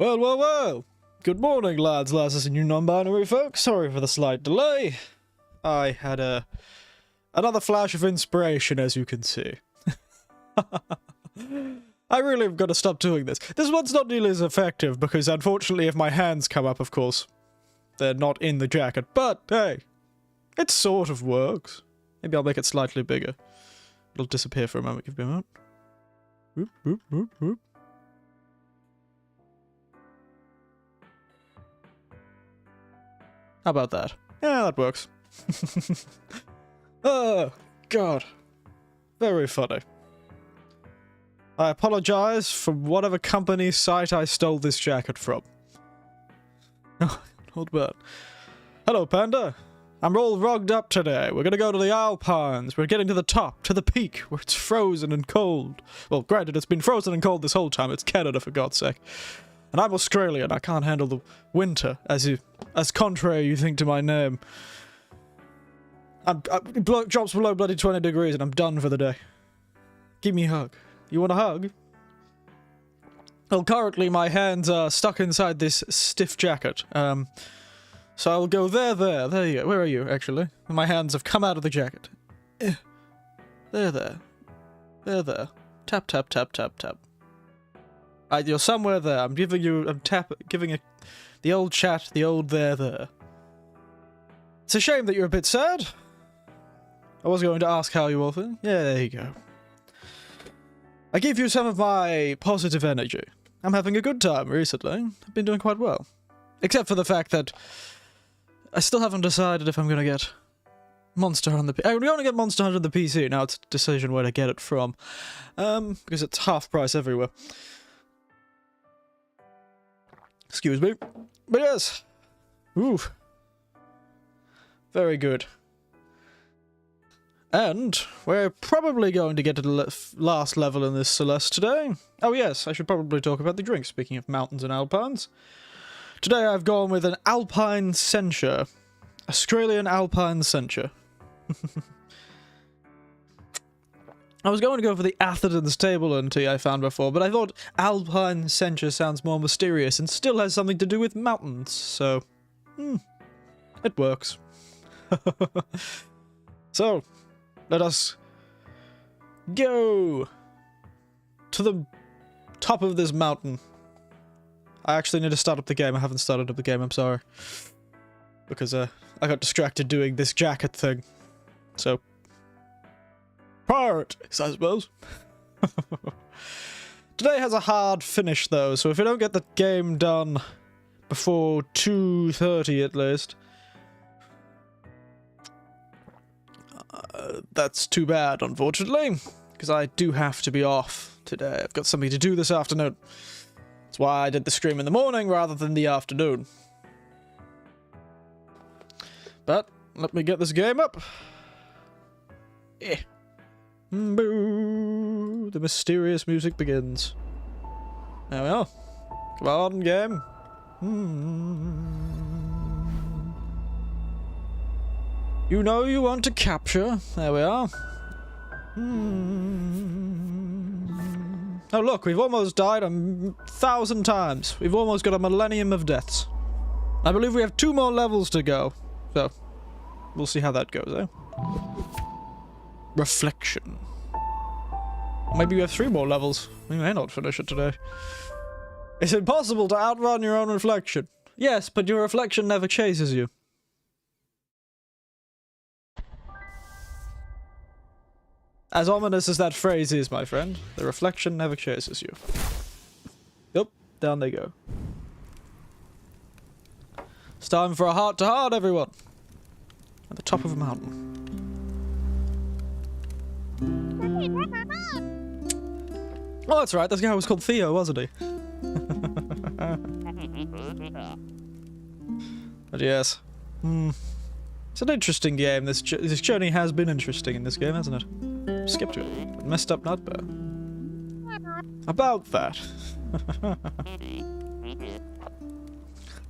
Well, well, well. Good morning, lads, lasses, and you non-binary folks. Sorry for the slight delay. I had another flash of inspiration, as you can see. I really have got to stop doing this. This one's not nearly as effective, because unfortunately if my hands come up, of course, they're not in the jacket. But, hey, it sort of works. Maybe I'll make it slightly bigger. It'll disappear for a moment. Give me a moment. Whoop, whoop, whoop, whoop. How about that? Yeah, that works. Oh, God. Very funny. I apologize for whatever company site I stole this jacket from. Oh, old bird. Hello, Panda. I'm all rugged up today. We're gonna go to the Alpines. We're getting to the top, to the peak, where it's frozen and cold. Well, granted, it's been frozen and cold this whole time. It's Canada, for God's sake. And I'm Australian. I can't handle the winter, as contrary you think to my name. It drops below bloody 20 degrees and I'm done for the day. Give me a hug. You want a hug? Well, currently my hands are stuck inside this stiff jacket. So I'll go there you go. Where are you, actually? My hands have come out of the jacket. There. Tap, tap, tap, tap, tap. You're somewhere there. I'm giving the old chat, the old there. It's a shame that you're a bit sad. I was going to ask how you all feel. Yeah, there you go. I give you some of my positive energy. I'm having a good time recently. I've been doing quite well. Except for the fact that I still haven't decided if I'm going to get Monster Hunter on the I'm going to get Monster Hunter on the PC. Now it's a decision where to get it from. Because it's half price everywhere. Excuse me. But yes. Ooh. Very good. And we're probably going to get to the last level in this Celeste today. Oh yes, I should probably talk about the drink, speaking of mountains and alpines. Today I've gone with an Alpine Sencha. Australian Alpine Sencha. I was going to go for the Atherton's Table and tea I found before, but I thought Alpine Sencha sounds more mysterious and still has something to do with mountains, so it works. So, let us go to the top of this mountain. I actually need to start up the game. I haven't started up the game, I'm sorry. Because I got distracted doing this jacket thing. So, priorities, I suppose. Today has a hard finish though, so if we don't get the game done before 2:30 at least, that's too bad, unfortunately, because I do have to be off today. I've got something to do this afternoon. That's why I did the stream in the morning rather than the afternoon. But, let me get this game up. Boo! The mysterious music begins. There we are. Come on, game. You know you want to capture. There we are. Oh look, we've almost died 1,000 times. We've almost got a millennium of deaths. I believe we have 2 more levels to go. So, we'll see how that goes, eh? Reflection. Maybe we have 3 more levels. We may not finish it today. It's impossible to outrun your own reflection. Yes, but your reflection never chases you. As ominous as that phrase is, my friend, the reflection never chases you. Yup, down they go. It's time for a heart-to-heart, everyone. At the top of a mountain. Oh, that's right, this guy was called Theo, wasn't he? But yes. It's an interesting game. This journey has been interesting in this game, hasn't it? Skipped it. Messed up not bad. About that.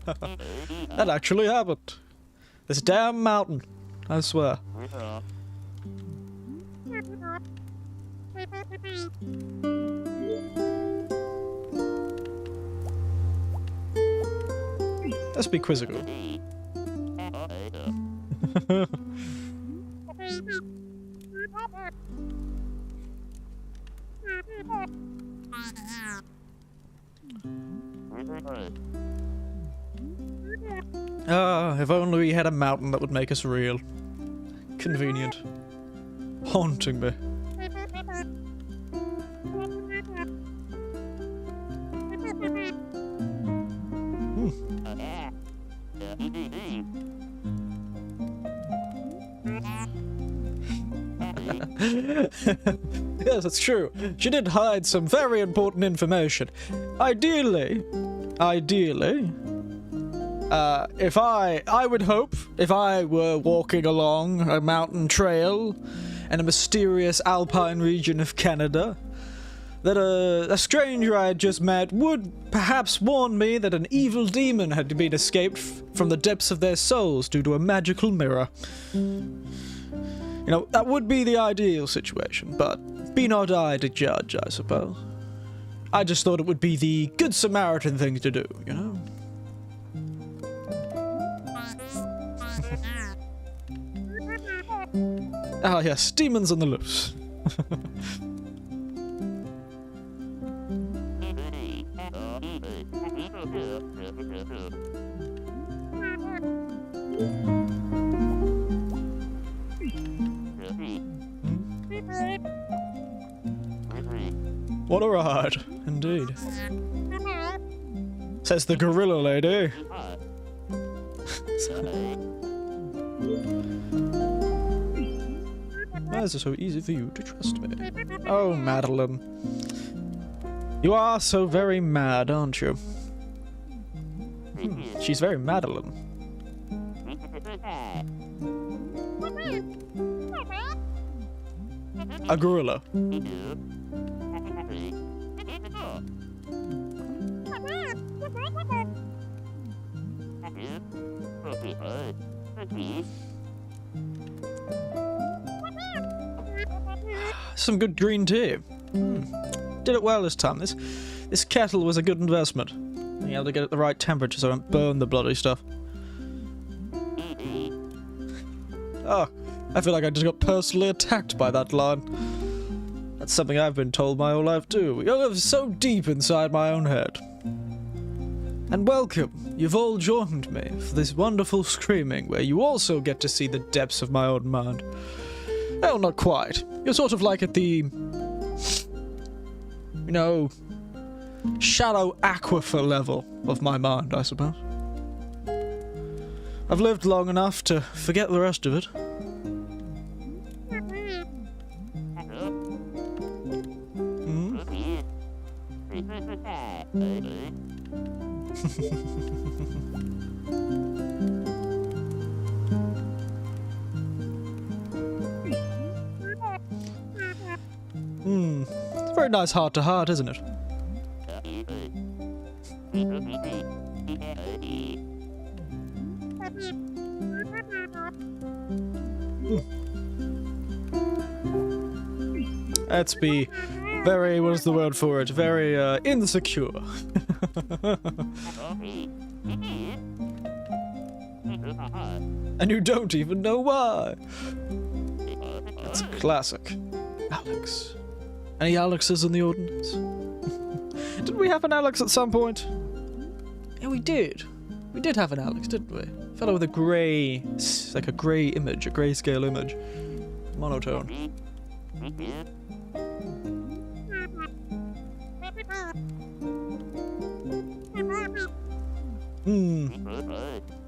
That actually happened. This damn mountain. I swear. Let's be quizzical. Ah, if only we had a mountain that would make us real. Convenient. Haunting me. Yes, it's true. She did hide some very important information. Ideally, if I would hope, if I were walking along a mountain trail in a mysterious alpine region of Canada, that a stranger I had just met would perhaps warn me that an evil demon had been escaped from the depths of their souls due to a magical mirror. You know, that would be the ideal situation, but be not I to judge, I suppose. I just thought it would be the good Samaritan thing to do, you know? Ah yes, demons on the loose. What a ride, indeed. Says the gorilla lady. Why is it so easy for you to trust me? Oh, Madeline. You are so very mad, aren't you? She's very Madeline. A gorilla. Some good green tea. Did it well this time. This kettle was a good investment. You had to get it the right temperature so I don't burn the bloody stuff. Oh, I feel like I just got personally attacked by that line. That's something I've been told my whole life too. You live so deep inside my own head. And welcome, you've all joined me for this wonderful screaming where you also get to see the depths of my own mind. Well, not quite. You're sort of like at the, you know, shallow aquifer level of my mind, I suppose. I've lived long enough to forget the rest of it. It's a very nice heart-to-heart, isn't it? Let's be very, what is the word for it? Very, insecure. And you don't even know why. That's a classic. Alex. Any Alexes in the audience? Didn't we have an Alex at some point? Yeah, we did. We did have an Alex, didn't we? A fellow with a grey, like a grey image, a grayscale image. Monotone.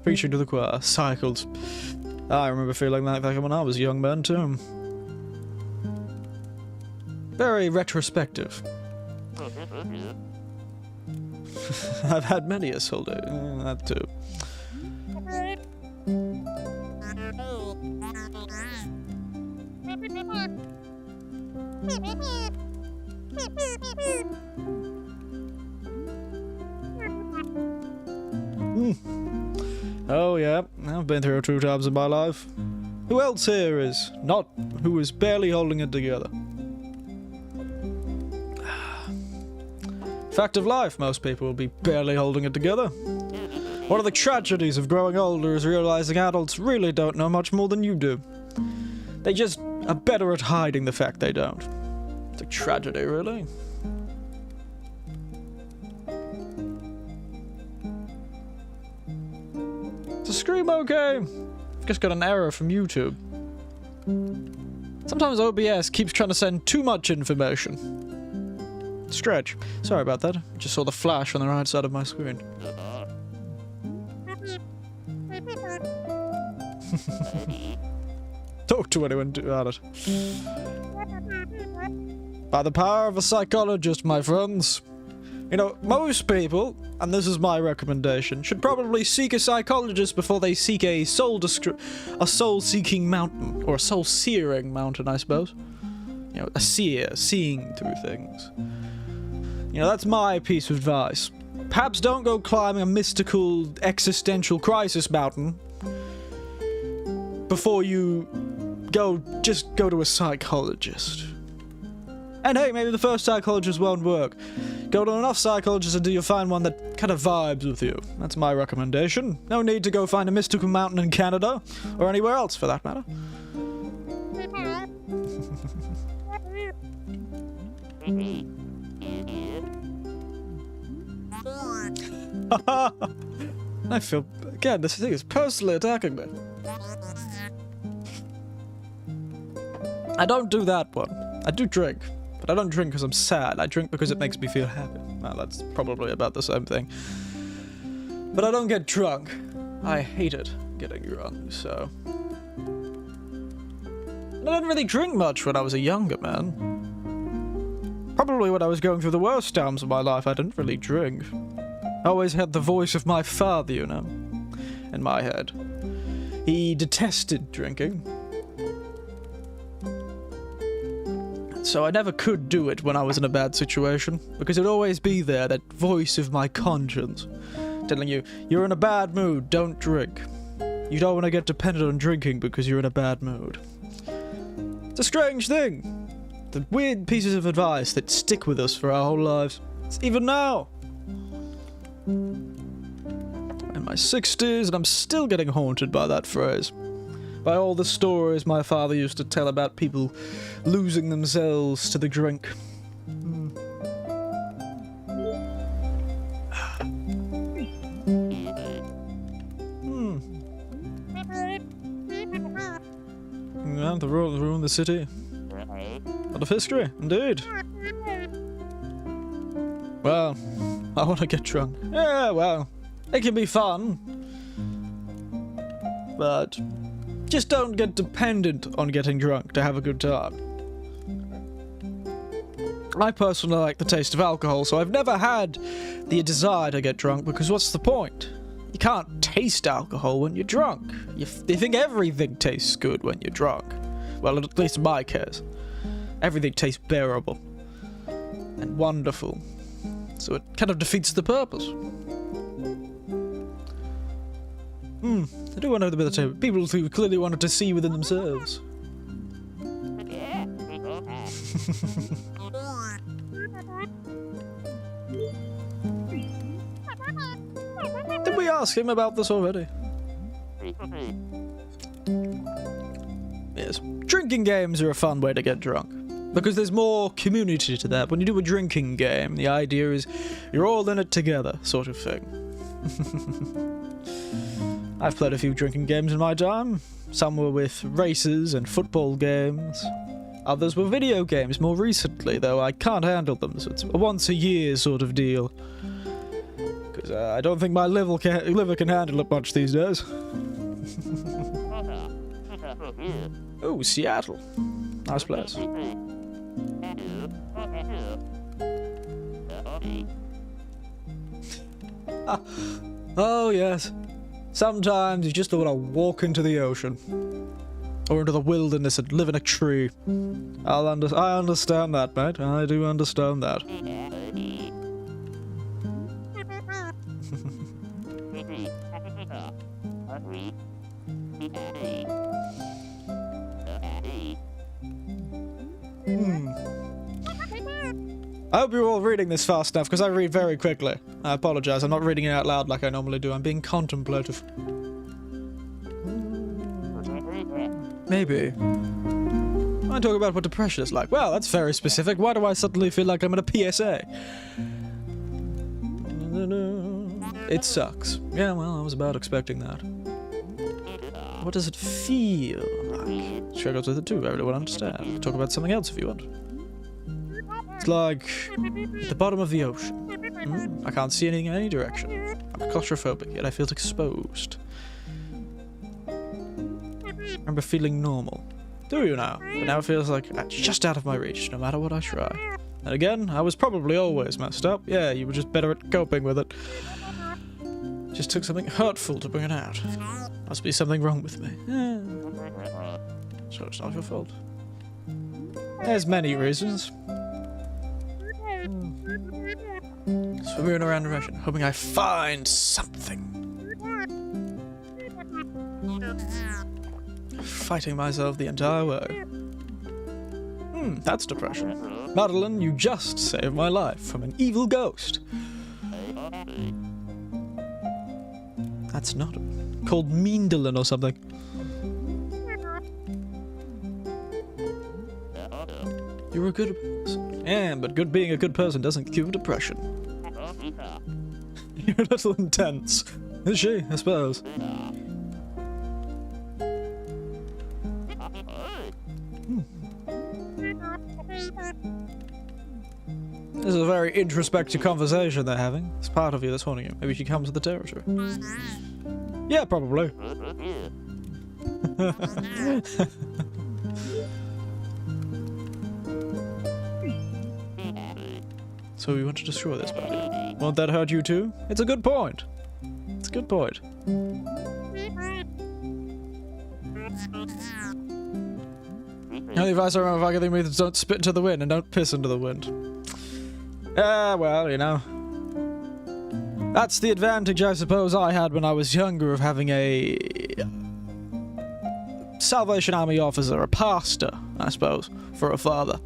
Preaching to the choir. Cycled. I remember feeling like that when I was a young man too. Very retrospective. I've had many a soul day. That too. Oh yeah, I've been through 2 times in my life. Who else here is not, who is barely holding it together? Fact of life, most people will be barely holding it together. One of the tragedies of growing older is realizing adults really don't know much more than you do. They just are better at hiding the fact they don't. It's a tragedy, really. Is the scream okay? I've just got an error from YouTube. Sometimes OBS keeps trying to send too much information. Stretch. Sorry about that. I just saw the flash on the right side of my screen. Talk to anyone about it. By the power of a psychologist, my friends. You know, most people, and this is my recommendation, should probably seek a psychologist before they seek a soul-seeking mountain, or a soul-searing mountain, I suppose. You know, a seer, seeing through things. You know, that's my piece of advice. Perhaps don't go climbing a mystical, existential crisis mountain before you just go to a psychologist. And hey, maybe the first psychologist won't work. Go to enough psychologists until you find one that kind of vibes with you. That's my recommendation. No need to go find a mystical mountain in Canada, or anywhere else for that matter. I feel, again, this thing is personally attacking me. I don't do that one. I do drink. But I don't drink because I'm sad. I drink because it makes me feel happy. Well, that's probably about the same thing. But I don't get drunk. I hated getting drunk, so... And I didn't really drink much when I was a younger man. Probably when I was going through the worst times of my life, I didn't really drink. I always had the voice of my father, you know, in my head. He detested drinking. So I never could do it when I was in a bad situation, because it'd always be there, that voice of my conscience, telling you, you're in a bad mood, don't drink. You don't want to get dependent on drinking because you're in a bad mood. It's a strange thing. The weird pieces of advice that stick with us for our whole lives. It's even now. I'm in my 60s and I'm still getting haunted by that phrase. By all the stories my father used to tell about people losing themselves to the drink. Yeah, the ruin the city. A lot of history, indeed. Well, I want to get drunk. Yeah, well, it can be fun. But... just don't get dependent on getting drunk to have a good time. I personally like the taste of alcohol, so I've never had the desire to get drunk, because what's the point? You can't taste alcohol when you're drunk. You think everything tastes good when you're drunk. Well, at least in my case. Everything tastes bearable. And wonderful. So it kind of defeats the purpose. I do wonder about the people who clearly wanted to see within themselves. Did we ask him about this already? Yes. Drinking games are a fun way to get drunk. Because there's more community to that. When you do a drinking game, the idea is you're all in it together, sort of thing. I've played a few drinking games in my time. Some were with races and football games. Others were video games more recently, though I can't handle them, so it's a once-a-year sort of deal. Because I don't think my liver can handle it much these days. Oh, Seattle. Nice place. Oh, yes. Sometimes you just want to walk into the ocean. Or into the wilderness and live in a tree. I understand that, mate. I do understand that. I hope you're all reading this fast enough, because I read very quickly. I apologize, I'm not reading it out loud like I normally do. I'm being contemplative. Maybe. I talk about what depression is like. Well, that's very specific. Why do I suddenly feel like I'm in a PSA? It sucks. Yeah, well, I was about expecting that. What does it feel like? Struggles with it too, I really want to understand. Talk about something else if you want. It's like at the bottom of the ocean. I can't see anything in any direction. I'm claustrophobic, yet I feel exposed. I remember feeling normal. Do you now? But now it feels like just out of my reach, no matter what I try. And again, I was probably always messed up. Yeah, you were just better at coping with it. Just took something hurtful to bring it out. Must be something wrong with me. So it's not your fault. There's many reasons. Swimming around the ocean, hoping I find something. Fighting myself the entire way. That's depression. Madeline, you just saved my life from an evil ghost. That's not called Meandalin or something. You're a good person. Yeah, but being a good person doesn't cure depression. You're a little intense. Is she? I suppose. This is a very introspective conversation they're having. It's part of you that's haunting you. Maybe she comes with the territory. Yeah, probably. So you want to destroy this body? Won't that hurt you too? It's a good point. It's a good point. The only advice I remember if I can think is don't spit into the wind and don't piss into the wind. Well, you know. That's the advantage I suppose I had when I was younger of having a Salvation Army officer, a pastor, I suppose, for a father.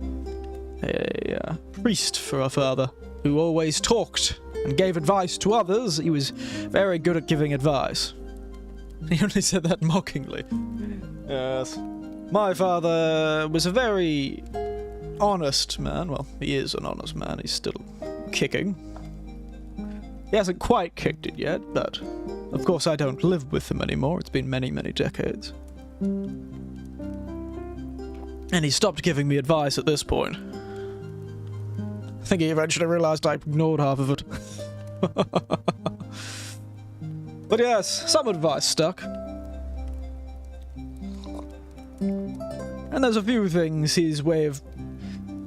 A priest for a father, who always talked and gave advice to others. He was very good at giving advice. He only said that mockingly. Yes. My father was a very honest man. Well, he is an honest man. He's still kicking. He hasn't quite kicked it yet, but of course I don't live with him anymore. It's been many, many decades. And he stopped giving me advice at this point. I think he eventually realized I ignored half of it. But yes, some advice stuck. And there's a few things his way of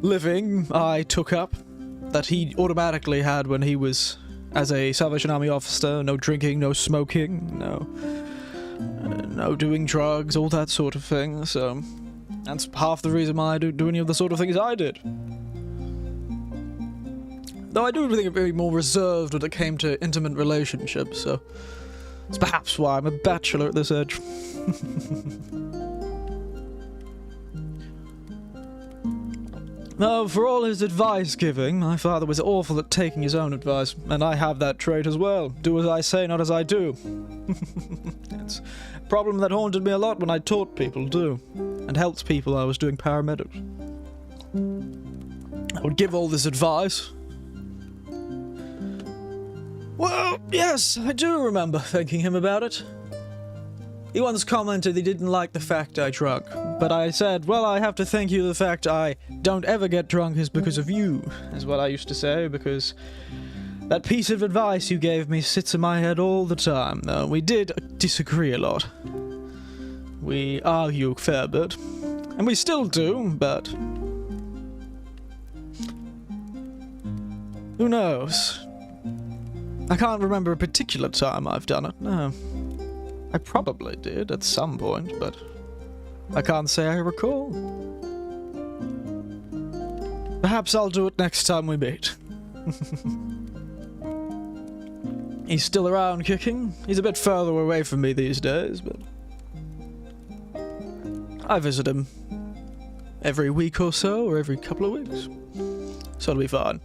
living I took up that he automatically had when he was as a Salvation Army officer. No drinking, no smoking, no doing drugs, all that sort of thing. So that's half the reason why I don't do any of the sort of things I did. Though I do think I'm very more reserved when it came to intimate relationships, so it's perhaps why I'm a bachelor at this age. Now, for all his advice giving, my father was awful at taking his own advice, and I have that trait as well. Do as I say, not as I do. It's a problem that haunted me a lot when I taught people, too, and helped people I was doing paramedics. I would give all this advice. Well, yes, I do remember thanking him about it. He once commented he didn't like the fact I drunk, but I said, well, I have to thank you. The fact I don't ever get drunk is because of you, is what I used to say, because that piece of advice you gave me sits in my head all the time. We did disagree a lot. We argue a fair bit, and we still do, but who knows? I can't remember a particular time I've done it, no. I probably did at some point, but I can't say I recall. Perhaps I'll do it next time we meet. He's still around kicking. He's a bit further away from me these days, but I visit him every week or so, or every couple of weeks. So it'll be fine.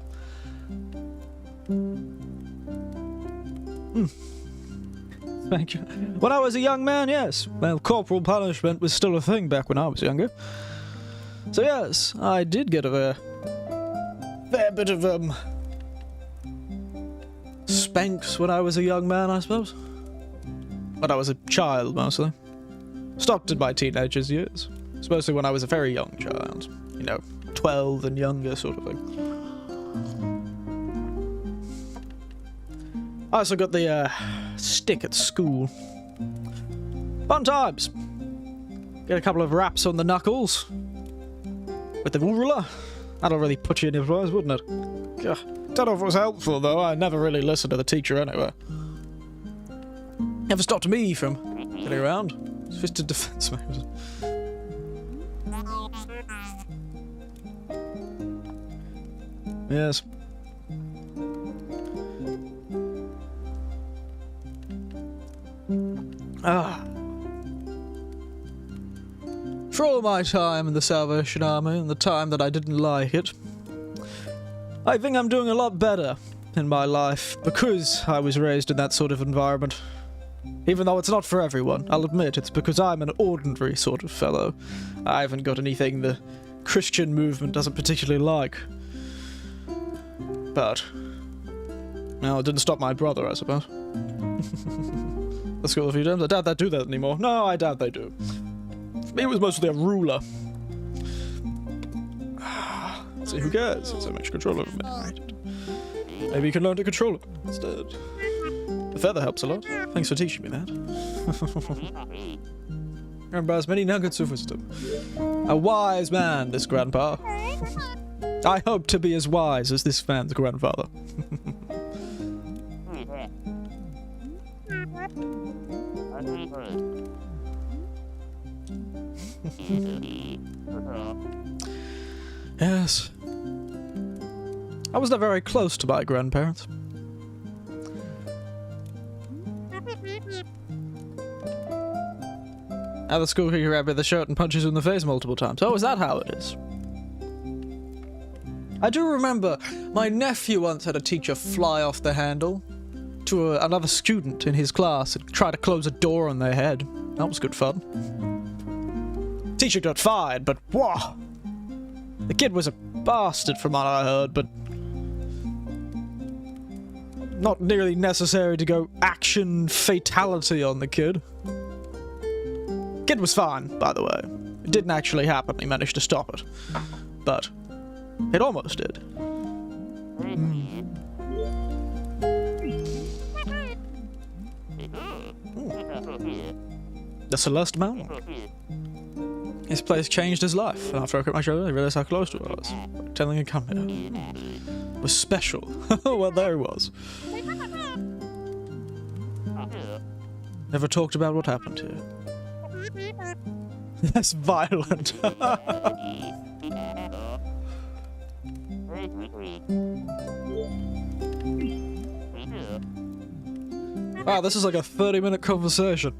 Thank you. When I was a young man, yes. Well, corporal punishment was still a thing back when I was younger. So yes, I did get a fair bit of, spanks when I was a young man, I suppose. When I was a child, mostly. Stopped in my teenagers' years. Especially when I was a very young child. You know, 12 and younger sort of thing. I also got the, stick at school. Fun times! Get a couple of raps on the knuckles. With the ruler. That'll really put you in your place, wouldn't it? Ugh. Don't know if it was helpful, though. I never really listened to the teacher anyway. Never stopped me from getting around. Fisted defense mechanism. Yes. For all my time in the Salvation Army and the time that I didn't like it, I think I'm doing a lot better in my life because I was raised in that sort of environment. Even though it's not for everyone, I'll admit it's because I'm an ordinary sort of fellow. I haven't got anything the Christian movement doesn't particularly like. But, well, it didn't stop my brother, I suppose. Let's go a few times. I doubt they do that anymore. No, I doubt they do. For me, it was mostly a ruler. See, who cares? It's so much control over me. Maybe you can learn to control it instead. The feather helps a lot. Thanks for teaching me that. Grandpa has many nuggets of wisdom. A wise man, this grandpa. I hope to be as wise as this man's grandfather. Yes. I was never very close to my grandparents. At the school, he grabbed me the shirt and punches you in the face multiple times. Oh, is that how it is? I do remember my nephew once had a teacher fly off the handle to another student in his class and try to close a door on their head. That was good fun. Teacher got fired, but whoa! The kid was a bastard from what I heard, but not nearly necessary to go action fatality on the kid. Kid was fine, by the way. It didn't actually happen, he managed to stop it. But it almost did. The Celeste Mountain. This place changed his life, and after I quit my show, I realized how close to it was. Telling him to come here. It was special. Well, there he was. Never talked about what happened here. That's violent. Wow, this is like a 30-minute conversation.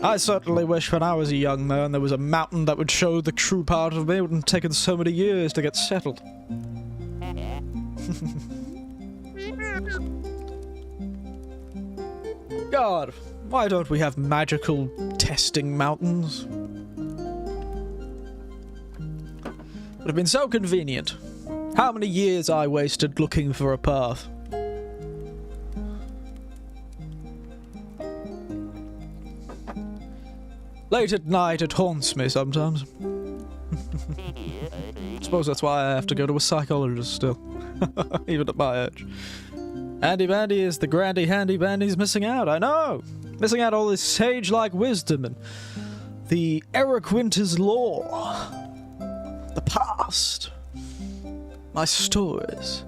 I certainly wish when I was a young man there was a mountain that would show the true part of me. It wouldn't have taken so many years to get settled. God, why don't we have magical testing mountains? Would have been so convenient. How many years I wasted looking for a path. Late at night, it haunts me sometimes. Suppose that's why I have to go to a psychologist still, even at my age. Handy Bandy is the grandy handy bandy's missing out, I know! Missing out all this sage-like wisdom and the Eric Winter's lore. The past. My stories.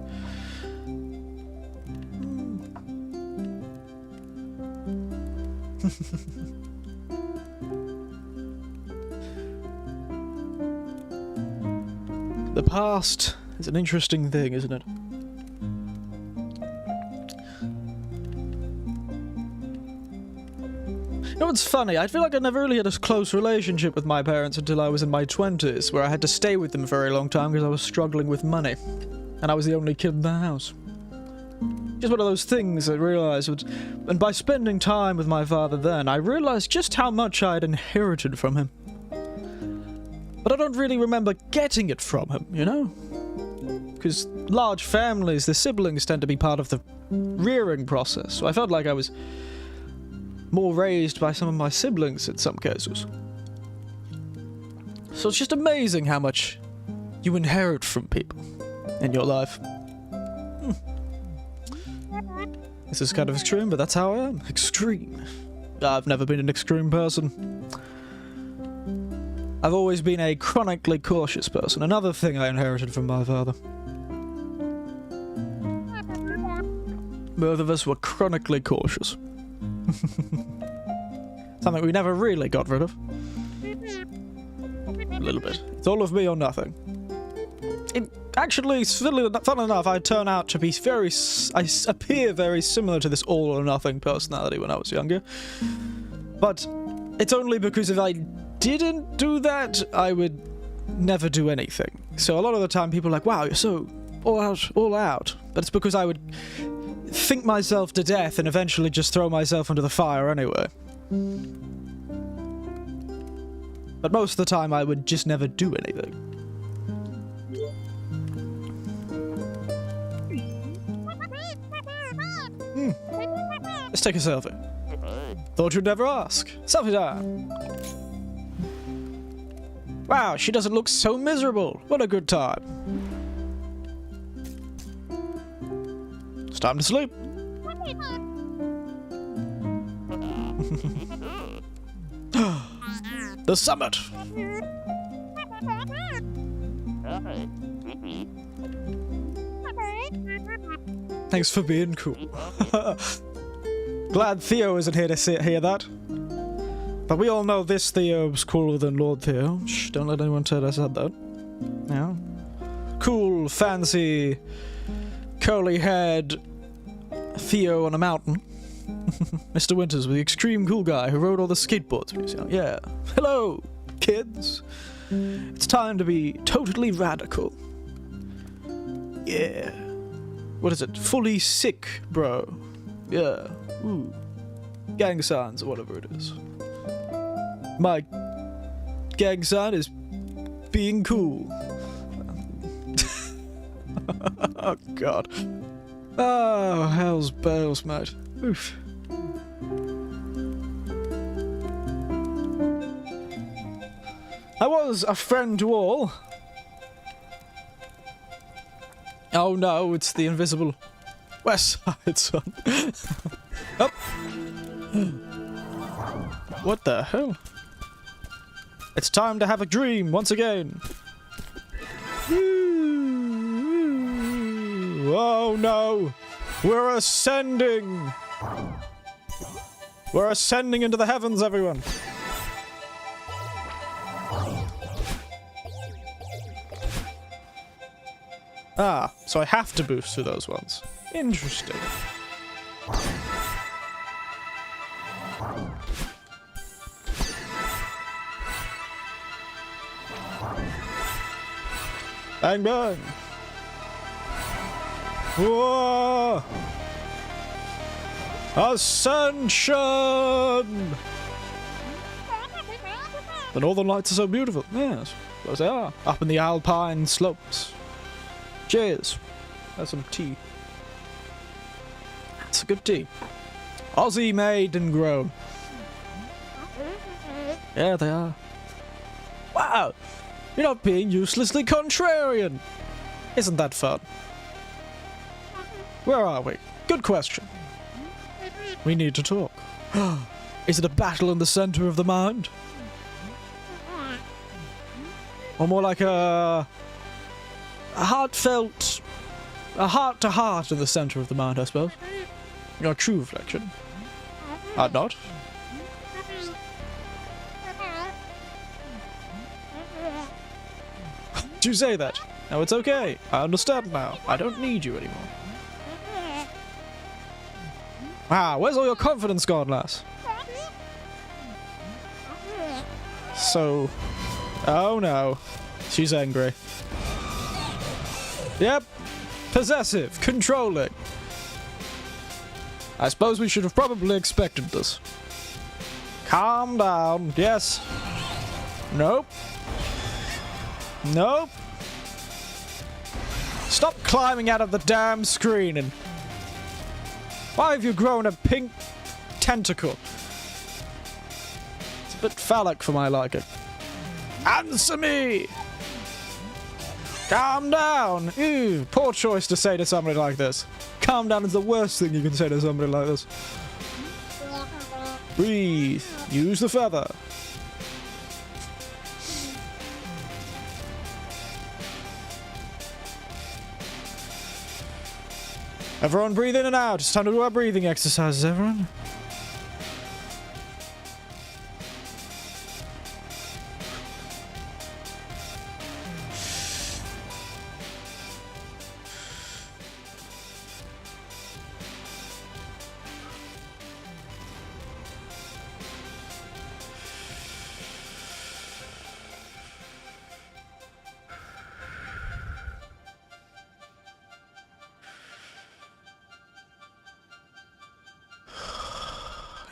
The past is an interesting thing, isn't it? You know, what's funny? I feel like I never really had a close relationship with my parents until I was in my 20s, where I had to stay with them for a very long time because I was struggling with money. And I was the only kid in the house. Just one of those things I realized, and by spending time with my father then, I realized just how much I had inherited from him. But I don't really remember getting it from him, you know? Because large families, the siblings tend to be part of the rearing process, so I felt like I was more raised by some of my siblings in some cases. So it's just amazing how much you inherit from people in your life. This is kind of extreme, but that's how I am. Extreme. I've never been an extreme person. I've always been a chronically cautious person. Another thing I inherited from my father. Both of us were chronically cautious. Something we never really got rid of. A little bit. It's all of me or nothing. Actually, fun enough, I turn out to be I appear very similar to this all or nothing personality when I was younger. But it's only because if I didn't do that, I would never do anything. So a lot of the time people are like, wow, you're so all out. But it's because I would think myself to death and eventually just throw myself into the fire anyway. But most of the time I would just never do anything. Let's take a selfie. Thought you'd never ask. Selfie time. Wow, she doesn't look so miserable. What a good time. It's time to sleep. The summit. Thanks for being cool. Glad Theo isn't here to hear that. But we all know this Theo's cooler than Lord Theo. Shh, don't let anyone tell us that. Yeah. Cool, fancy, curly-haired Theo on a mountain. Mr. Winters, the extreme cool guy who rode all the skateboards when he was young. Yeah. Hello, kids. It's time to be totally radical. Yeah. What is it? Fully sick, bro. Yeah. Ooh. Gang signs or whatever it is. My gang sign is being cool. Oh, God. Oh, hell's bells, mate. Oof. I was a friend to all. Oh no, it's the invisible West Side Son. Up. What the hell? It's time to have a dream once again. Oh no! We're ascending! We're ascending into the heavens, everyone! Ah, so I have to boost through those ones. Interesting. Bang bang! Whoa! Ascension! The northern lights are so beautiful. Yes, those they are. Up in the alpine slopes. Cheers. That's some tea. That's a good tea. Aussie made and grown. Yeah, they are. Wow! You're not being uselessly contrarian! Isn't that fun? Where are we? Good question. We need to talk. Is it a battle in the center of the mind? Or more like a heartfelt... a heart-to-heart in the center of the mind, I suppose. Your true reflection. I'd not. Did you say that? No, it's okay. I understand now. I don't need you anymore. Ah, where's all your confidence gone, lass? So... Oh no. She's angry. Yep. Possessive. Controlling. I suppose we should have probably expected this. Calm down. Yes. Nope. Nope. Stop climbing out of the damn screen and... Why have you grown a pink tentacle? It's a bit phallic for my liking. Answer me! Calm down! Ew, poor choice to say to somebody like this. Calm down is the worst thing you can say to somebody like this. Breathe. Use the feather. Everyone breathe in and out. It's time to do our breathing exercises, everyone.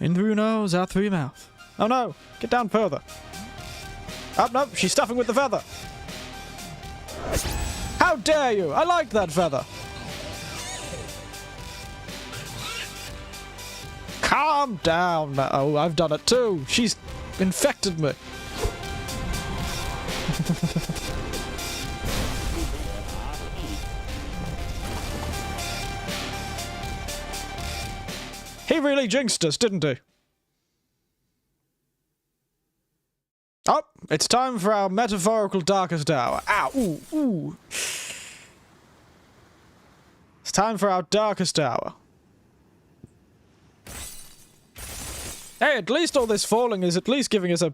In through your nose, out through your mouth. Oh no! Get down further. Oh no, she's stuffing with the feather. How dare you! I liked that feather. Calm down. Oh, I've done it too. She's infected me. He really jinxed us, didn't he? Oh, it's time for our metaphorical darkest hour. Ow, ooh, ooh. It's time for our darkest hour. Hey, at least all this falling is at least giving us a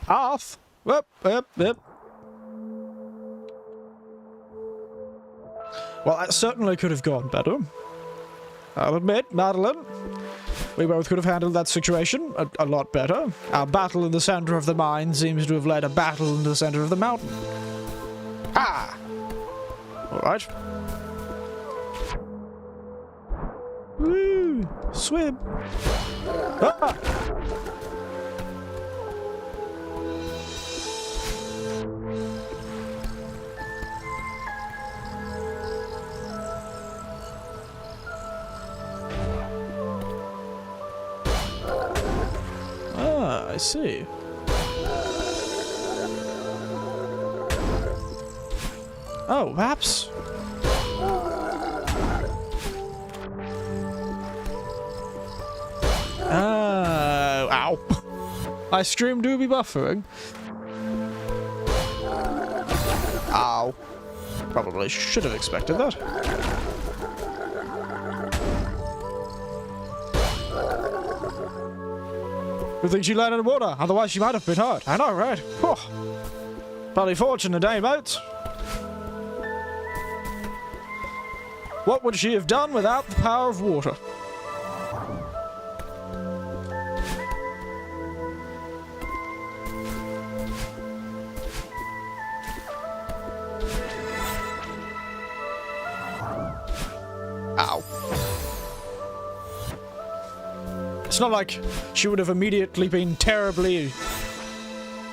path. Whoop, whoop, whoop. Well, that certainly could have gone better. I'll admit, Madeline, we both could have handled that situation a lot better. Our battle in the center of the mine seems to have led a battle in the center of the mountain. Ha! Alright. Woo! Swim! Ah! I see. Oh, perhaps. Oh, ow. My stream do be buffering. Ow. Probably should have expected that. Good thing she landed in water, otherwise she might have been hurt. I know, right? Whew. Bloody fortunate, eh, mate? What would she have done without the power of water? Ow. It's not like she would have immediately been terribly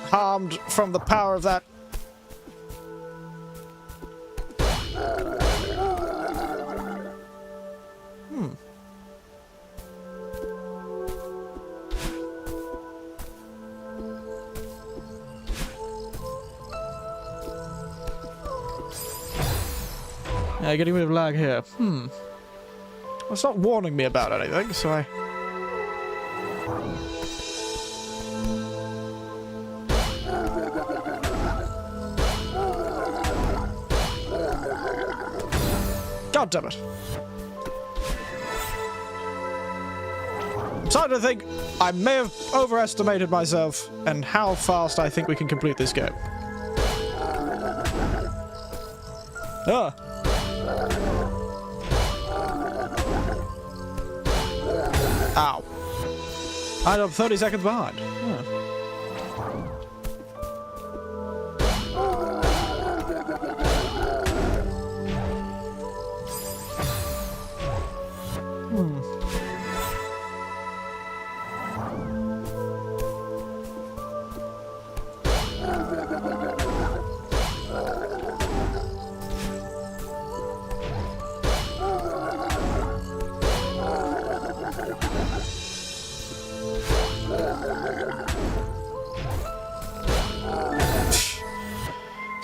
harmed from the power of that. Yeah, getting rid of lag here. Well, it's not warning me about anything, so I... God damn it. I'm starting to think I may have overestimated myself and how fast I think we can complete this game. Ah. Ow. I'm 30 seconds behind.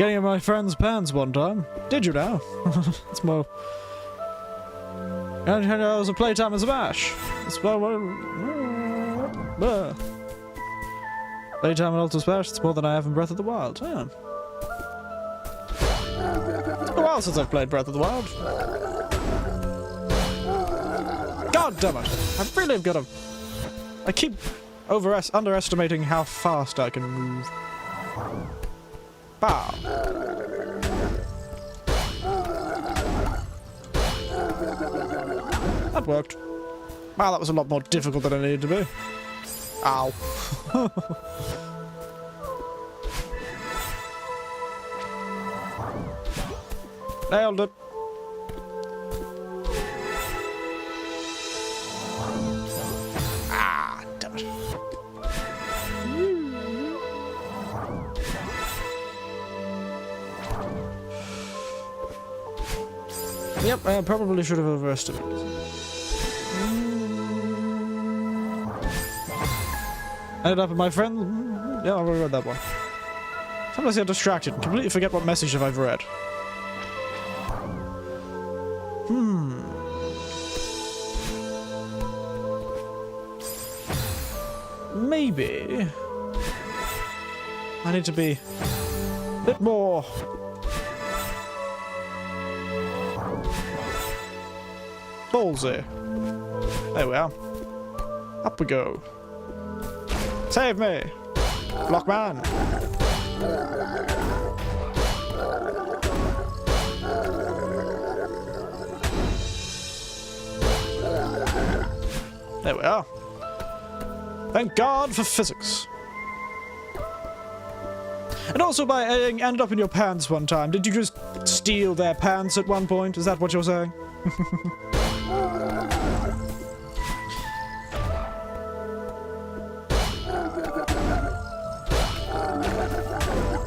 getting in my friend's pants one time. Did you now? It's more... And it was a playtime of Smash. It's playtime in Ultra Smash, it's more than I have in Breath of the Wild. Yeah. It's been a while since I've played Breath of the Wild. God damn it! I really have got him. I keep underestimating how fast I can move. Bow. That worked. Wow, that was a lot more difficult than it needed to be. Ow. Nailed it. Ah, damn it. Yep, I probably should have overestimated. Ended up with my friend. Yeah, I've read that one. Sometimes I get distracted and completely forget what message I've read. Maybe I need to be a bit more ballsy. There we are. Up we go. Save me! Blockman! There we are. Thank God for physics. And also by ended up in your pants one time. Did you just steal their pants at one point? Is that what you're saying?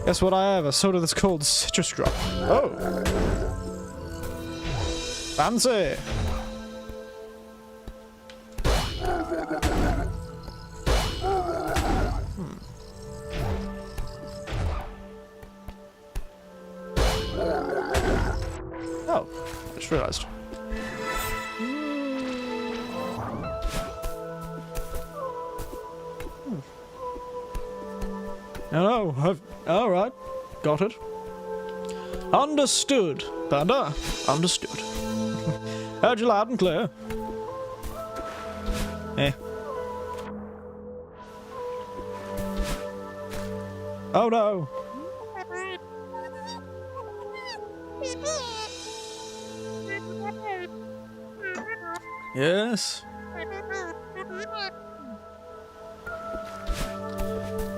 Guess what I have? A soda that's called Citrus Drop. Oh! Fancy! Oh, I just realised. Hello, alright. Got it. Understood, Panda. Understood. Heard you loud and clear. Eh. Oh no. Yes.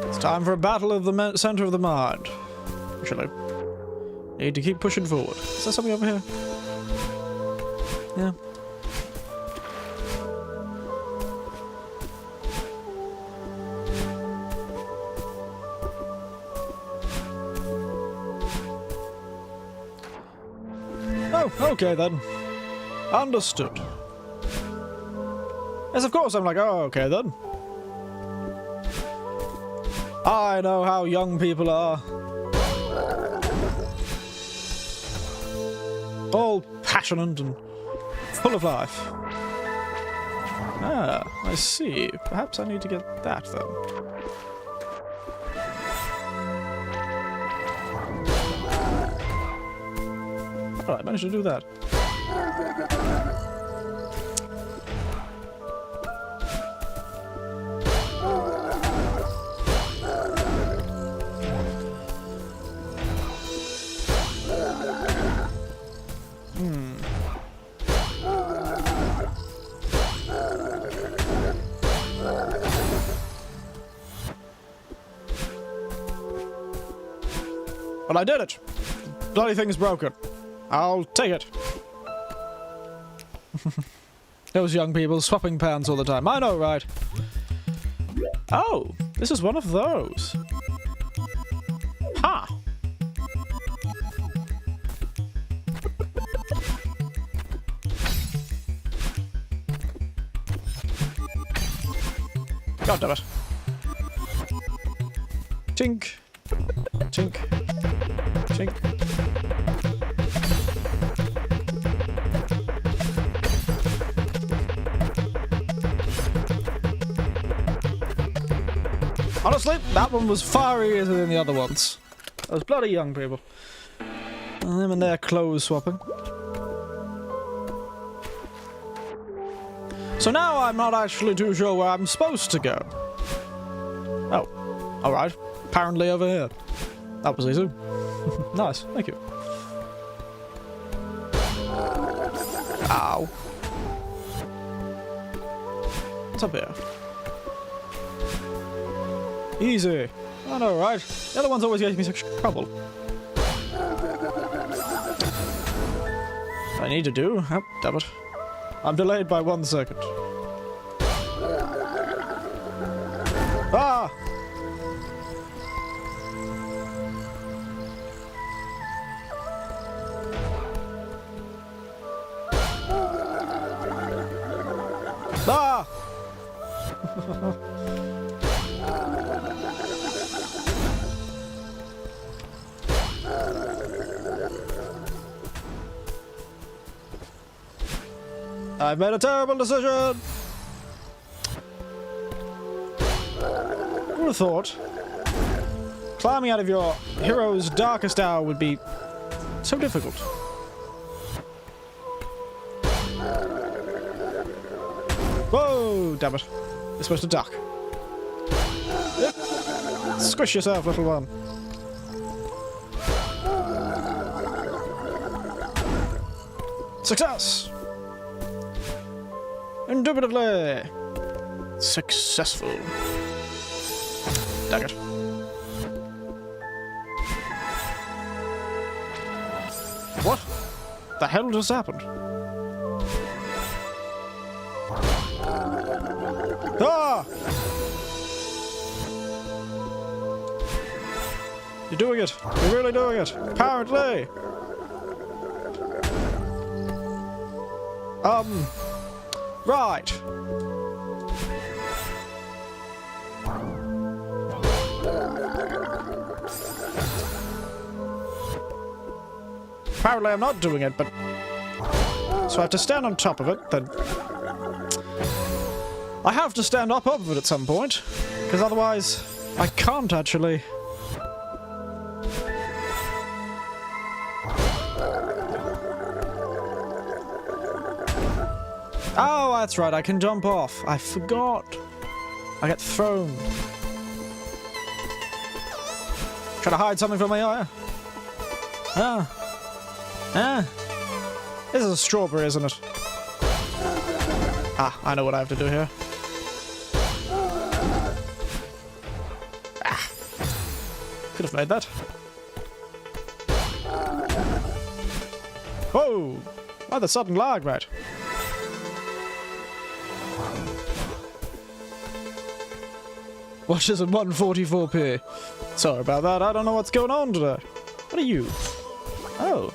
It's time for a battle of the center of the mind. Shall I? Need to keep pushing forward. Is there something over here? Yeah. Oh, okay then. Understood. Yes, of course, I'm like, oh, okay then. I know how young people are. All passionate and full of life. Ah, I see. Perhaps I need to get that then. Alright, managed to do that. Well, I did it. The bloody thing's broken. I'll take it. Those young people swapping pants all the time. I know, right? Oh, this is one of those. Ha! God damn it. Tink. Tink. Chink. Honestly, that one was far easier than the other ones. Those bloody young people. And them and their clothes swapping. So now I'm not actually too sure where I'm supposed to go. Oh, alright. Apparently over here. That was easy. Nice, thank you. Ow. What's up here? Easy. I know, right? The other one's always getting me such trouble. I need to do? Oh, damn it. I'm delayed by 1 second. Ah! Ah! I've made a terrible decision! Who would have thought climbing out of your hero's darkest hour would be so difficult? Whoa, damn it. You're supposed to duck. Yep. Squish yourself, little one. Success! Indubitably successful. Dang it. What the hell just happened? Ah! You're doing it. You're really doing it. Apparently. Right. Apparently I'm not doing it, but... So I have to stand on top of it, then... I have to stand up of it at some point, because otherwise I can't actually... Oh, that's right, I can jump off. I forgot. I get thrown. Trying to hide something from my eye. Ah. Ah. This is a strawberry, isn't it? Ah, I know what I have to do here. Ah. Could have made that. Whoa! Why the sudden lag, right? Watches at 144p. Sorry about that, I don't know what's going on today. What are you? Oh.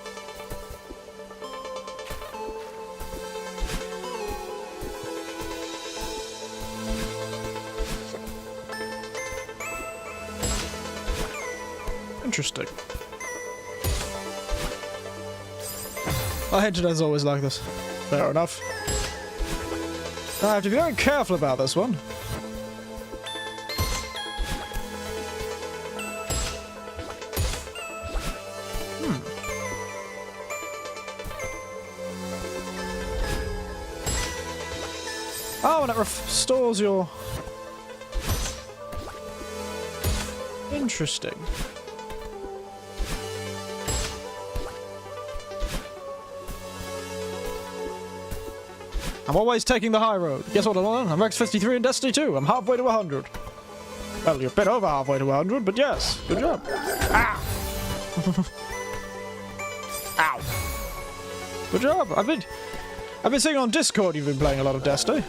Interesting. My internet's always like this. Fair enough. I have to be very careful about this one. Oh, and it restores your... Interesting. I'm always taking the high road. Guess what I'm on? I'm Rex 53 in Destiny 2. I'm halfway to 100. Well, you're a bit over halfway to 100, but yes. Good job. Ah! Ow. Good job. I've been seeing on Discord you've been playing a lot of Destiny.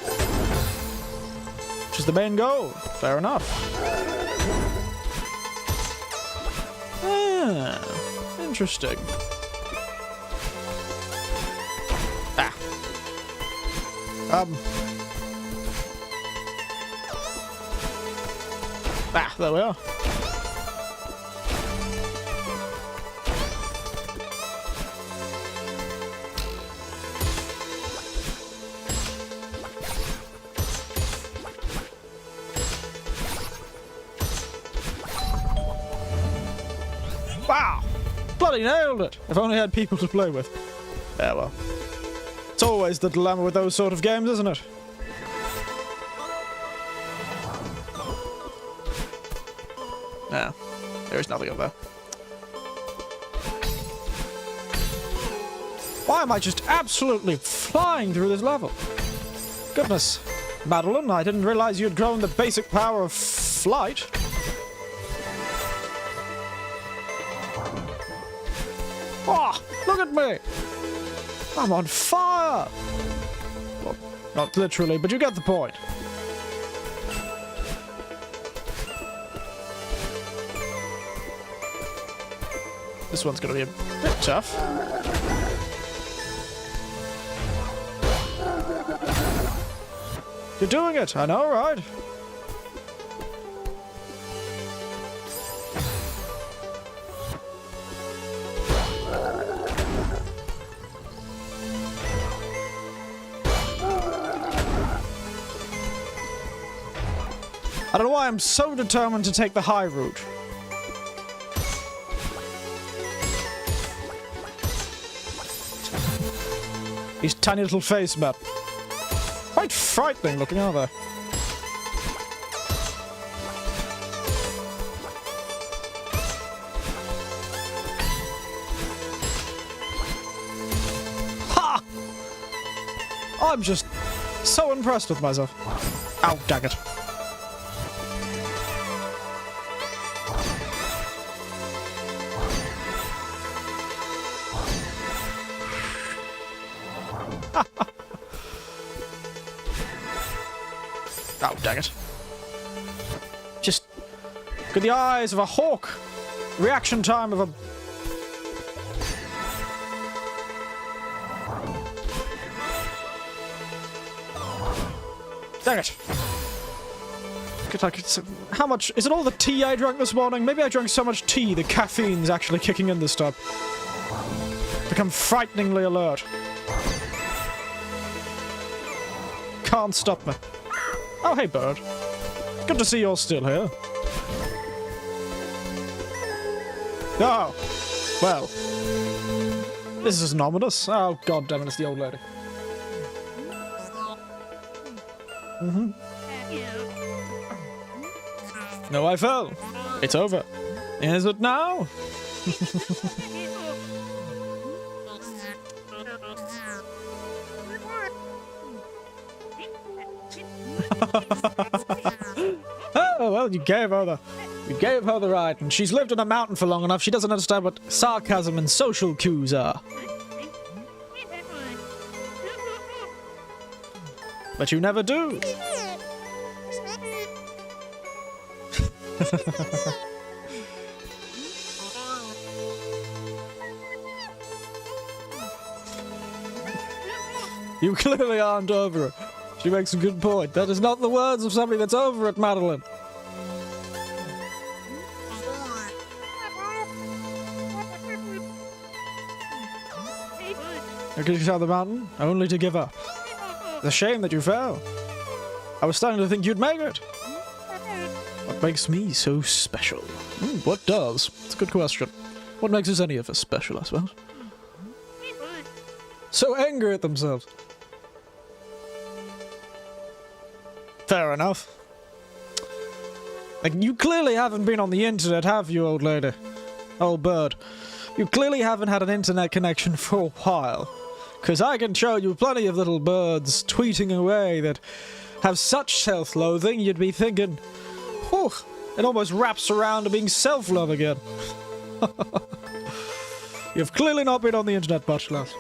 Which is the main goal. Fair enough. Ah, interesting. Ah. Ah, there we are. bloody nailed it! If only I had people to play with. Yeah, well. It's always the dilemma with those sort of games, isn't it? Yeah, there is nothing up there. Why am I just absolutely flying through this level? Goodness, Madeline, I didn't realize you'd grown the basic power of flight. Oh, look at me! I'm on fire! Well, not literally, but you get the point. This one's gonna be a bit tough. You're doing it, I know, right? I don't know why I'm so determined to take the high route. These tiny little face men. Quite frightening looking, aren't they? Ha! I'm just so impressed with myself. Ow, dang it. Oh, dang it. Just look at the eyes of a hawk. Reaction time of a... Dang it. How much... Is it all the tea I drank this morning? Maybe I drank so much tea the caffeine's actually kicking in this time. Become frighteningly alert. Can't stop me. Oh, hey, bird. Good to see you're still here. Oh. Well. This is ominous. Oh, god damn it, it's the old lady. Mm-hmm. No, I fell. It's over. Is it now? Oh, well, you gave her the right, and she's lived in a mountain for long enough, she doesn't understand what sarcasm and social cues are. But you never do. You clearly aren't over it. She makes a good point. That is not the words of somebody that's over it, Madeline. You could climb the mountain, only to give up. It's a shame that you fell. I was starting to think you'd make it. What makes me so special? What does? It's a good question. What makes us any of us special, I suppose? So angry at themselves. Fair enough. Like, you clearly haven't been on the internet, have you, old lady? Old bird. You clearly haven't had an internet connection for a while. Because I can show you plenty of little birds tweeting away that have such self-loathing, you'd be thinking, whew, it almost wraps around to being self-love again. You've clearly not been on the internet much, lass.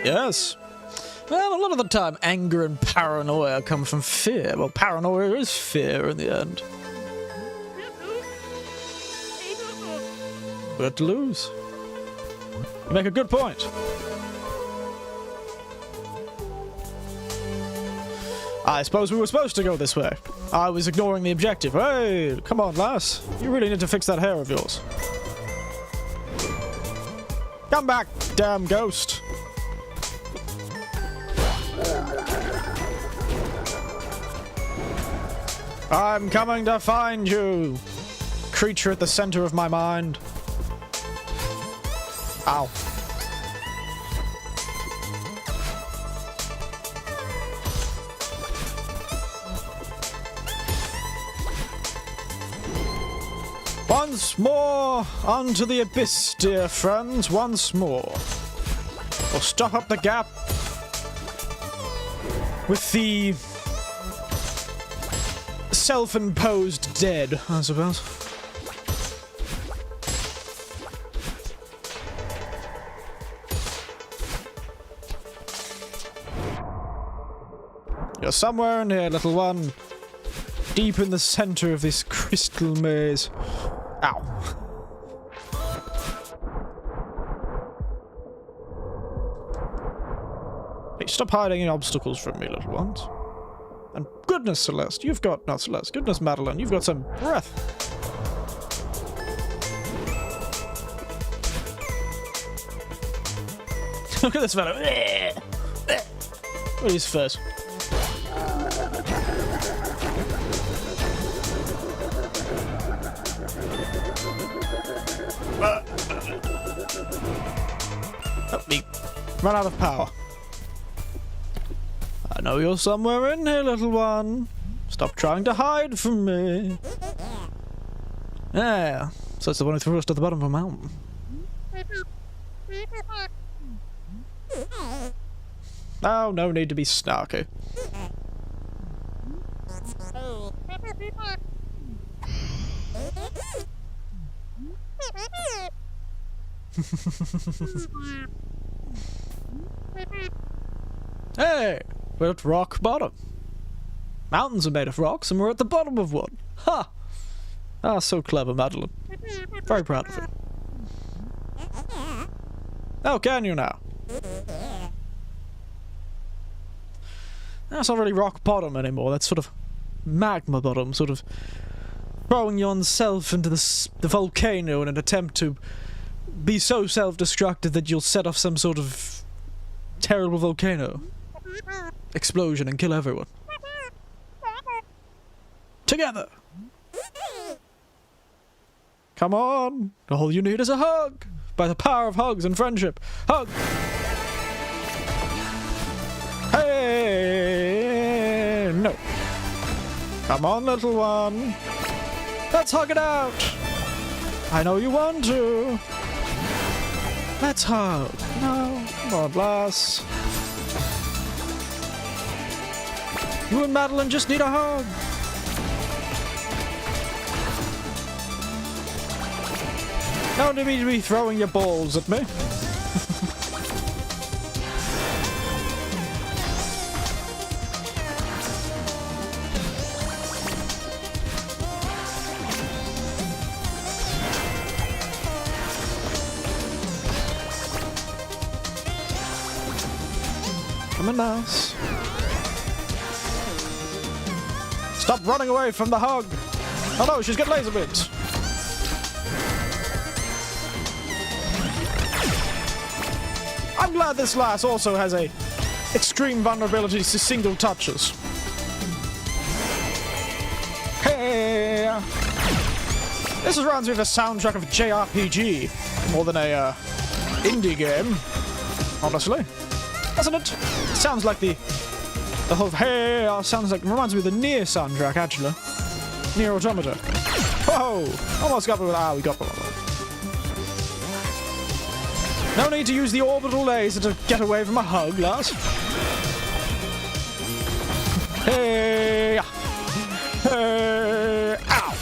Yes. Well, a lot of the time, anger and paranoia come from fear. Well, paranoia is fear in the end. We have to lose. You make a good point. I suppose we were supposed to go this way. I was ignoring the objective. Hey, come on, lass. You really need to fix that hair of yours. Come back, damn ghost. I'm coming to find you, creature at the center of my mind. Ow. Once more, onto the abyss, dear friends, once more. We'll stop up the gap with the self-imposed dead, I suppose. You're somewhere in here, little one. Deep in the center of this crystal maze. Ow. Hey, stop hiding any obstacles from me, little ones. And goodness, Celeste, you've got... Not Celeste. Goodness, Madeline, you've got some breath. Look at this fellow. What is first? Help me. Run out of power. I know you're somewhere in here, little one. Stop trying to hide from me. Yeah, so it's the one who threw us to the bottom of a mountain. Oh, no need to be snarky. Hey, we're at rock bottom. Mountains are made of rocks and we're at the bottom of one. Ha! Ah, so clever, Madeline. Very proud of you. Oh, can you now? That's not really rock bottom anymore. That's sort of magma bottom, sort of throwing yourself into the volcano in an attempt to be so self-destructive that you'll set off some sort of terrible volcano explosion and kill everyone. Together! Come on! All you need is a hug! By the power of hugs and friendship. Hug! Hey! No. Come on, little one. Let's hug it out! I know you want to. Let's hug. No. Come on, lass. You and Madeline just need a hug. No need to be throwing your balls at me. Come on, mouse. Stop running away from the hug. Oh no, she's got laser beams. I'm glad this lass also has a extreme vulnerability to single touches. Hey! This reminds me of a soundtrack of a JRPG more than a indie game, honestly. Doesn't it? It sounds like the whole hey sounds like reminds me of the Nier soundtrack actually. Nier Automata. Whoa! Almost got me with we got one. No need to use the orbital laser to get away from a hug, lass. Hey! Hey! Ow!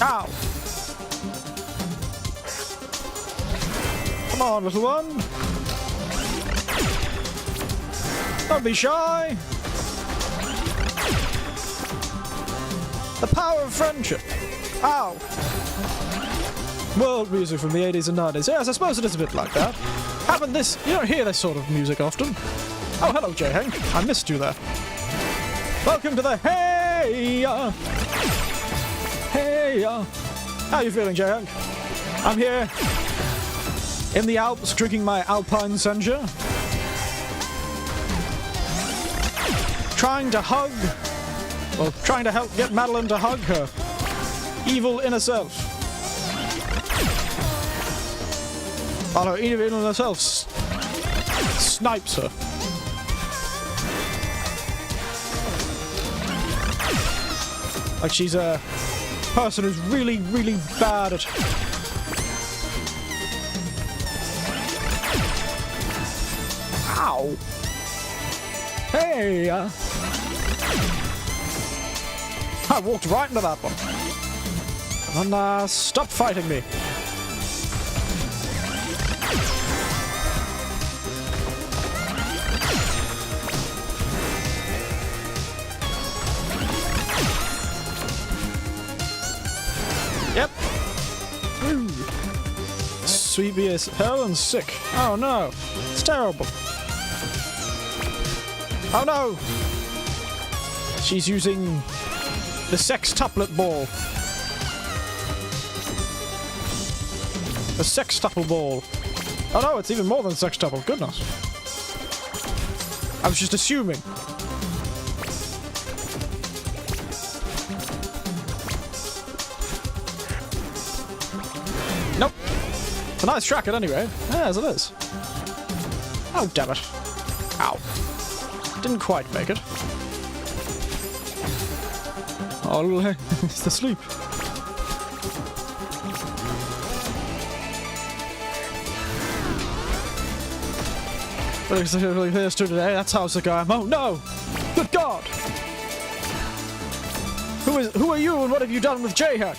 Ow! Come on, little one. Don't be shy. The power of friendship. Ow. World music from the 80s and 90s. Yes, I suppose it is a bit like that. You don't hear this sort of music often. Oh, hello, J. Hank. I missed you there. Welcome to the Hey! Hey! How you feeling, J. Hank? I'm here in the Alps drinking my Alpine Senja. Trying to hug, well, trying to help get Madeline to hug her evil inner self. While her evil inner self snipes her. Like she's a person who's really, really bad at... Ow! Hey! I walked right into that one. And stop fighting me. Yep. Woo. Sweet bee is hell and sick. Oh no. It's terrible. Oh no! She's using the sextuplet ball. The sextuple ball. Oh no, it's even more than sextuple. Goodness. I was just assuming. Nope. It's a nice tracket anyway. Yeah, as it is. Oh, damn it. Ow. Didn't quite make it. Oh, it's asleep. Here's to today. That's how sick I am. Oh no! Good God! Who are you and what have you done with J-Hack?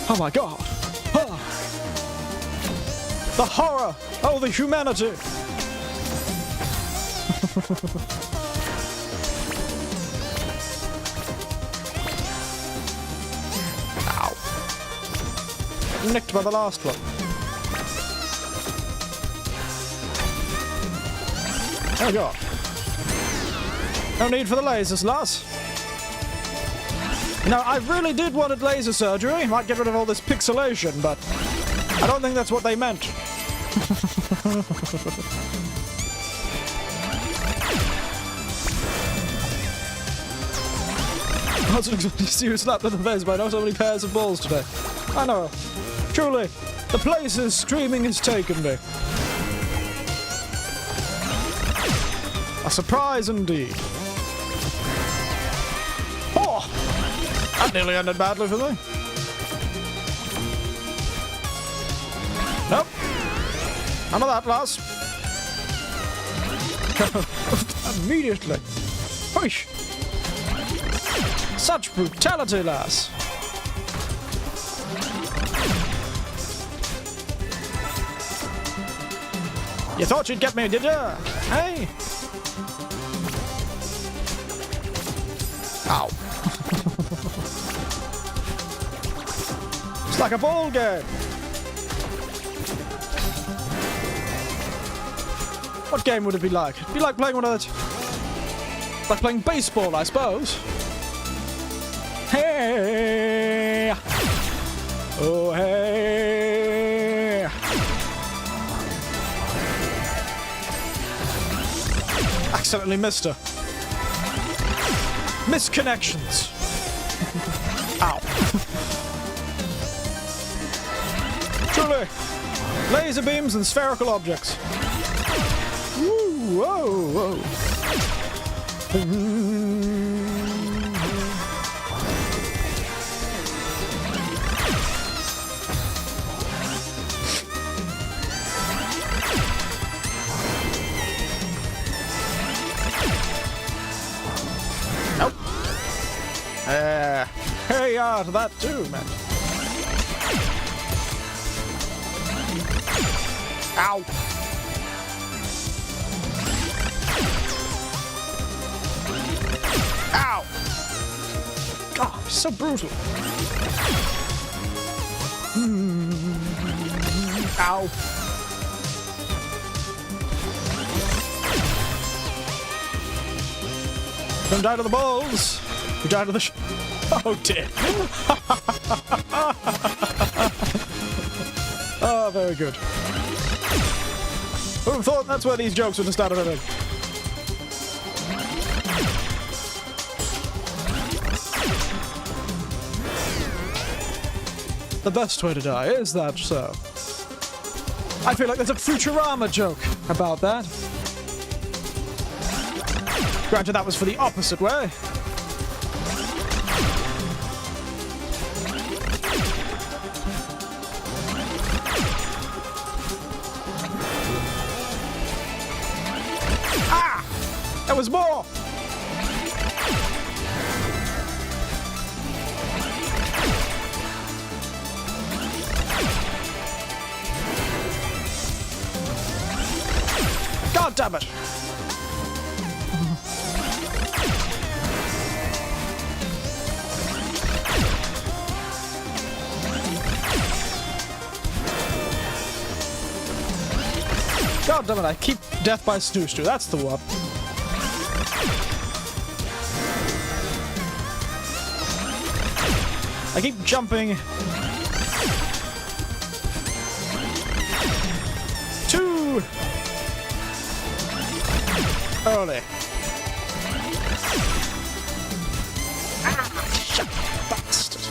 Oh my God! Ah. The horror! Oh, the humanity! Ow. Nicked by the last one. Oh God. No need for the lasers, lass. You know, I really did wanted laser surgery. Might get rid of all this pixelation, but I don't think that's what they meant. I wasn't expecting to see you slapped in the face by not so many pairs of balls today. I know. Truly, the places streaming has taken me. A surprise indeed. Oh! That nearly ended badly for me. Nope. None of that, lass. Immediately. Whoosh. Such brutality, lass. You thought you'd get me, did you? Hey? Ow. It's like a ball game. What game would it be like? It'd be like playing one of those... Like playing baseball, I suppose. Hey! Oh, hey! Accidentally missed her. Misconnections. Ow. Truly, laser beams and spherical objects. Woo, whoa, whoa. Nope. Hey, to that too, man. Ow. Ow. God, so brutal. Ow. Don't die to the balls. You die to the oh dear. Oh, very good. Who would have thought that's where these jokes would have started, I think. The best way to die, is that so? I feel like there's a Futurama joke about that. Granted, that was for the opposite way. Ah! There was more! God damn it! God damn it, I keep death by snooze. That's the one. I keep jumping. Too early. Ah, shut bastard.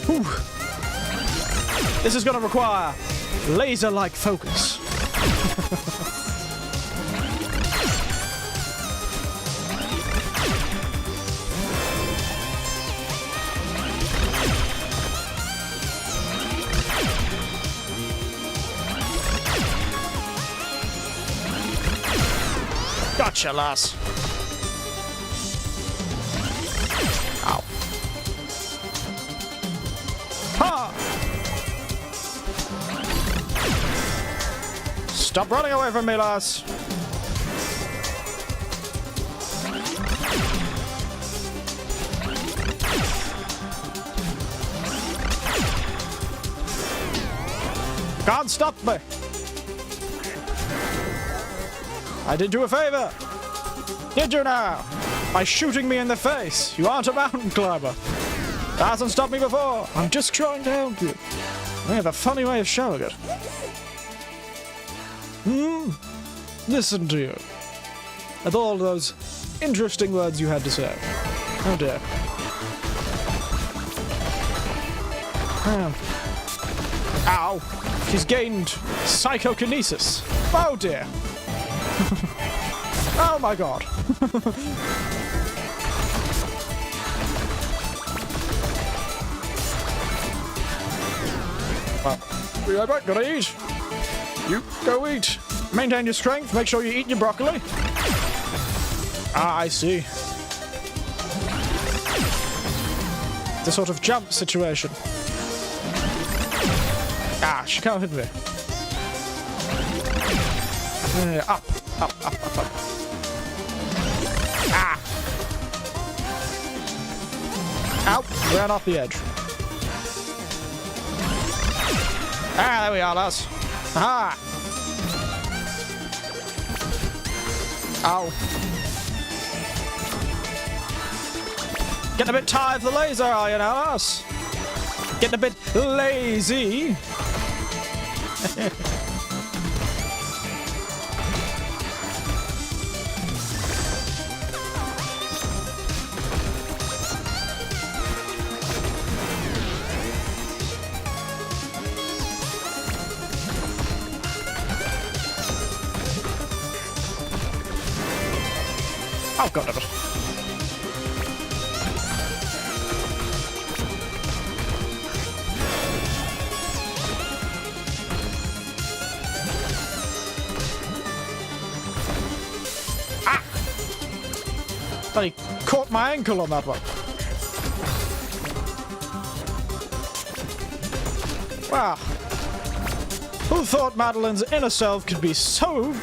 Whew. This is going to require laser-like focus. Gotcha, lass. Ow. Ha! Stop running away from me, lass. Can't stop me. I did you a favor. Did you now? By shooting me in the face. You aren't a mountain climber. That hasn't stopped me before. I'm just trying to help you. I have a funny way of showing it. Listen to you. With all those interesting words you had to say. Oh dear. Ow. She's gained psychokinesis. Oh dear. Oh my god. Well, be right back, gotta eat. You go eat. Maintain your strength, make sure you eat your broccoli. Ah, I see. It's a sort of jump situation. Ah, she can't hit me. Up. Up. Ah! Ow! Ran off the edge. Ah, there we are, lads. Aha! Ow. Getting a bit tired of the laser, are you now, lads? Getting a bit lazy. Oh, God, damn it. Ah! But he caught my ankle on that one. Wow. Who thought Madeline's inner self could be so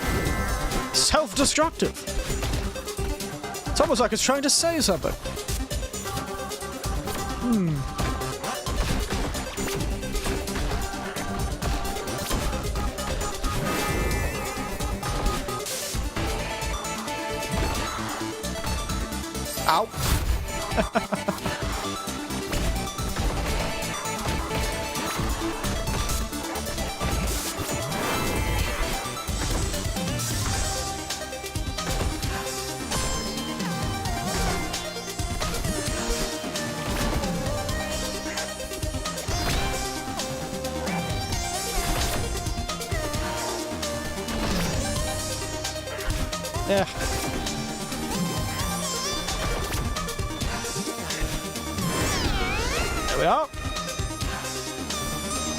self-destructive? It's almost like it's trying to say something. Ow. Yeah. There we are.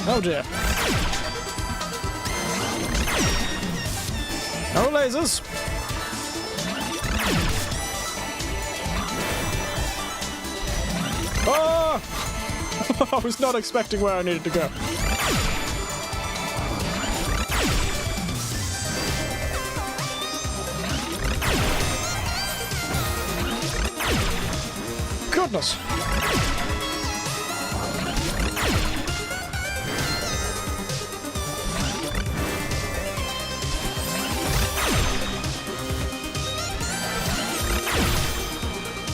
Oh dear. No lasers. Oh! I was not expecting where I needed to go. Goodness.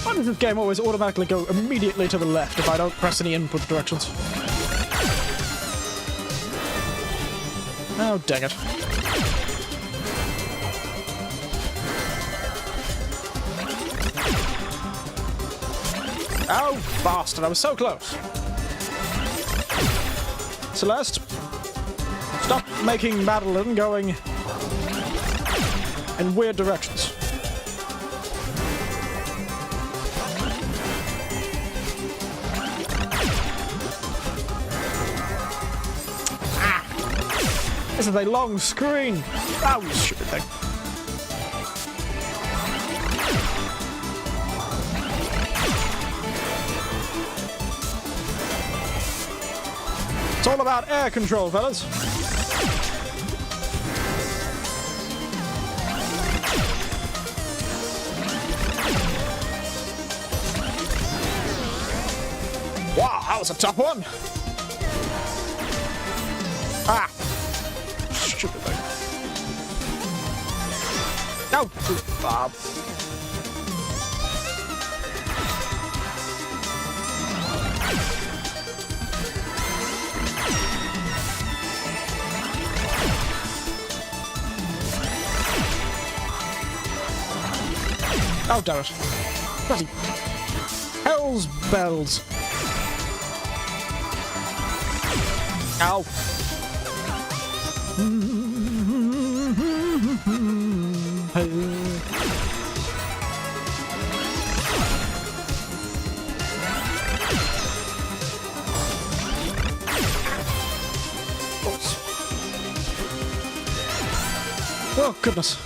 Why does this game always automatically go immediately to the left if I don't press any input directions? Oh, dang it. Oh, bastard, I was so close. Celeste, stop making Madeline going in weird directions. Ah! This is a long screen. Oh, you stupid thing. It's all about air control, fellas. Wow, that was a tough one. Ah. Stupid thing. No. Bob. Oh, damn it. Bloody hell's bells. Ow. Oh, goodness.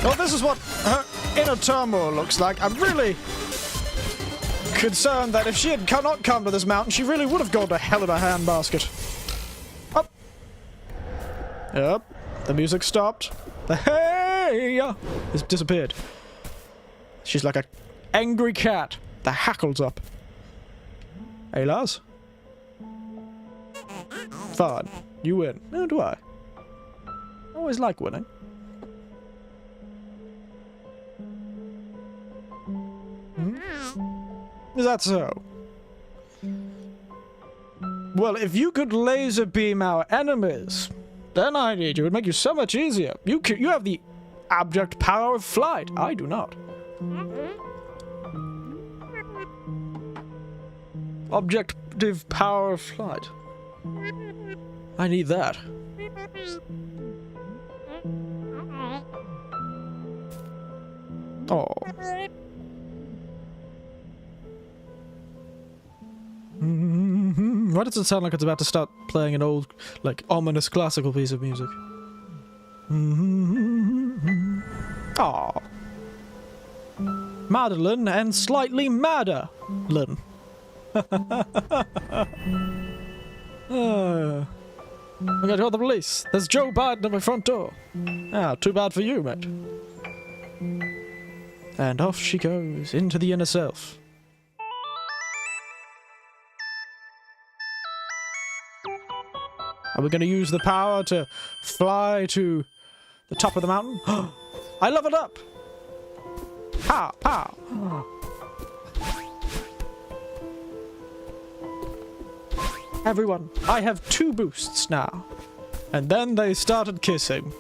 Well, this is what her inner turmoil looks like. I'm really concerned that if she had not come to this mountain, she really would have gone to hell in a handbasket. Up. Yep. The music stopped. The hey has disappeared. She's like an angry cat. The hackles up. Hey, Lars. Fine. You win. No, do I? I always like winning. Is that so? Well, if you could laser beam our enemies, then I need you. It would make you so much easier. You have the abject power of flight. I do not. Objective power of flight. I need that. Oh. Why does it sound like it's about to start playing an old, like, ominous classical piece of music? Aww. Madeline and slightly madder. Lyn. I gotta call the police. There's Joe Biden at my front door. Ah, too bad for you, mate. And off she goes into the inner self. Are we going to use the power to fly to the top of the mountain? I leveled up! Pow! Pow! Everyone, I have 2 boosts now. And then they started kissing.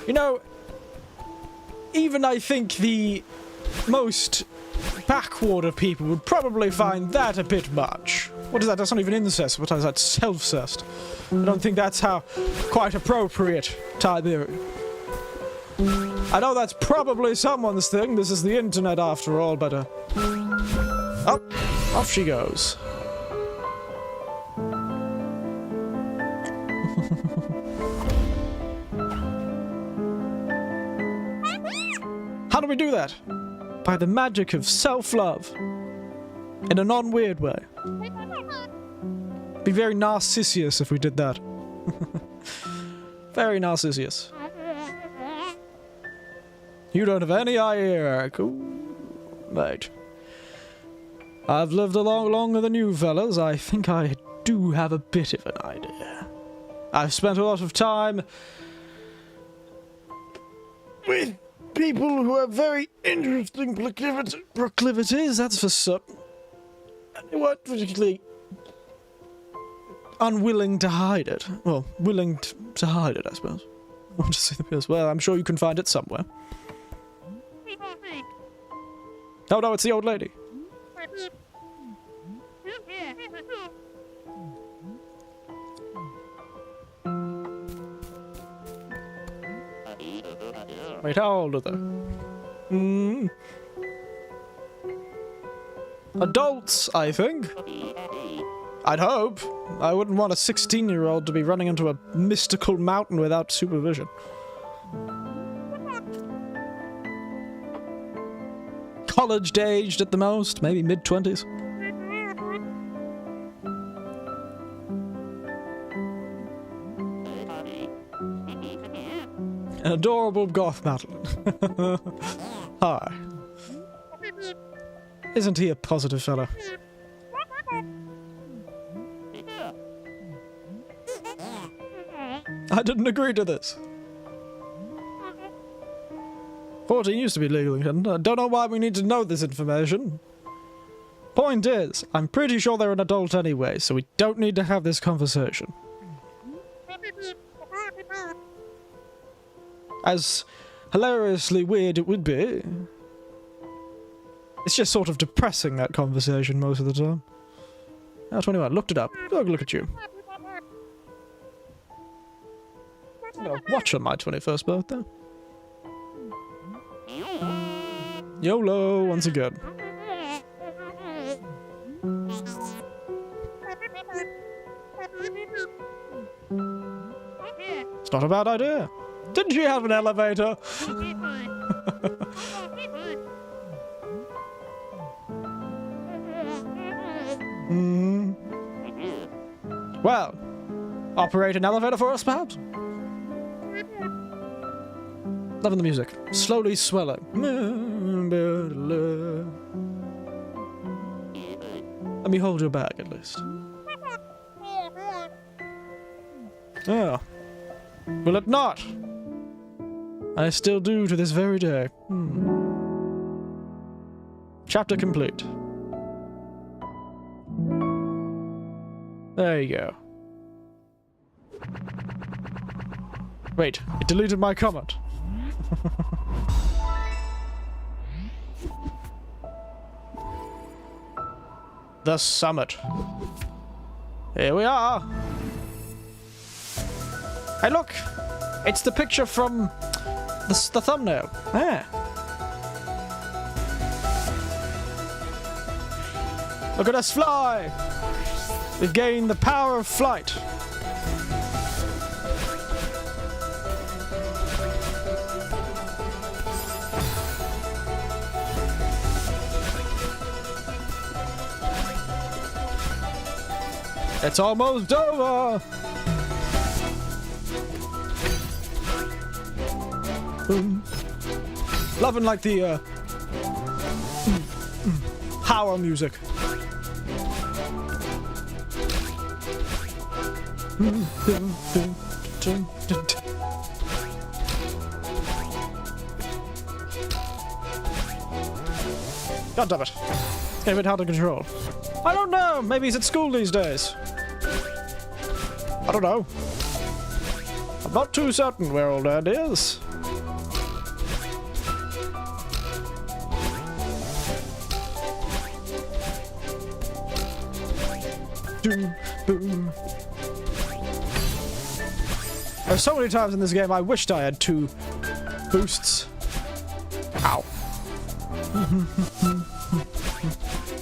You know, even I think the most backwater people would probably find that a bit much. What is that? That's not even incest. What is that? Self-cest. I don't think that's how quite appropriate, Tiberian. I know that's probably someone's thing. This is the internet after all, but oh, off she goes. How do we do that? By the magic of self-love. In a non-weird way. Be very Narcissus if we did that. Very Narcissus. You don't have any idea. Cool. Mate. I've lived along longer than you fellas. I think I do have a bit of an idea. I've spent a lot of time with people who have very interesting proclivities, that's for certain. And they weren't particularly unwilling to hide it. Well, willing to hide it, I suppose. I want to say this. Well, I'm sure you can find it somewhere. Oh no, it's the old lady. Wait, how old are they? Adults, I think. I'd hope. I wouldn't want a 16-year-old to be running into a mystical mountain without supervision. College-aged at the most, maybe mid-20s. An adorable goth Madeline. Hi. Isn't he a positive fellow? I didn't agree to this. 14 used to be legal in Canada. I don't know why we need to know this information. Point is, I'm pretty sure they're an adult anyway, so we don't need to have this conversation. As hilariously weird it would be. It's just sort of depressing, that conversation, most of the time. Oh, 21. Looked it up. Oh, look at you. I'm gonna watch on my 21st birthday. YOLO, once again. It's not a bad idea. Didn't she have an elevator? Well, operate an elevator for us, perhaps? Loving the music. Slowly swelling. Let me hold your bag, at least. Oh. Will it not? I still do to this very day. Chapter complete. There you go. Wait, it deleted my comment. The summit. Here we are. Hey, look! It's the picture from the thumbnail. Ah. Look at us fly! We've gained the power of flight. It's almost over! Boom. Loving like the power music. God damn it. It's getting a bit hard to control. I don't know. Maybe he's at school these days. I don't know. I'm not too certain where old Andy is. Doom, boom. There's so many times in this game I wished I had 2 boosts. Ow.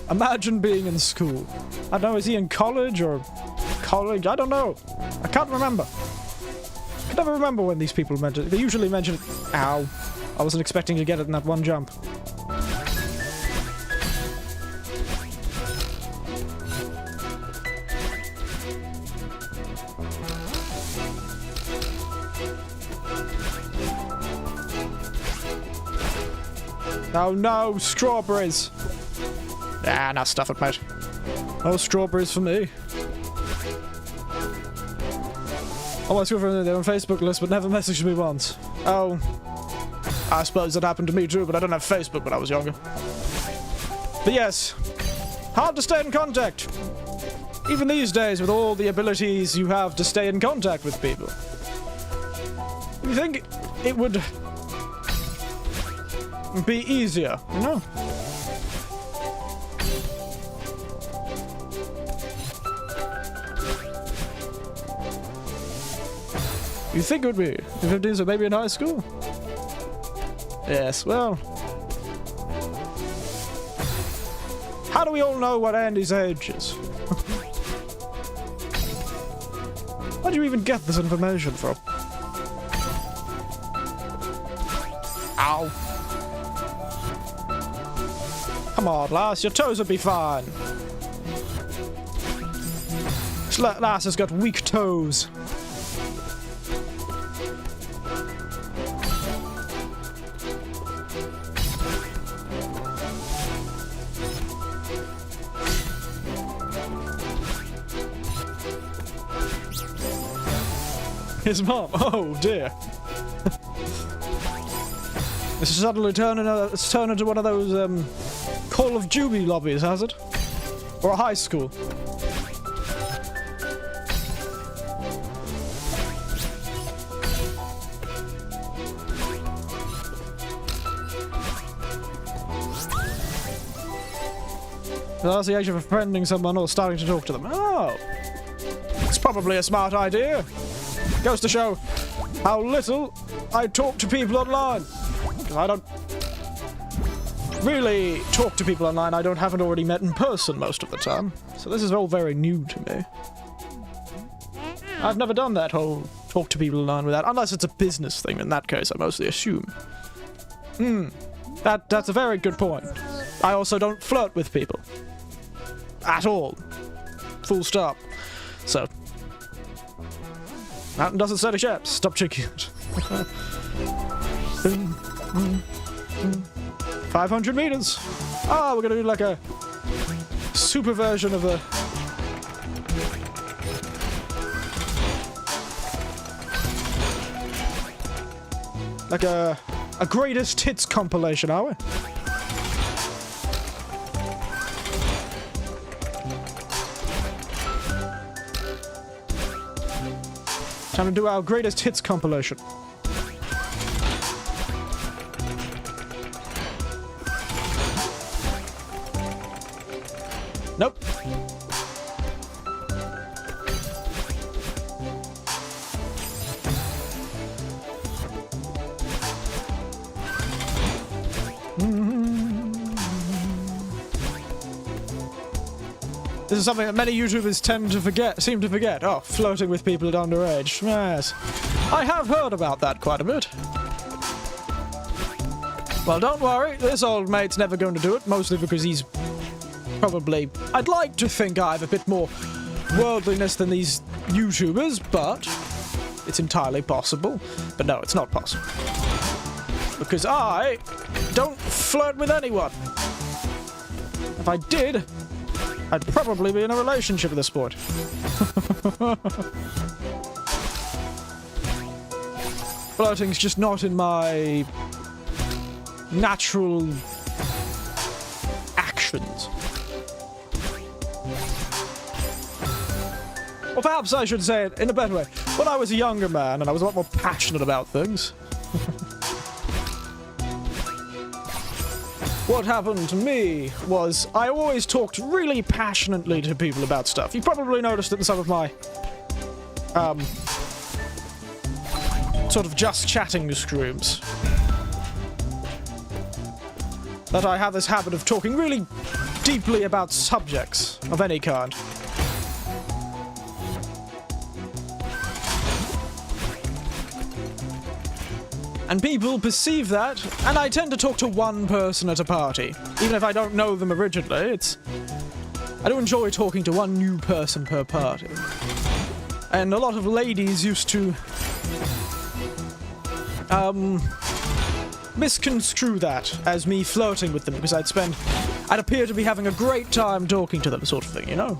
Imagine being in school. I don't know, is he in college or college? I don't know. I can't remember. I can never remember when these people mention it. They usually mention it. Ow. I wasn't expecting to get it in that one jump. Oh no, strawberries! Ah, now stuff it, mate. No strawberries for me. All my school friends are on Facebook list, but never messaged me once. Oh. I suppose that happened to me too, but I don't have Facebook when I was younger. But yes, hard to stay in contact. Even these days, with all the abilities you have to stay in contact with people. You think it would be easier, you know? You think it would be? If it is, maybe in high school? Yes, well... How do we all know what Andy's age is? Where'd you even get this information from? Ow. Come on, lass, your toes will be fine. This lass has got weak toes. His mom. Oh dear. This has suddenly turned into one of those Call of Duty lobbies, has it? Or a high school? That's the age of befriending someone or starting to talk to them. Oh! It's probably a smart idea. Goes to show how little I talk to people online. Because I don't really talk to people online I haven't already met in person most of the time. So this is all very new to me. I've never done that whole talk to people online without, unless it's a business thing. In that case, I mostly assume. That's a very good point. I also don't flirt with people. At all. Full stop. So... Mountain doesn't set a ship. Stop checking it. 500 meters. Oh, we're gonna do like a super version of a... Like a greatest hits compilation, are we? Time to do our greatest hits compilation. Nope. This is something that many YouTubers seem to forget. Oh, flirting with people at underage. Yes. I have heard about that quite a bit. Well, don't worry. This old mate's never going to do it, mostly because he's probably... I'd like to think I have a bit more worldliness than these YouTubers, but it's entirely possible. But no, it's not possible. Because I don't flirt with anyone. If I did, I'd probably be in a relationship at this point. Flirting's just not in my natural actions. Or perhaps I should say it in a better way. When I was a younger man and I was a lot more passionate about things, what happened to me was I always talked really passionately to people about stuff. You probably noticed it in some of my sort of just chatting streams that I have this habit of talking really deeply about subjects of any kind. And people perceive that, and I tend to talk to one person at a party. Even if I don't know them originally, I do enjoy talking to one new person per party. And a lot of ladies used to misconstrue that as me flirting with them, because I'd appear to be having a great time talking to them, sort of thing, you know?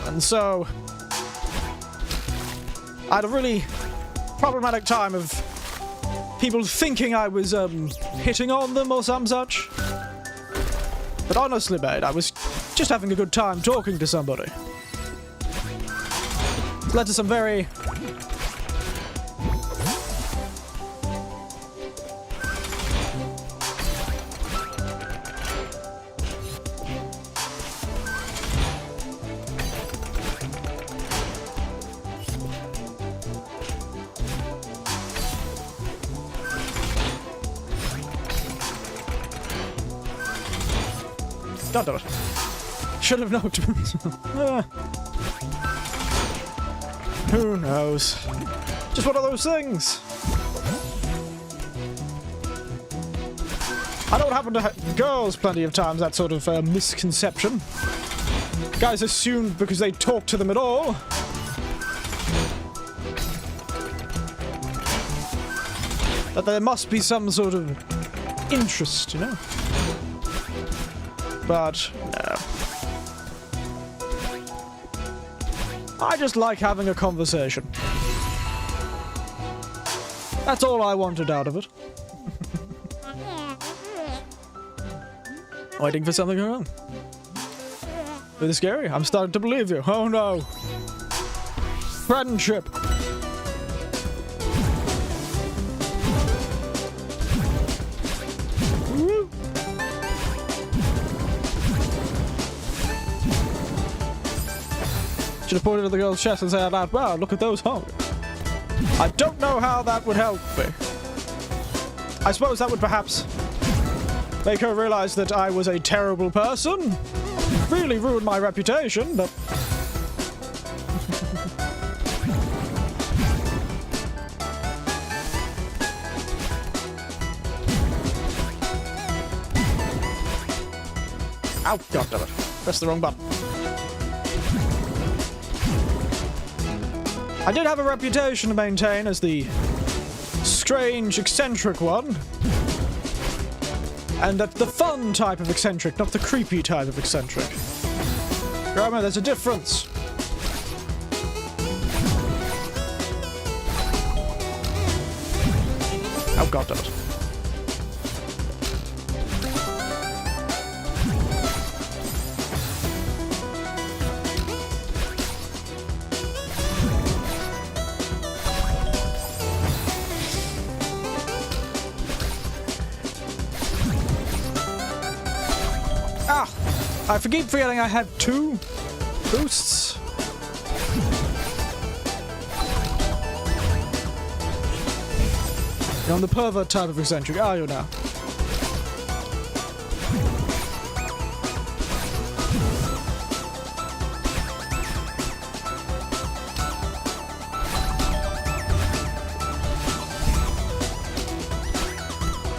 And so I had a really problematic time of people thinking I was hitting on them or some such. But honestly, mate, I was just having a good time talking to somebody. It led to some very don't do it. Should have known. Who knows? Just one of those things. I don't happen to girls plenty of times that sort of misconception. Guys assume because they talk to them at all. That there must be some sort of interest, you know? But no. I just like having a conversation. That's all I wanted out of it. Waiting for something to go wrong. Really scary. I'm starting to believe you. Oh no. Friendship. Should have pointed at the girl's chest and said out loud, wow, look at those hungry. I don't know how that would help me. I suppose that would perhaps make her realize that I was a terrible person. Really ruined my reputation, but... Ow, god damn it. Pressed the wrong button. I did have a reputation to maintain as the strange, eccentric one. And the fun type of eccentric, not the creepy type of eccentric. Grandma, there's a difference. Oh god damn it. I keep forgetting I had 2 boosts. You're on the pervert type of eccentric, are you now?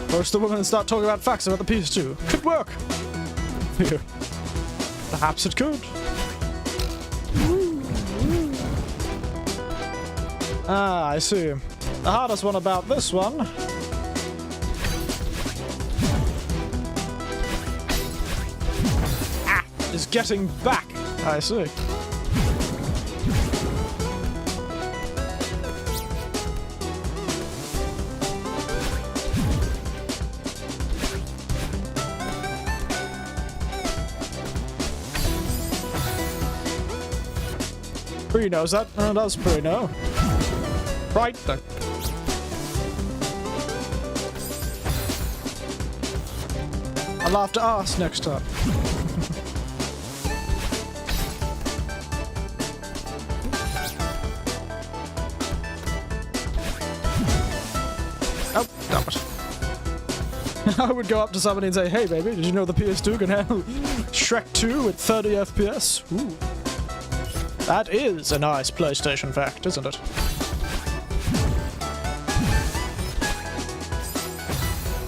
Approach the woman and start talking about facts about the PS2. Could work. Here. Perhaps it could. Ah, I see. The hardest one about this one is getting back. I see. Pre knows that. Does Pre know? Right then. I'll have to ask next time. Oh, damn it. I would go up to somebody and say, hey baby, did you know the PS2 can handle Shrek 2 at 30 FPS? Ooh. That is a nice PlayStation fact, isn't it?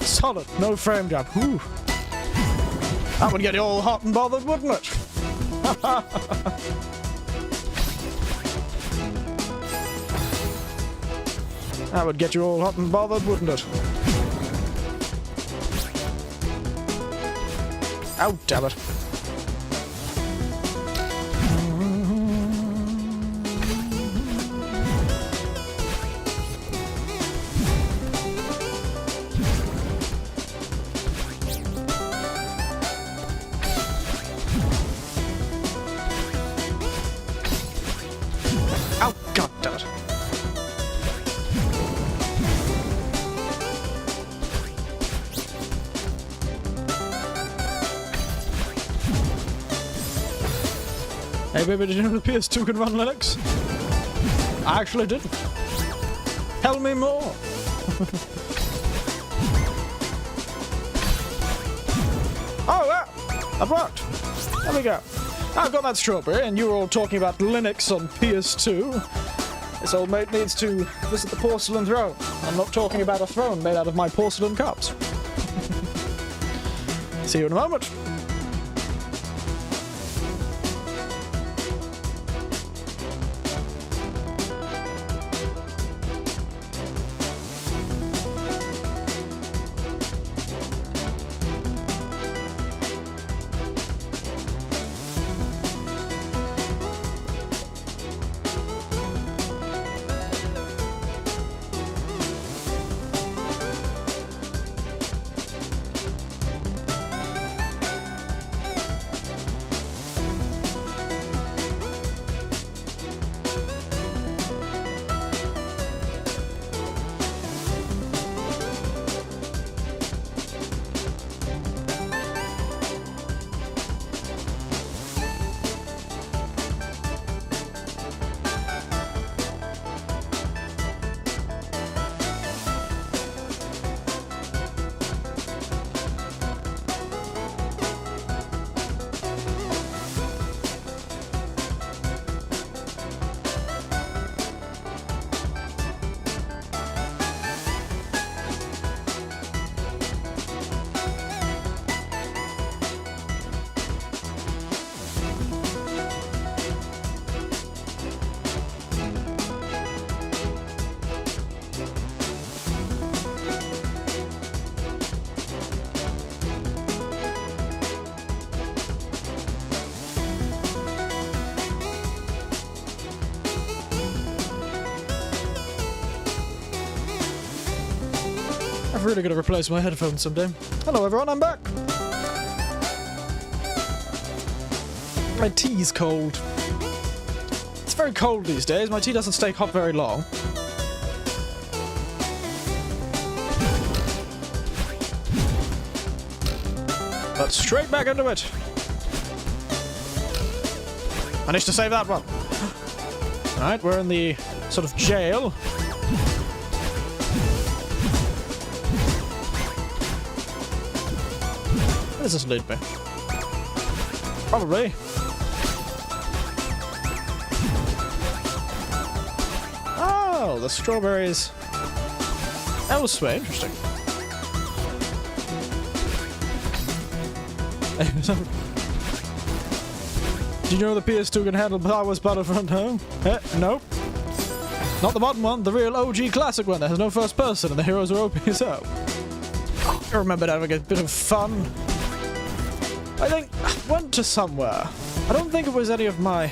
Solid, no frame drop. Ooh. That would get you all hot and bothered, wouldn't it? That would get you all hot and bothered, wouldn't it? Oh, damn it. Oh, god damn it. Hey baby, did you know the PS2 can run Linux? I actually didn't. Tell me more. Oh, yeah, that worked. There we go. I've got that strawberry, and you were all talking about Linux on PS2. This old mate needs to visit the porcelain throne. I'm not talking about a throne made out of my porcelain cups. See you in a moment. I'm really gonna replace my headphones someday. Hello everyone, I'm back! My tea's cold. It's very cold these days, my tea doesn't stay hot very long. But straight back into it! Managed to save that one. Alright, we're in the sort of jail. Where does this lead me? Probably. Oh, the strawberries elsewhere. Interesting. Do you know the PS2 can handle Power's Battlefront home? Nope. Not the modern one, the real OG classic one that has no first person and the heroes are OP as hell. I remember having a bit of fun. I think I went to somewhere. I don't think it was any of my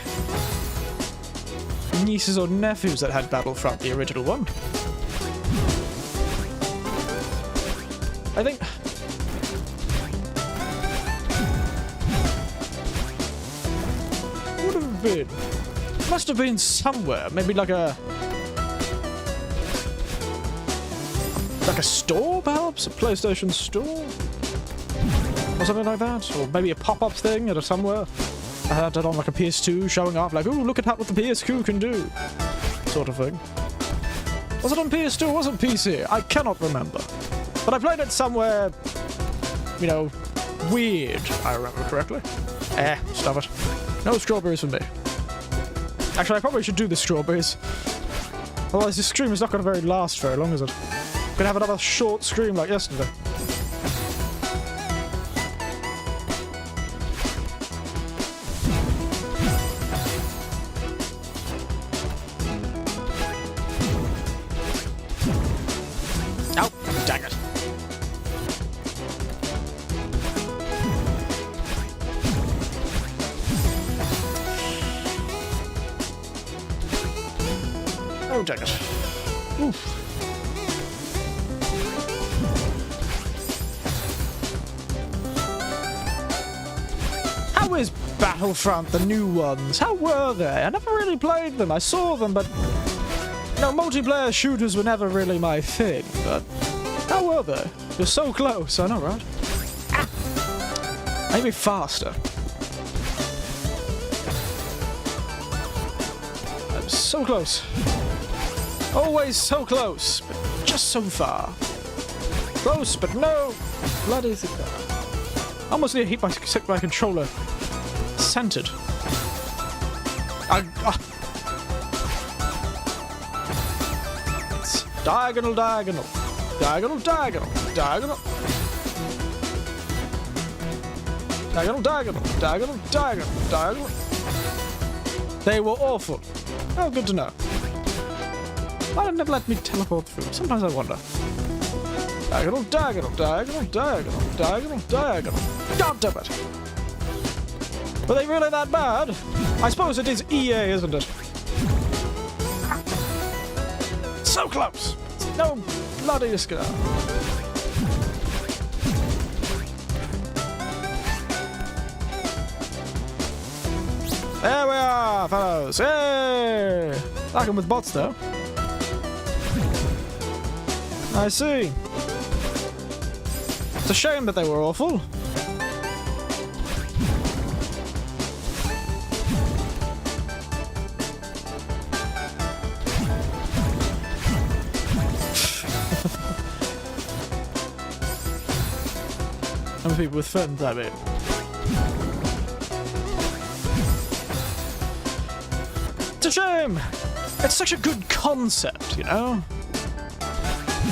nieces or nephews that had Battlefront, the original one. I think... What would have been? Must have been somewhere. Maybe like a store, perhaps? A PlayStation store? Or something like that? Or maybe a pop-up thing at somewhere? I had it on like a PS2 showing off like, ooh, look at what the PS2 can do. Sort of thing. Was it on PS2 or was it PC? I cannot remember. But I played it somewhere, you know, weird, I remember correctly. Stop it. No strawberries for me. Actually, I probably should do the strawberries. Otherwise, this stream is not going to last very long, is it? I'm going to have another short stream like yesterday. How is Battlefront, the new ones? How were they? I never really played them. I saw them, but... You know, multiplayer shooters were never really my thing, but... How were they? You're so close, I know, right? Maybe faster. I'm so close. Always so close, but just so far. Close, but no bloody cigar. I almost need to keep my controller centered. It's diagonal, diagonal. Diagonal, diagonal, diagonal. Diagonal, diagonal, diagonal, diagonal, diagonal. They were awful. Oh, good to know. Why didn't it let me teleport through? Sometimes I wonder. Diagonal, diagonal, diagonal, diagonal, diagonal, diagonal. God damn it! Were they really that bad? I suppose it is EA, isn't it? So close! No bloody scar. There we are, fellows! Hey! Like them with bots, though. I see. It's a shame that they were awful. I'm people with friends, I mean. It's a shame. It's such a good concept, you know?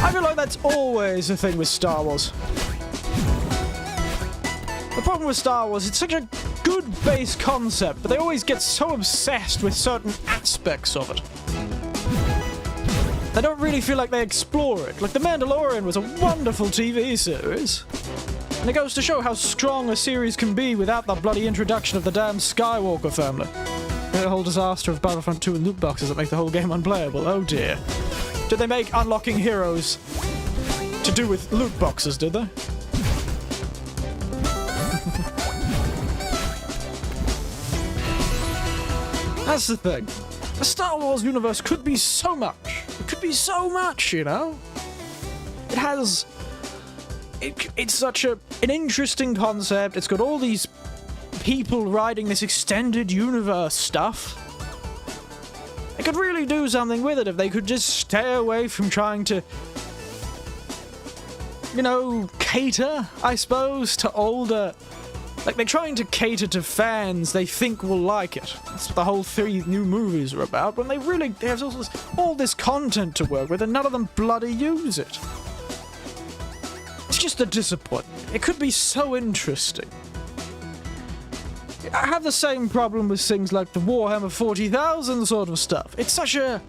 I feel like that's always the thing with Star Wars. The problem with Star Wars, it's such a good base concept, but they always get so obsessed with certain aspects of it. They don't really feel like they explore it. Like, The Mandalorian was a wonderful TV series. And it goes to show how strong a series can be without the bloody introduction of the damn Skywalker family. The whole disaster of Battlefront 2 and loot boxes that make the whole game unplayable. Oh dear. Did they make unlocking heroes to do with loot boxes, did they? That's the thing. The Star Wars universe could be so much. It could be so much, you know? It has... It's such an interesting concept. It's got all these people writing this extended universe stuff. They could really do something with it if they could just stay away from trying to, you know, cater, I suppose, to older... Like, they're trying to cater to fans they think will like it. That's what the whole 3 new movies are about, when they have all this content to work with and none of them bloody use it. It's just a disappointment. It could be so interesting. I have the same problem with things like the Warhammer 40,000 sort of stuff. It's such a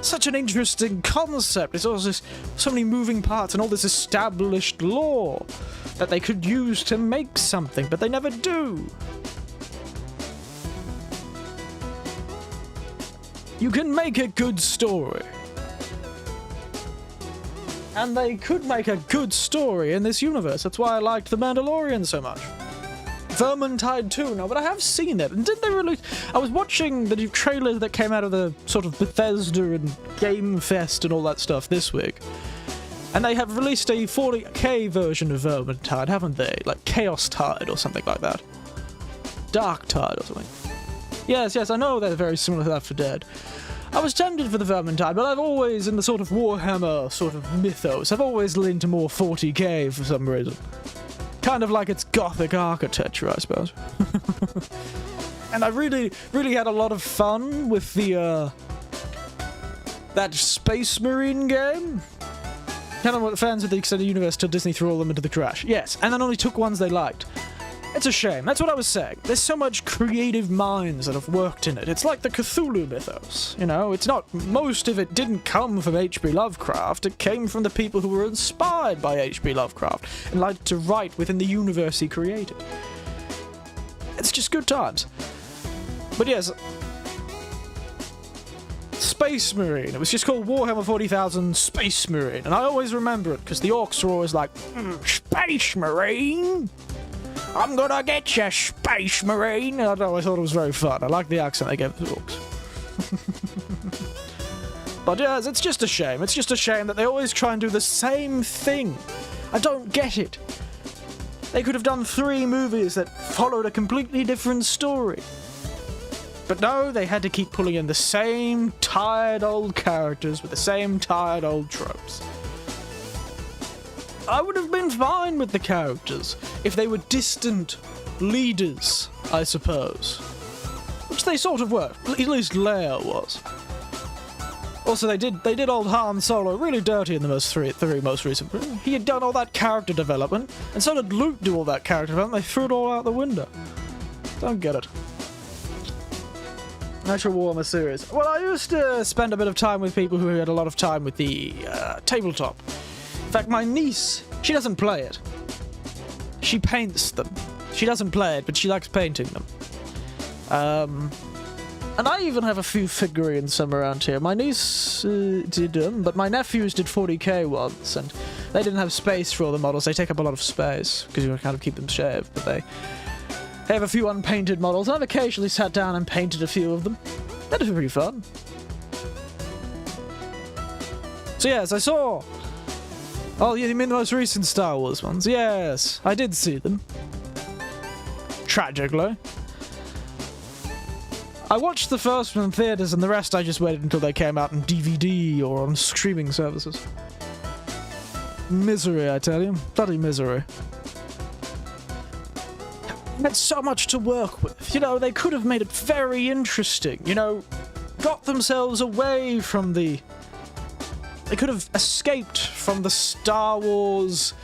such an interesting concept. There's all this, so many moving parts and all this established lore that they could use to make something, but they never do. You can make a good story. And they could make a good story in this universe. That's why I liked The Mandalorian so much. Vermintide 2, no, but I have seen it. And didn't they release... I was watching the new trailer that came out of the sort of Bethesda and Game Fest and all that stuff this week. And they have released a 40k version of Vermintide, haven't they? Like Chaos Tide or something like that. Dark Tide or something. Yes, I know they're very similar to Left 4 Dead. I was tempted for the Vermintide, but I've always, in the sort of Warhammer sort of mythos, I've always leaned to more 40k for some reason. Kind of like its gothic architecture, I suppose. And I really had a lot of fun with the, that Space Marine game. Kind of what fans of the extended universe till Disney threw all them into the trash. Yes, and then only took ones they liked. It's a shame. That's what I was saying. There's so much creative minds that have worked in it. It's like the Cthulhu mythos, you know? It's not... Most of it didn't come from H.P. Lovecraft. It came from the people who were inspired by H.P. Lovecraft and liked to write within the universe he created. It's just good times. But yes... Space Marine. It was just called Warhammer 40,000 Space Marine. And I always remember it, because the orcs were always like, Space Marine? I'm gonna get you, Space Marine! I don't know, I thought it was very fun. I like the accent they gave the orcs. But yes, it's just a shame. It's just a shame that they always try and do the same thing. I don't get it. They could have done 3 movies that followed a completely different story. But no, they had to keep pulling in the same tired old characters with the same tired old tropes. I would have been fine with the characters if they were distant leaders, I suppose. Which they sort of were. At least Leia was. Also, they did old Han Solo really dirty in the three most recent. He had done all that character development, and so did Luke do all that character development. They threw it all out the window. Don't get it. Actual Warhammer series. Well, I used to spend a bit of time with people who had a lot of time with the tabletop. In fact, my niece, she doesn't play it. She paints them. She doesn't play it, but she likes painting them. And I even have a few figurines some around here. My niece did them, but my nephews did 40k once, and they didn't have space for all the models. They take up a lot of space, because you kind of keep them shaved, but they have a few unpainted models, and I've occasionally sat down and painted a few of them. That was pretty fun. So yes, I saw... Oh, you mean the most recent Star Wars ones? Yes, I did see them. Tragically. I watched the first one in theaters, and the rest I just waited until they came out on DVD or on streaming services. Misery, I tell you. Bloody misery. Had so much to work with. You know, they could have made it very interesting. You know, got themselves away from the... They could have escaped from the Star Wars,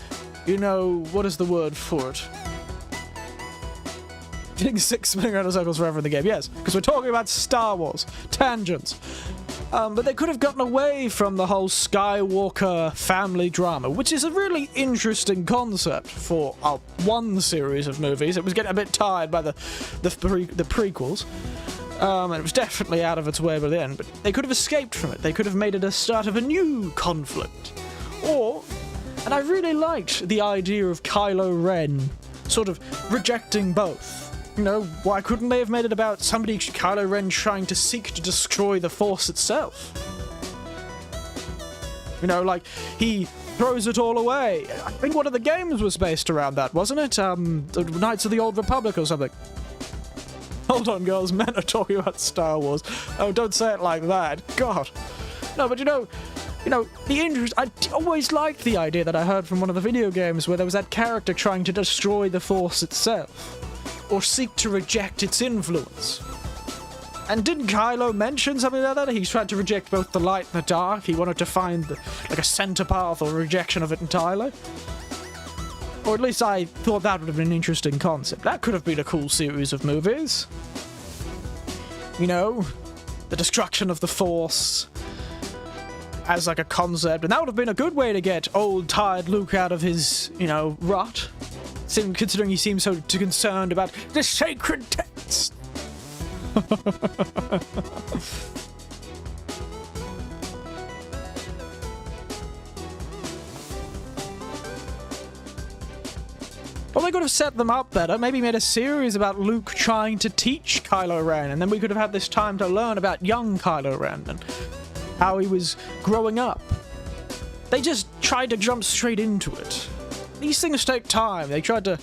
you know, what is the word for it? Getting 6 spinning around in circles forever in the game, yes, because we're talking about Star Wars. Tangents. But they could have gotten away from the whole Skywalker family drama, which is a really interesting concept for one series of movies. It was getting a bit tired by the prequels. And it was definitely out of its way by the end, but they could have escaped from it. They could have made it a start of a new conflict. Or, and I really liked the idea of Kylo Ren sort of rejecting both. You know, why couldn't they have made it about Kylo Ren trying to seek to destroy the Force itself? You know, like, he throws it all away. I think one of the games was based around that, wasn't it? The Knights of the Old Republic or something. Hold on, girls, men are talking about Star Wars. Oh, don't say it like that. God. No, but you know, the interest... I always liked the idea that I heard from one of the video games where there was that character trying to destroy the Force itself. Or seek to reject its influence. And didn't Kylo mention something like that? He's tried to reject both the light and the dark. He wanted to find, like, a center path or rejection of it entirely. Or at least I thought that would have been an interesting concept. That could have been a cool series of movies. You know, the destruction of the Force, as like a concept, and that would have been a good way to get old, tired Luke out of his, you know, rot. Considering he seems so concerned about the sacred text. Well, they could have set them up better. Maybe made a series about Luke trying to teach Kylo Ren, and then we could have had this time to learn about young Kylo Ren and how he was growing up. They just tried to jump straight into it. These things take time. They tried to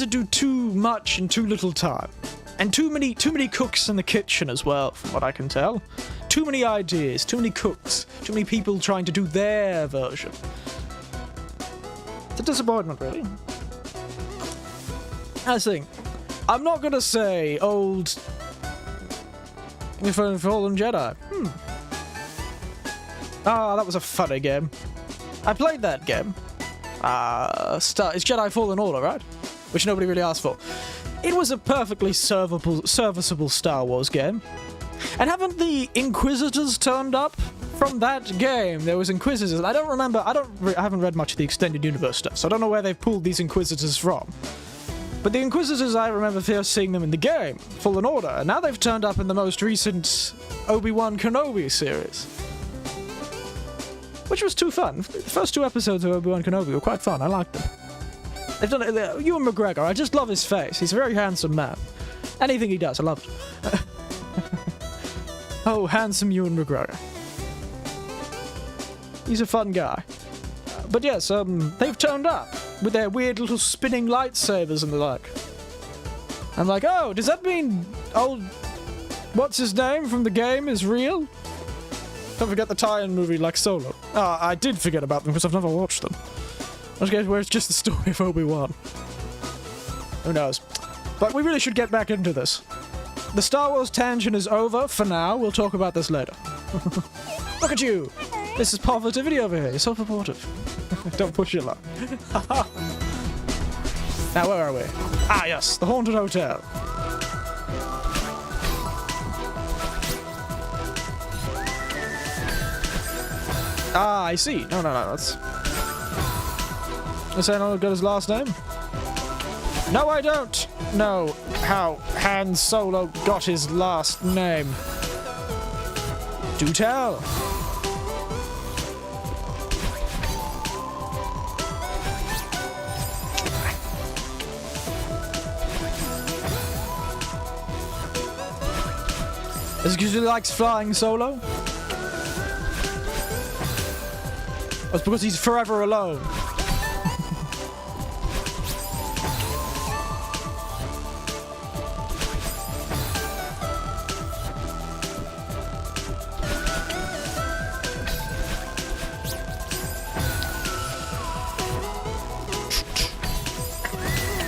do too much in too little time. And too many cooks in the kitchen as well, from what I can tell. Too many ideas, too many cooks, too many people trying to do their version. It's a disappointment, really. I think. I'm not gonna say old Fallen Jedi. Ah, that was a funny game. I played that game. It's Jedi Fallen Order, right? Which nobody really asked for. It was a perfectly serviceable Star Wars game. And haven't the Inquisitors turned up from that game? There was Inquisitors. I don't remember. I haven't read much of the extended universe stuff, so I don't know where they've pulled these Inquisitors from. But the Inquisitors, I remember first seeing them in the game, Fallen Order, and now they've turned up in the most recent Obi-Wan Kenobi series. Which was too fun. The first 2 episodes of Obi-Wan Kenobi were quite fun. I liked them. They've done it. Ewan McGregor, I just love his face. He's a very handsome man. Anything he does, I love it. Oh, handsome Ewan McGregor. He's a fun guy. But yes, they've turned up with their weird little spinning lightsabers and the like. I'm like, oh, does that mean old what's his name from the game is real? Don't forget the tie-in movie like Solo. I did forget about them because I've never watched them. I was getting where it's just the story of Obi-Wan. Who knows? But we really should get back into this. The Star Wars tangent is over for now. We'll talk about this later. Look at you! This is positivity over here. You're so supportive. Don't push your luck. Now, where are we? Ah, yes, the Haunted Hotel. Ah, I see. No, that's... This ain't all got his last name? No, I don't know how Han Solo got his last name. Do tell. Is it because he likes flying solo? Or it's because he's forever alone?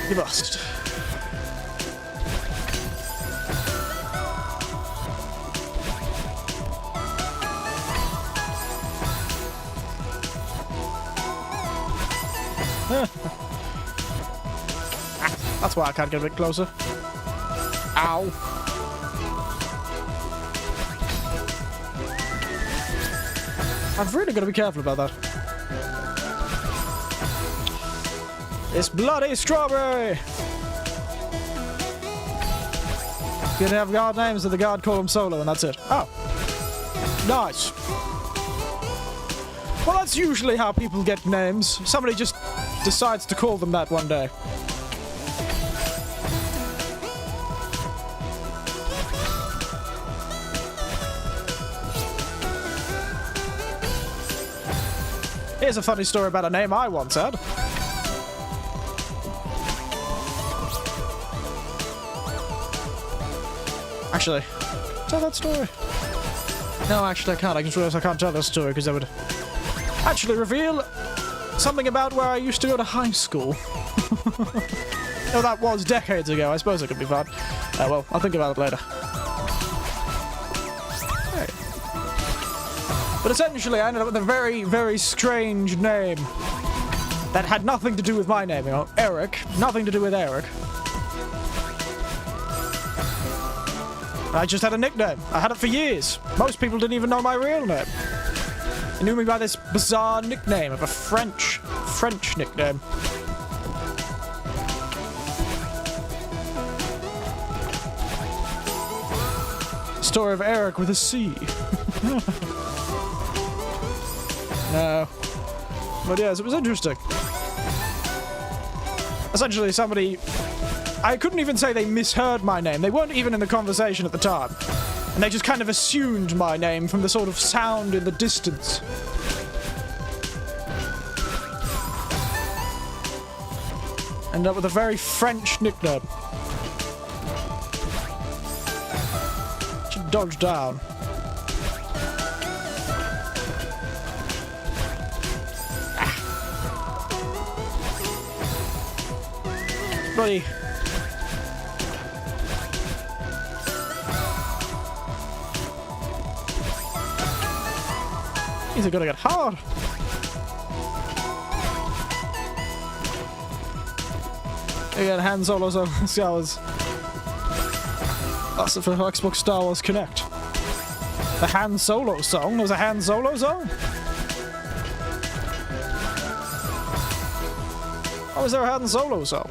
You must. That's why I can't get a bit closer. Ow. I've really got to be careful about that. It's bloody strawberry! You can have guard names and the guard call him Solo and that's it. Oh. Nice. Well, that's usually how people get names. Somebody just decides to call them that one day. Here's a funny story about a name I once had. Actually, tell that story. No, actually I can't. I just realized I can't tell that story because that would actually reveal something about where I used to go to high school. No, that was decades ago. I suppose it could be fun. Well, I'll think about it later. Hey. But essentially, I ended up with a very, very strange name that had nothing to do with my name, you know. Eric. Nothing to do with Eric. I just had a nickname. I had it for years. Most people didn't even know my real name. They knew me by this bizarre nickname of a French nickname. Story of Eric with a C. No. But yes, it was interesting. Essentially, somebody... I couldn't even say they misheard my name. They weren't even in the conversation at the time. And they just kind of assumed my name from the sort of sound in the distance. Ended up with a very French nickname. Should dodge down. Bloody... These are gonna get hard. Again, Han Solo Star Wars. That's for Xbox Star Wars Connect. The Han Solo song? There's a Han Solo song? Oh, is there a Han Solo song?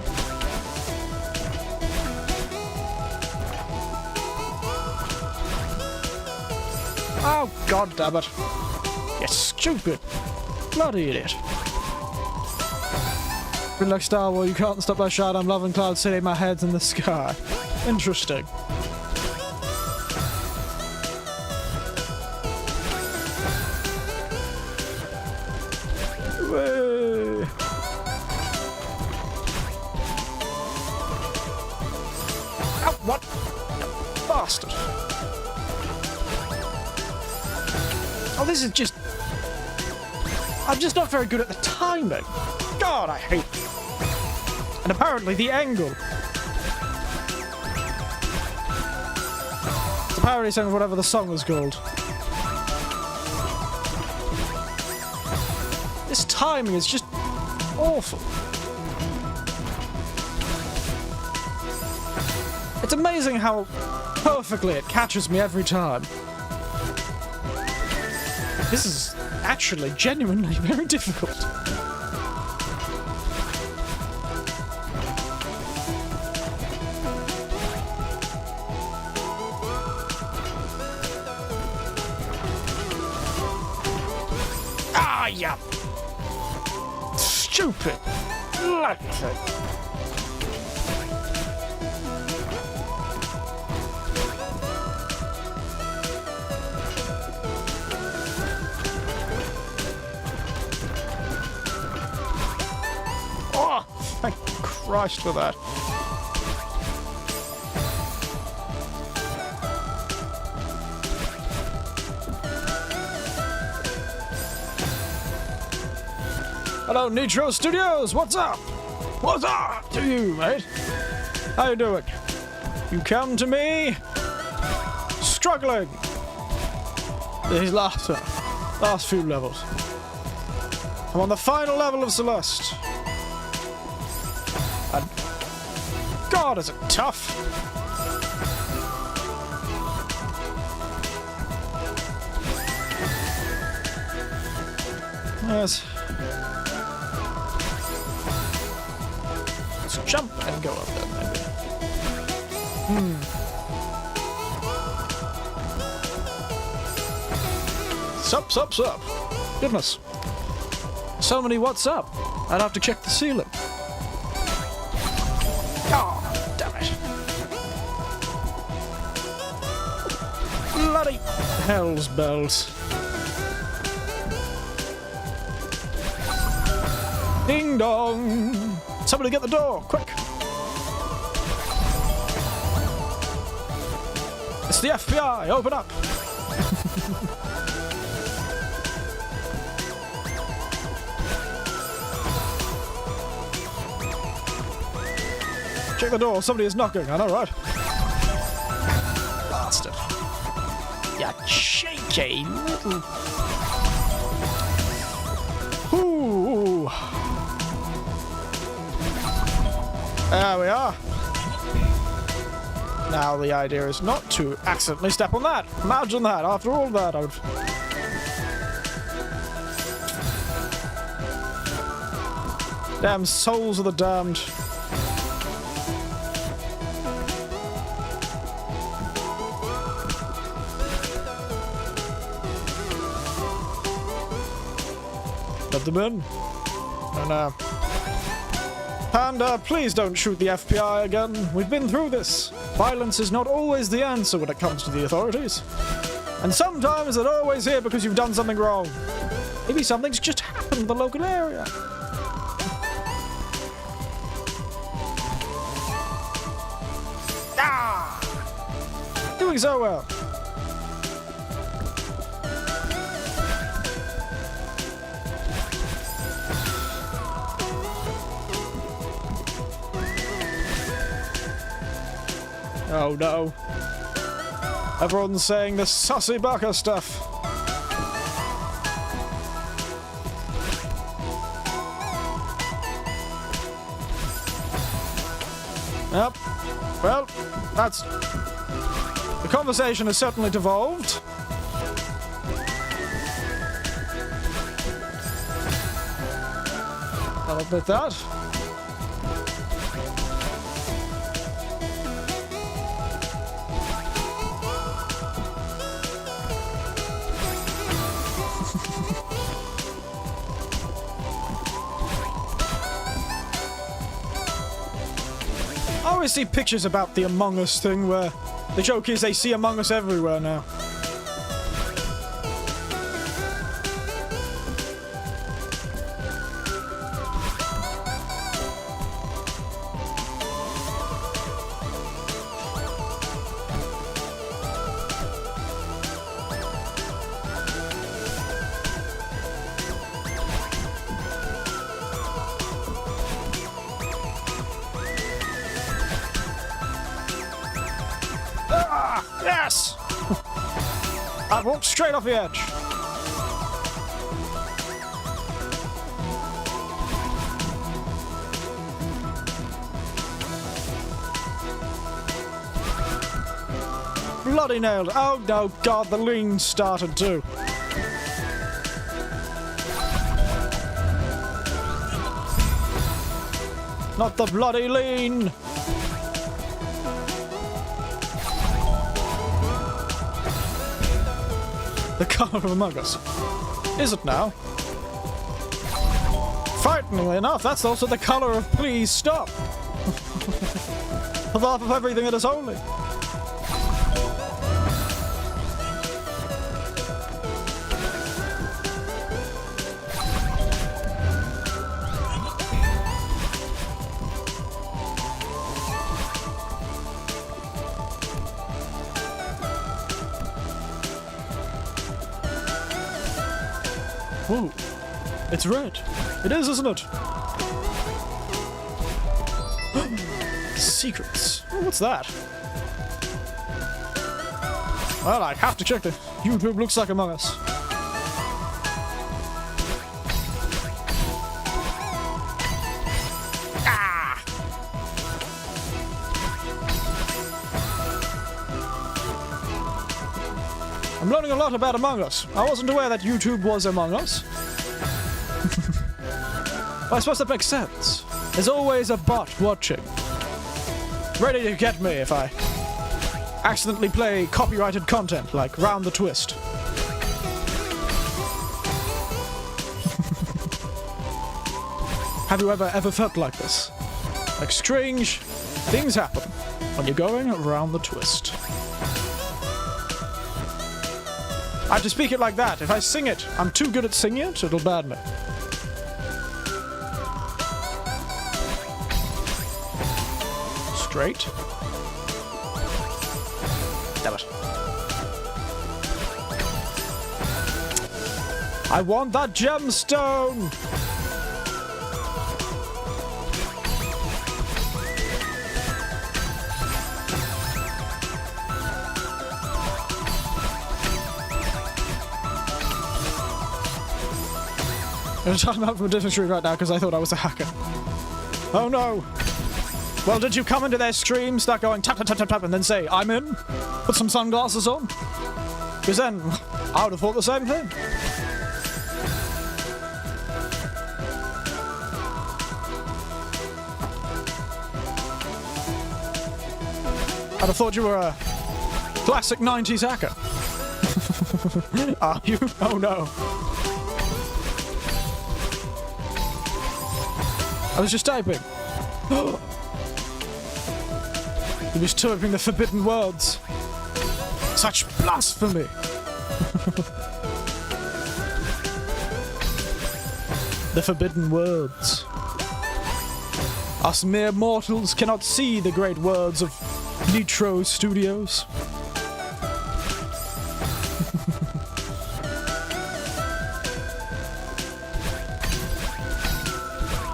Oh, god damn it. You stupid bloody idiot. Been like Star Wars, you can't stop that shot. I'm loving Cloud City, my head's in the sky. Interesting. Way. Ow, what? Bastard. Oh, this is just... I'm just not very good at the timing. God, I hate it. And apparently the angle. It's a parody song of whatever the song was called. This timing is just awful. It's amazing how perfectly it catches me every time. This is actually genuinely very difficult. Ah, yeah. Stupid. Bloody thing. Thank Christ for that. Hello, Nitro Studios. What's up? What's up to you, mate? How you doing? You come to me struggling. These last few levels. I'm on the final level of Celeste. And God, is it tough? Yes. Let's jump and go up there, maybe. Sup. Goodness. So many what's up. I'd have to check the ceiling. Oh, damn it. Bloody hell's bells. Ding dong. Somebody get the door, quick. It's the FBI, open up. Check the door, somebody is knocking, I know, right? Bastard. You cheeky little... Ooh. There we are. Now the idea is not to accidentally step on that. Imagine that. After all that, I would... Damn souls of the damned. Let them in. And please don't shoot the FBI again. We've been through this. Violence is not always the answer when it comes to the authorities. And sometimes they're always here because you've done something wrong. Maybe something's just happened in the local area. Ah! Doing so well. Oh no. Everyone's saying the sussy baka stuff. Yep. Well, that's... The conversation has certainly devolved. I'll admit that. I always see pictures about the Among Us thing where the joke is they see Among Us everywhere now. Yes! I walked straight off the edge. Bloody nailed. Oh no, God, the lean started too. Not the bloody lean. The colour of Among Us. Is it now? Frighteningly enough, that's also the colour of Please Stop. For half of everything it is holy. Ooh, it's red. It is, isn't it? Secrets. Oh, what's that? Well, I have to check it. YouTube looks like Among Us. Ah! I'm learning a lot about Among Us. I wasn't aware that YouTube was Among Us. Well, I suppose that makes sense. There's always a bot watching. Ready to get me if I accidentally play copyrighted content like Round the Twist. Have you ever felt like this? Like strange things happen when you're going around the twist. I have to speak it like that. If I sing it, I'm too good at singing it, it'll bad me. Straight. Damn it. I want that gemstone! I'm talking about from a different stream right now because I thought I was a hacker. Oh no! Well, did you come into their stream, start going tap, tap, tap, tap, tap, and then say, I'm in? Put some sunglasses on? Because then, I would have thought the same thing. I'd have thought you were a classic 90s hacker. Are you? Oh no. I was just typing. He was typing the forbidden words. Such blasphemy. The forbidden words. Us mere mortals cannot see the great words of Nitro Studios.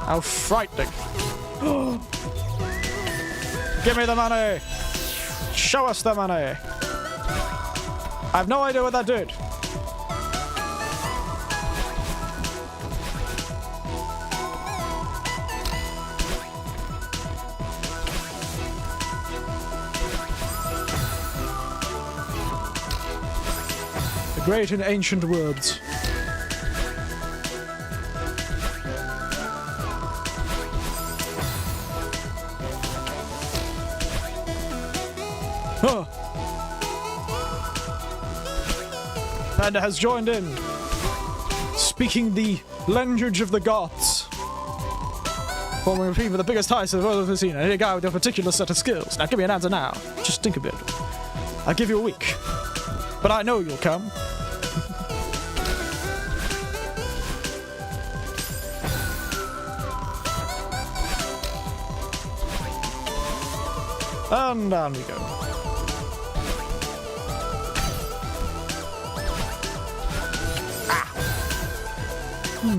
How frightening. Give me the money! Show us the money! I have no idea what that did. The great and ancient words. Huh. Panda has joined in, speaking the language of the gods. Forming a team with the biggest heist I've ever seen. I need a guy with a particular set of skills. Now give me an answer now. Just think a bit. I'll give you a week. But I know you'll come. And down we go.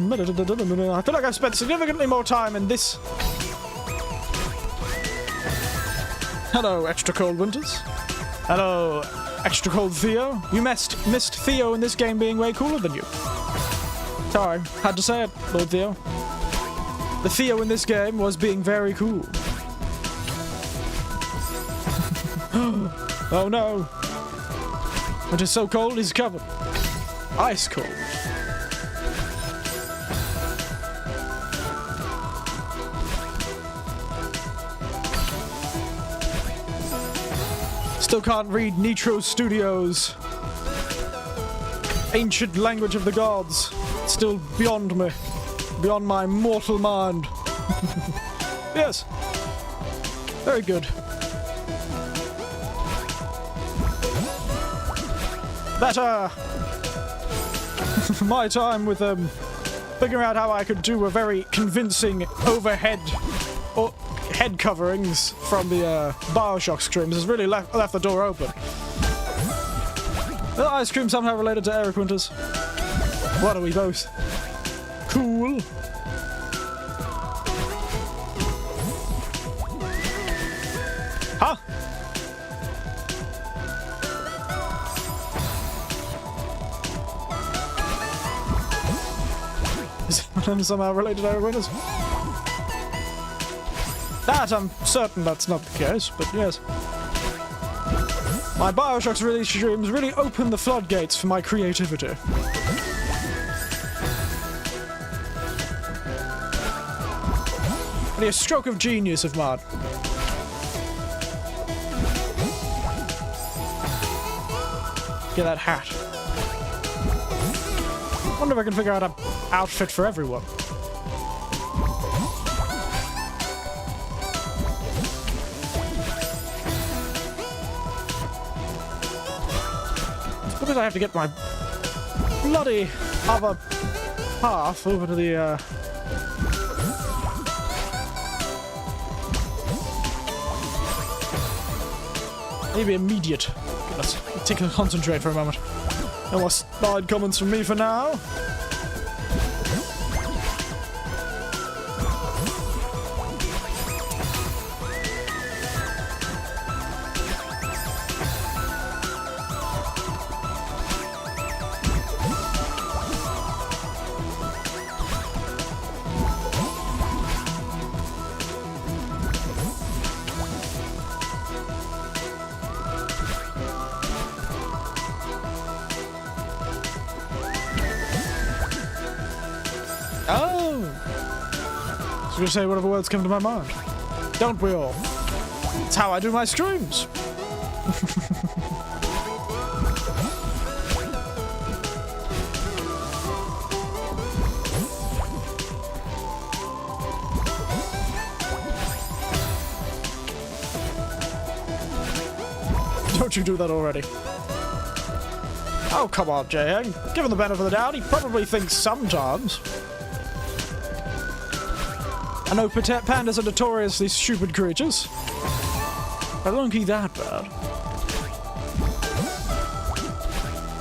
I feel like I've spent significantly more time in this. Hello, Extra Cold Winters. Hello, Extra Cold Theo. You missed Theo in this game being way cooler than you. Sorry, had to say it, Lord Theo. The Theo in this game was being very cool. Oh no. It is so cold, he's covered. Ice cold. Still can't read Nitro Studios' ancient language of the gods. It's still beyond me. Beyond my mortal mind. Yes. Very good. That, my time with, figuring out how I could do a very convincing overhead or head coverings from the Bioshock streams has really left the door open. The ice cream somehow related to Eric Winters. What are we both? Cool. Huh? Is it somehow related to Eric Winters? That, I'm certain that's not the case, but yes. My Bioshock's release streams really opened the floodgates for my creativity. Really a stroke of genius of mine. Get that hat. Wonder if I can figure out an outfit for everyone. Because I have to get my bloody other half over to the, maybe immediate. Let's take a concentrate for a moment. No more snide comments from me for now. just gonna say whatever words come to my mind. Don't we all? It's how I do my streams. Don't you do that already. Oh, come on, Jay. Give him the benefit of the doubt. He probably thinks sometimes. I know pandas are notoriously stupid creatures. But it won't be that bad.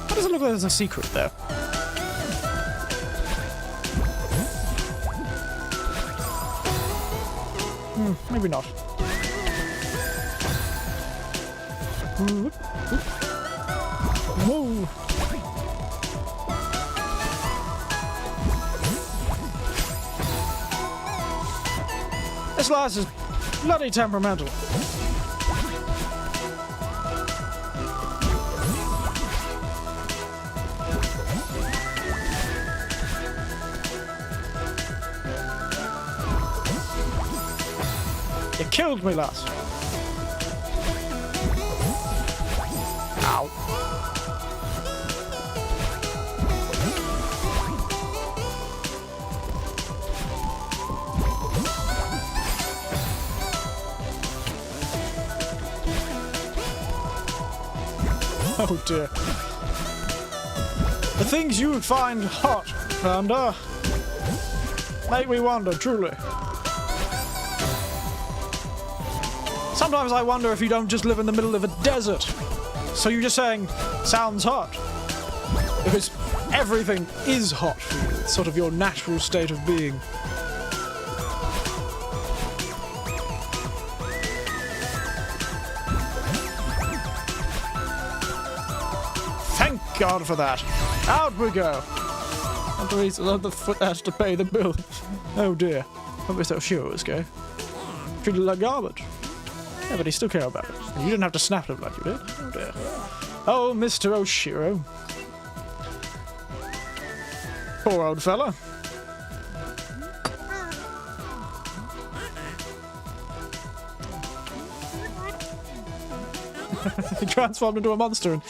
How does it look like there's a secret there? Maybe not. Whoa. This lass is bloody temperamental. You killed me, lass. Ow. Oh dear. The things you find hot, Panda, make me wonder, truly. Sometimes I wonder if you don't just live in the middle of a desert. So you're just saying, sounds hot. Because everything is hot for you. It's sort of your natural state of being. Thank God for that. Out we go. The foot has to pay the bill. Oh dear. Don't be so sure, this guy. Treated like garbage. Yeah, but he still cared about it. And you didn't have to snap him like you did. Oh dear. Oh, Mr. Oshiro. Poor old fella. He transformed into a monster and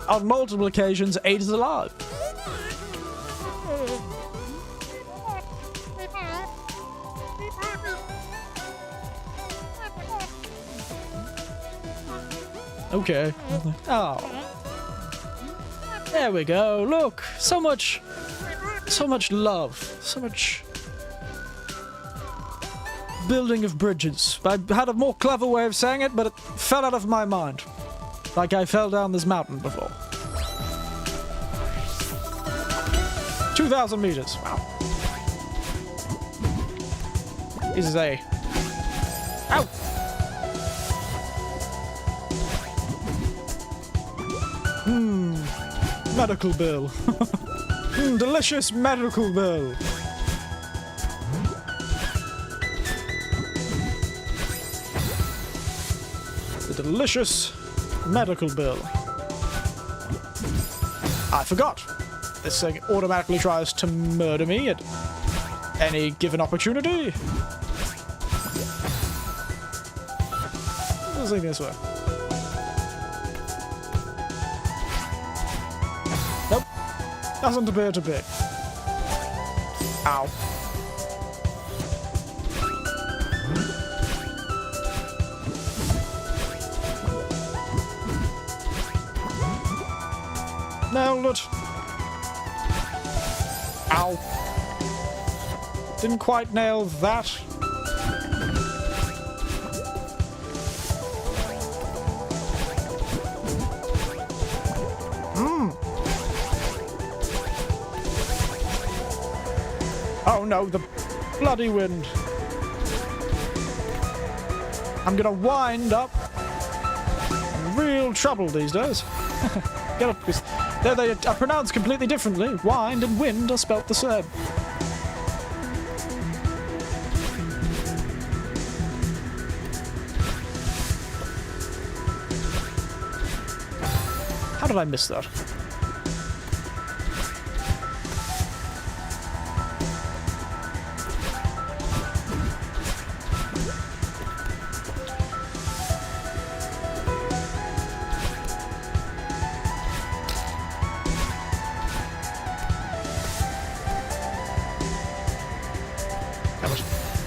on multiple occasions ate us alive. Okay. Oh. There we go. Look. So much love. So much building of bridges. I had a more clever way of saying it, but it fell out of my mind. Like I fell down this mountain before. 2,000 meters. Wow. This is a... Ow! Medical bill. Delicious medical bill. The delicious medical bill. I forgot. This thing automatically tries to murder me at any given opportunity. Let's think this way. Nope. Doesn't appear to be. Ow. Nailed it. Ow. Didn't quite nail that. Oh no, the bloody wind. I'm gonna wind up in real trouble these days. Get up, because they are pronounced completely differently. Wind and wind are spelt the same. How did I miss that?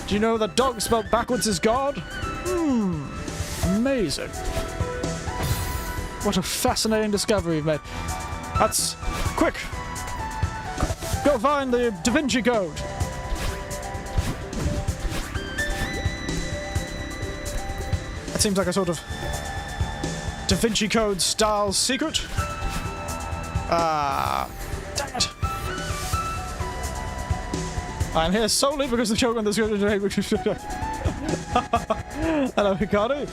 Do you know that dog spelled backwards is God? Amazing. What a fascinating discovery you've made. That's... Quick! Go find the Da Vinci Code! That seems like a sort of Da Vinci Code style secret. Dang it. I'm here solely because the joke on the script. Hello, Hikari.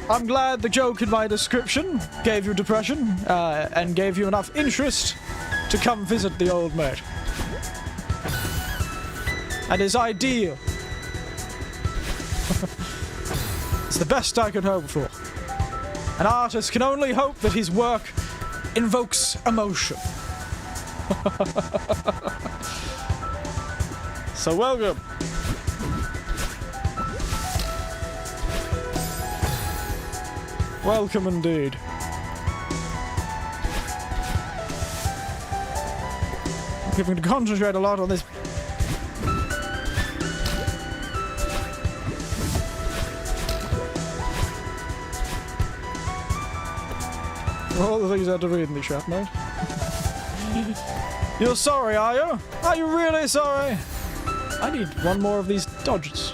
I'm glad the joke in my description gave you depression, and gave you enough interest to come visit the old mate. That is ideal. It's the best I could hope for. An artist can only hope that his work invokes emotion. So welcome. Welcome indeed. I'm having to concentrate a lot on this. All the things I had to read in the chat, mate. You're sorry, are you? Are you really sorry? I need one more of these dodges.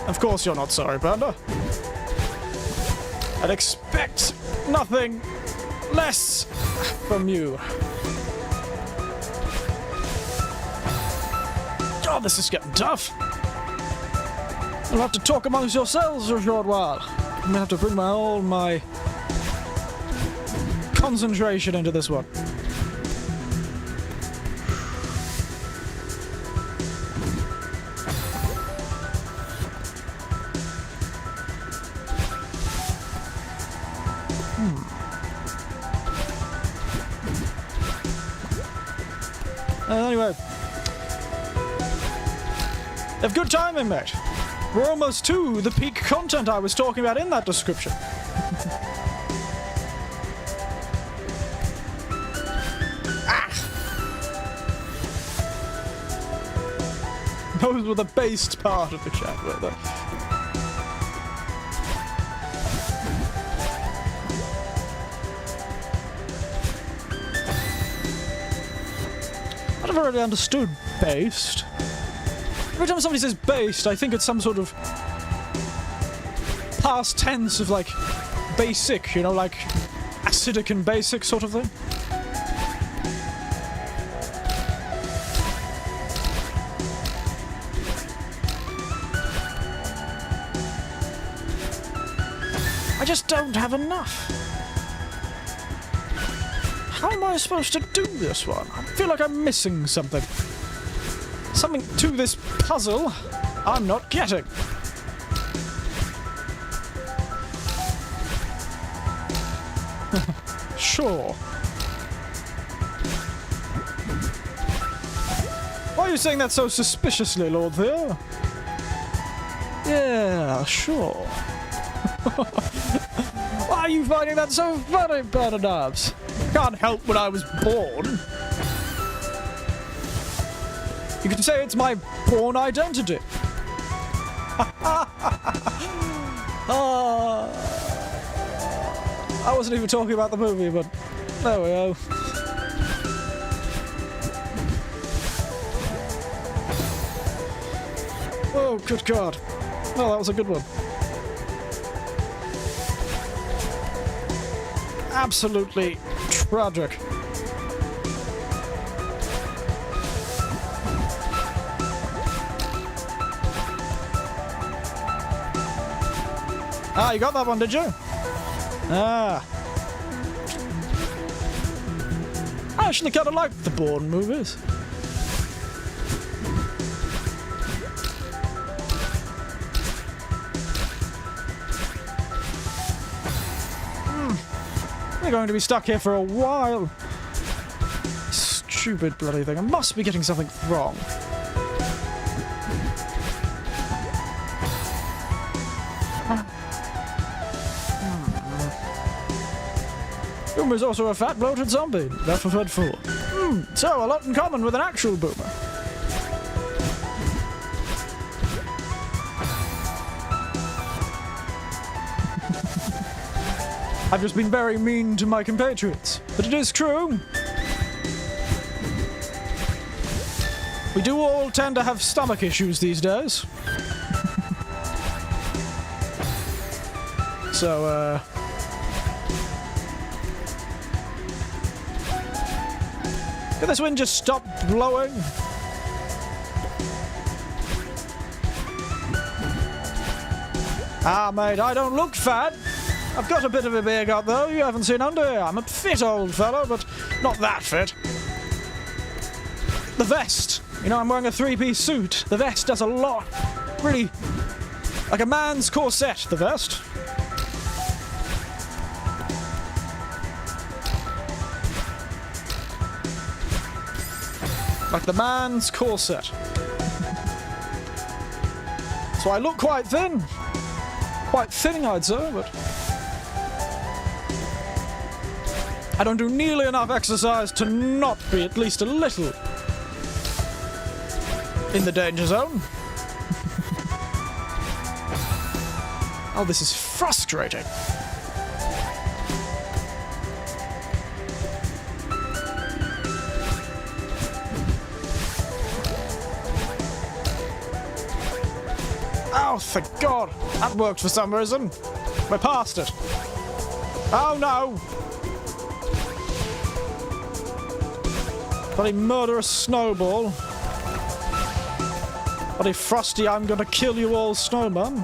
Of course you're not sorry, Panda. I'd expect nothing less from you. God, this is getting tough. You'll have to talk amongst yourselves for a short while. I'm gonna have to bring all my concentration into this one. Anyway. Have good timing, mate. We're almost to the peak content I was talking about in that description. Those were the based part of the chat, weren't they? I never really understood based. Every time somebody says based, I think it's some sort of past tense of, like, basic, you know, like acidic and basic sort of thing. I just don't have enough. How am I supposed to do this one? I feel like I'm missing something. Something to this puzzle I'm not getting. Sure. Why are you saying that so suspiciously, Lord Theo? Yeah, sure. Why are you finding that so funny, Bernadabs? Can't help when I was born. You could say it's my born identity. I wasn't even talking about the movie, but there we go. Oh, good God. Oh, that was a good one. Absolutely tragic. Ah, you got that one, did you? Ah. I actually kind of like the Bourne movies. We're going to be stuck here for a while. Stupid bloody thing. I must be getting something wrong. Boomer is also a fat, bloated zombie. Left for Fed 4. So a lot in common with an actual Boomer. I've just been very mean to my compatriots, but it is true. We do all tend to have stomach issues these days. So, can this wind just stop blowing? Ah, mate, I don't look fat. I've got a bit of a beer gut, though. You haven't seen under here. I'm a fit old fellow, but not that fit. The vest. You know, I'm wearing a three-piece suit. The vest does a lot. Really, like a man's corset, the vest. Like the man's corset. So I look quite thin. Quite thin, I'd say, but I don't do nearly enough exercise to not be at least a little in the danger zone. Oh, this is frustrating. Oh, thank God. That worked for some reason. We're past it. Oh, no. Bloody murderous snowball. Bloody frosty, I'm gonna kill you all snowman.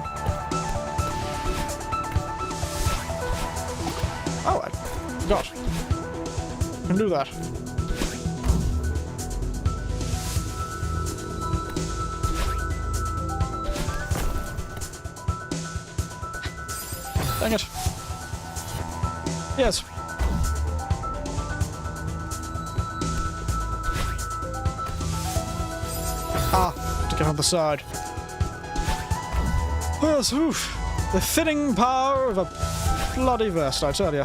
Oh, I forgot. I can do that. Dang it. Yes. Ah, to get on the side. Yes, oof. The thinning power of a bloody vest, I tell you.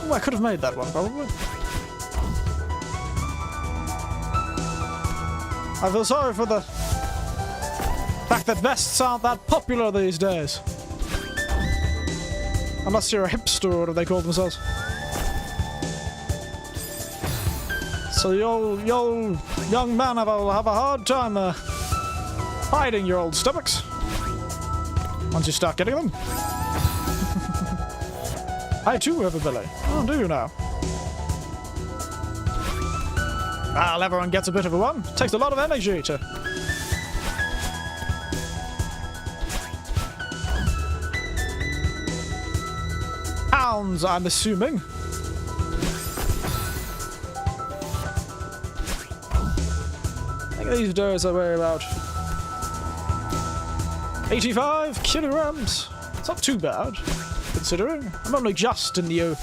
Oh, I could have made that one, probably. I feel sorry for the fact that vests aren't that popular these days. Unless you're a hipster, or what do they call themselves? So the old young man will have a hard time hiding your old stomachs once you start getting them. I too have a belly. Oh, do you now? Well, everyone gets a bit of a one. It takes a lot of energy to... Pounds, I'm assuming. I think these days I weigh about 85 kilograms. It's not too bad, considering. I'm only just in the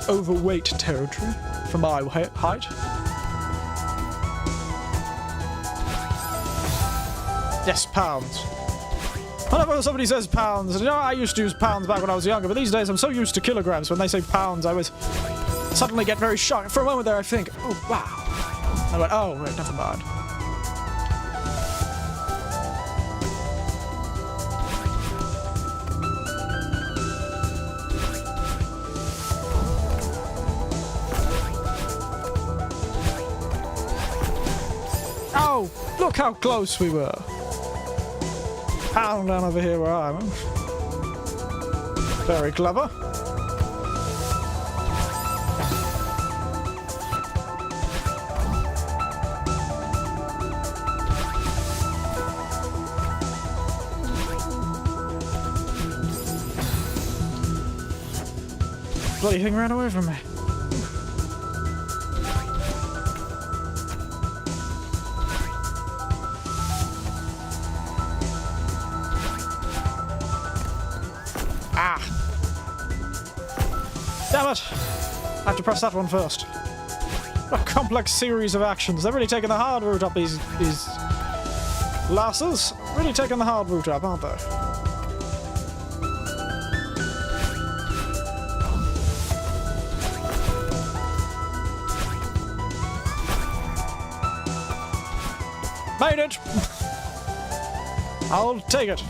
overweight territory for my height. Yes, pounds. Whenever somebody says pounds, you know, I used to use pounds back when I was younger, but these days I'm so used to kilograms. When they say pounds, I always suddenly get very shocked. For a moment there, I think, oh, wow. I went, oh, wait, never mind. Oh, look how close we were. Pound down over here where I am. Very clever. Bloody thing ran away from me. Ah! Damn it! I have to press that one first. What a complex series of actions. They're really taking the hard route up these lasses. really taking the hard route up, aren't they? Made it! I'll take it.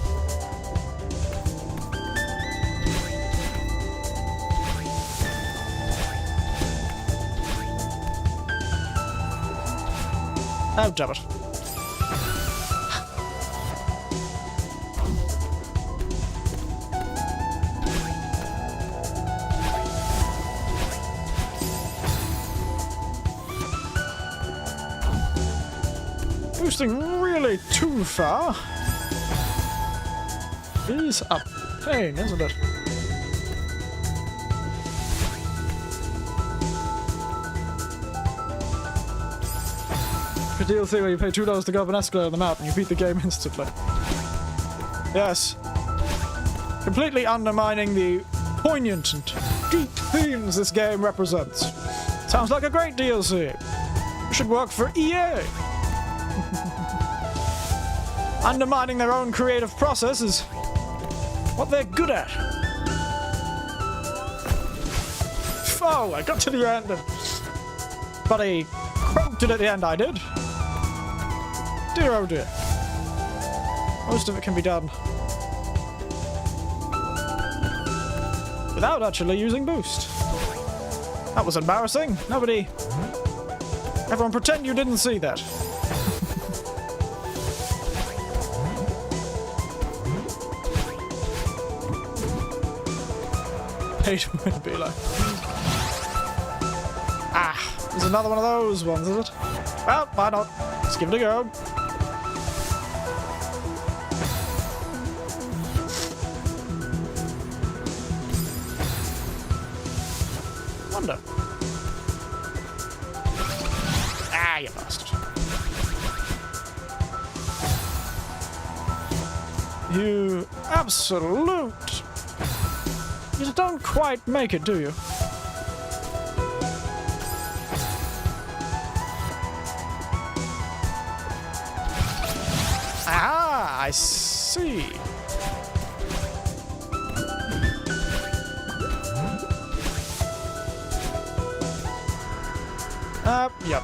Oh, damn it. Boosting really too far is a pain, isn't it? The DLC where you pay $2 to go up an escalator on the map and you beat the game instantly. Yes. Completely undermining the poignant and deep themes this game represents. Sounds like a great DLC. It should work for EA. Undermining their own creative process is what they're good at. Oh, I got to the end and... But I croaked it at the end, I did. Dear oh dear. Most of it can be done without actually using boost. That was embarrassing. Nobody... Everyone pretend you didn't see that. Pay to win, be like. Ah, there's another one of those ones, is it? Well, why not? Let's give it a go. Wonder. Ah, you bastard. You absolute... You don't quite make it, do you? Ah, I see. Yep.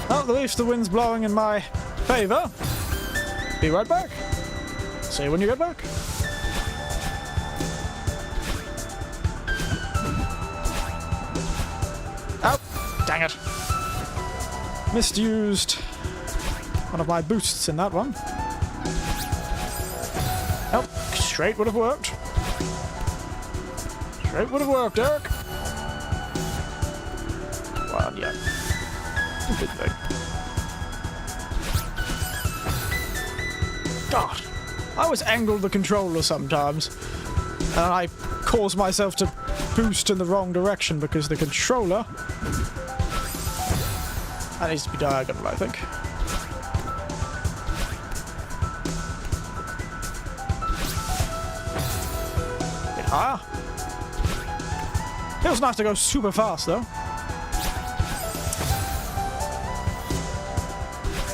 Well, at least the wind's blowing in my favor. Be right back. See you when you get back. Oh, dang it. Misused one of my boosts in that one. Nope, straight would have worked. Straight would have worked, Eric. Well, yeah. Good thing. God, I always angle the controller sometimes, and I cause myself to boost in the wrong direction because the controller... That needs to be diagonal, I think. Bit higher. Feels nice to go super fast, though.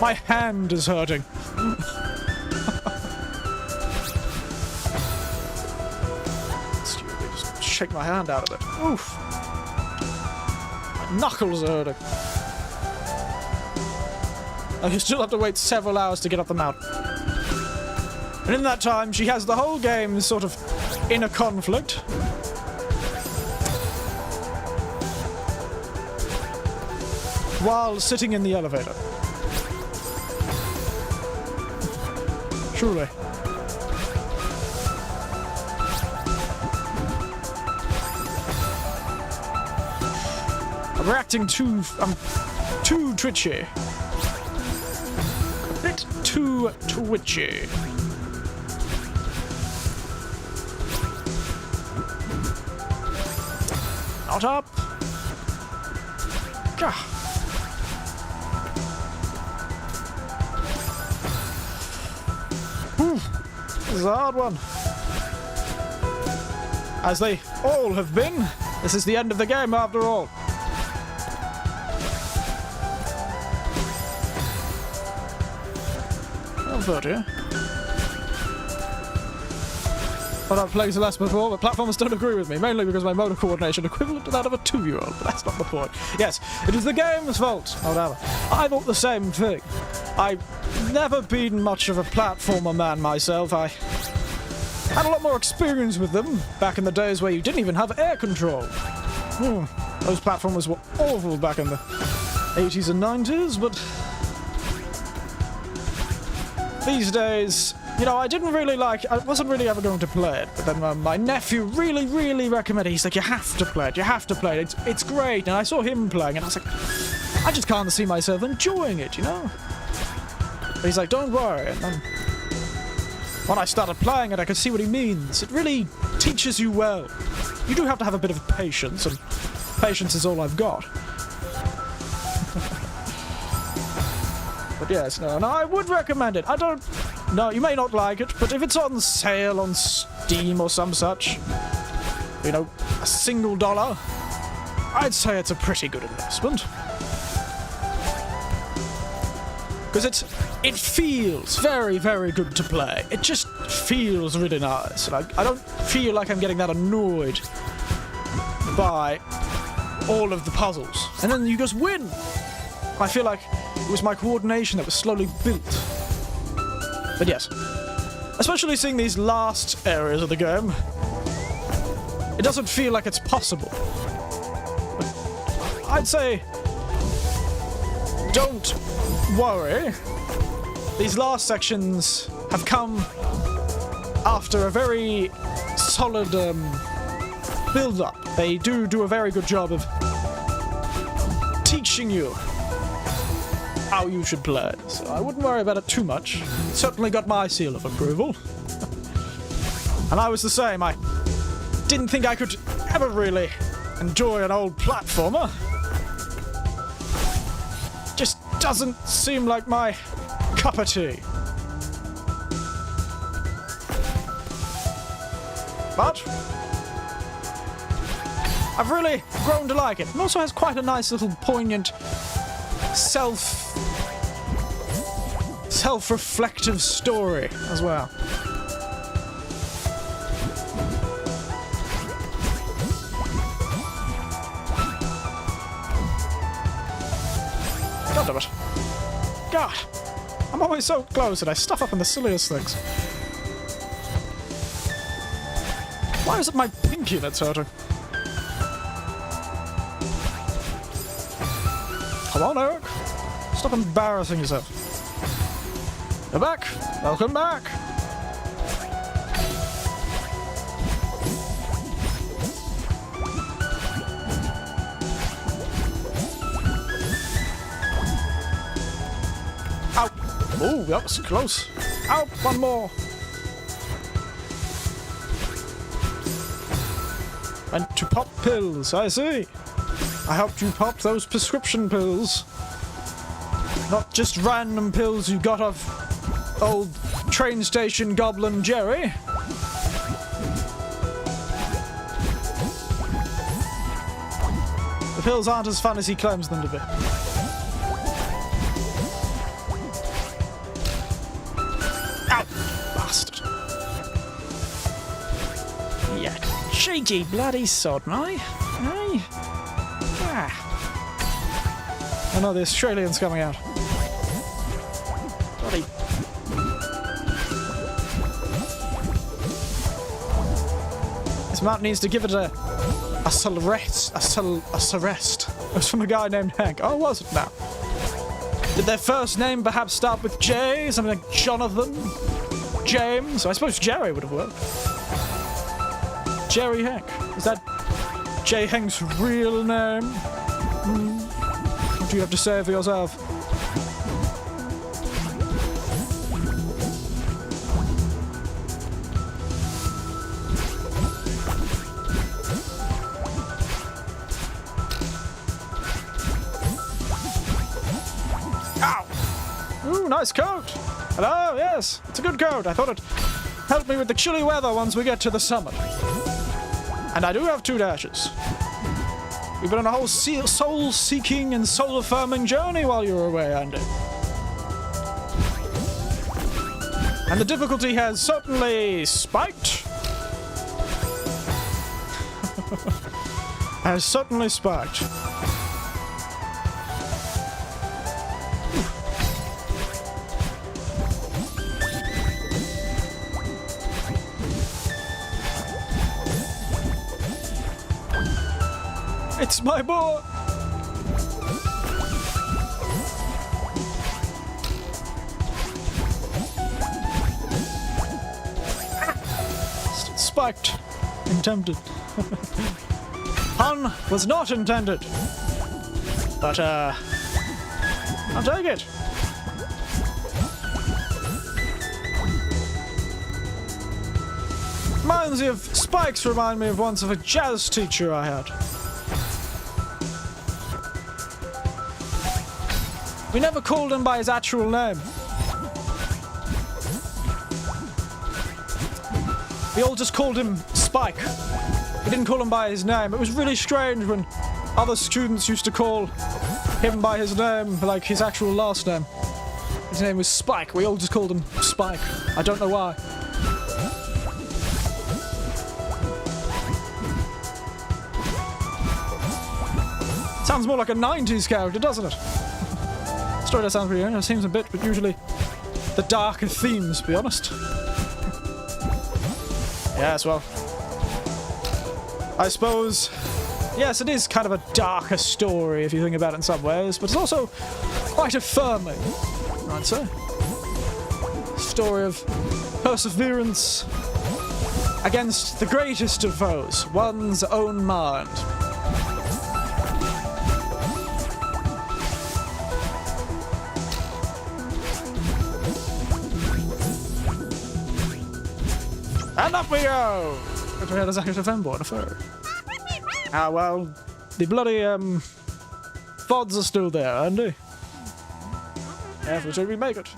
My hand is hurting. Just shake my hand out of it. Oof. My knuckles are hurting. I still have to wait several hours to get up the mountain. And in that time, she has the whole game sort of in a conflict. While sitting in the elevator. Truly. I'm reacting too... I'm too twitchy. A bit too twitchy. Not up. Gah. This is a hard one. As they all have been. This is the end of the game after all. I've got you. Well, I've played Celeste before, but platformers don't agree with me, mainly because my motor coordination equivalent to that of a 2-year-old, but that's not the point. Yes, it is the game's fault. Whatever. I thought the same thing. I've never been much of a platformer man myself. I had a lot more experience with them back in the days where you didn't even have air control. Those platformers were awful back in the 80s and 90s, but these days, you know, I wasn't really ever going to play it, but then my nephew really, really recommended it. He's like, you have to play it, it's great, and I saw him playing, and I was like, I just can't see myself enjoying it, you know? But he's like, don't worry, and then when I started playing it, I could see what he means. It really teaches you well. You do have to have a bit of patience, and patience is all I've got. But yes, no, I would recommend it. No, you may not like it, but if it's on sale on Steam or some such, you know, $1, I'd say it's a pretty good investment. Because it feels very, very good to play. It just feels really nice. And I don't feel like I'm getting that annoyed by all of the puzzles. And then you just win. I feel like it was my coordination that was slowly built. But yes, especially seeing these last areas of the game, it doesn't feel like it's possible. But I'd say, don't worry. These last sections have come after a very solid build-up. They do a very good job of teaching you how you should play it, so I wouldn't worry about it too much. It certainly got my seal of approval. And I was the same. I didn't think I could ever really enjoy an old platformer. Just doesn't seem like my cup of tea. But I've really grown to like it. It also has quite a nice little poignant self-reflective story as well. God damn it. God, I'm always so close and I stuff up in the silliest things. Why is it my pinky that's hurting? Come on, Eric. Stop embarrassing yourself. You're back. Welcome back. Ow. Oh, that was close. Ow, one more. And to pop pills, I see. I helped you pop those prescription pills. Not just random pills you got off old train station goblin Jerry. The pills aren't as fun as he claims them to be. Ow! Bastard. Yeah, cheeky bloody sod, mate. Hey? Oh no, the Australian's coming out. Bloody. This mountain needs to give it a Celeste. A Celeste. It was from a guy named Hank. Oh, was it now? Did their first name perhaps start with J? Something like Jonathan? James? I suppose Jerry would have worked. Jerry Hank. Is that J. Hank's real name? What do you have to say for yourself? Ow! Ooh, nice coat! Hello, yes, it's a good coat. I thought it'd help me with the chilly weather once we get to the summit. And I do have 2 dashes. We've been on a whole soul-seeking and soul-affirming journey while you were away, Andy. And the difficulty has certainly spiked. Has certainly spiked. It's my boy! Spiked. Intended. Pun was not intended. But, I'll take it. Reminds me of spikes remind me of once of a jazz teacher I had. We never called him by his actual name. We all just called him Spike. We didn't call him by his name. It was really strange when other students used to call him by his name, like his actual last name. His name was Spike. We all just called him Spike. I don't know why. Sounds more like a 90s character, doesn't it? Story that sounds pretty good. It seems a bit, but usually the darker themes, to be honest. Yes, well, I suppose, yes, it is kind of a darker story if you think about it in some ways, but it's also quite affirming, I'd say. Story of perseverance against the greatest of foes, one's own mind. And up we go! If we had a Zacket of Femboy and a fur. Ah, well, the bloody, VODs are still there, aren't they? Yeah, if we make it.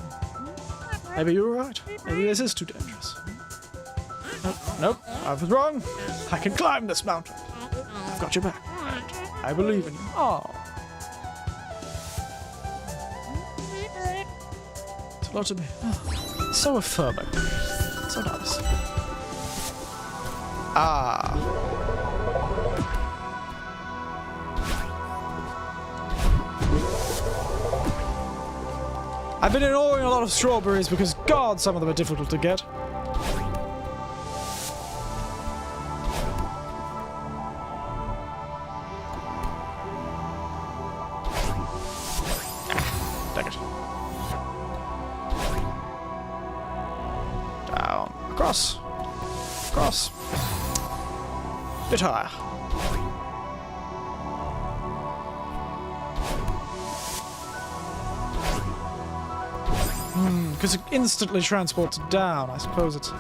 Maybe you were right. Maybe this is too dangerous. Nope, I was wrong. I can climb this mountain. I've got your back. And I believe in you. Oh. It's a lot to me. Oh, so affirming. So nice. Ah. I've been ignoring a lot of strawberries because, God, some of them are difficult to get. Dang it. Down. Across. Across. Bit higher. Because it instantly transports it down. I suppose it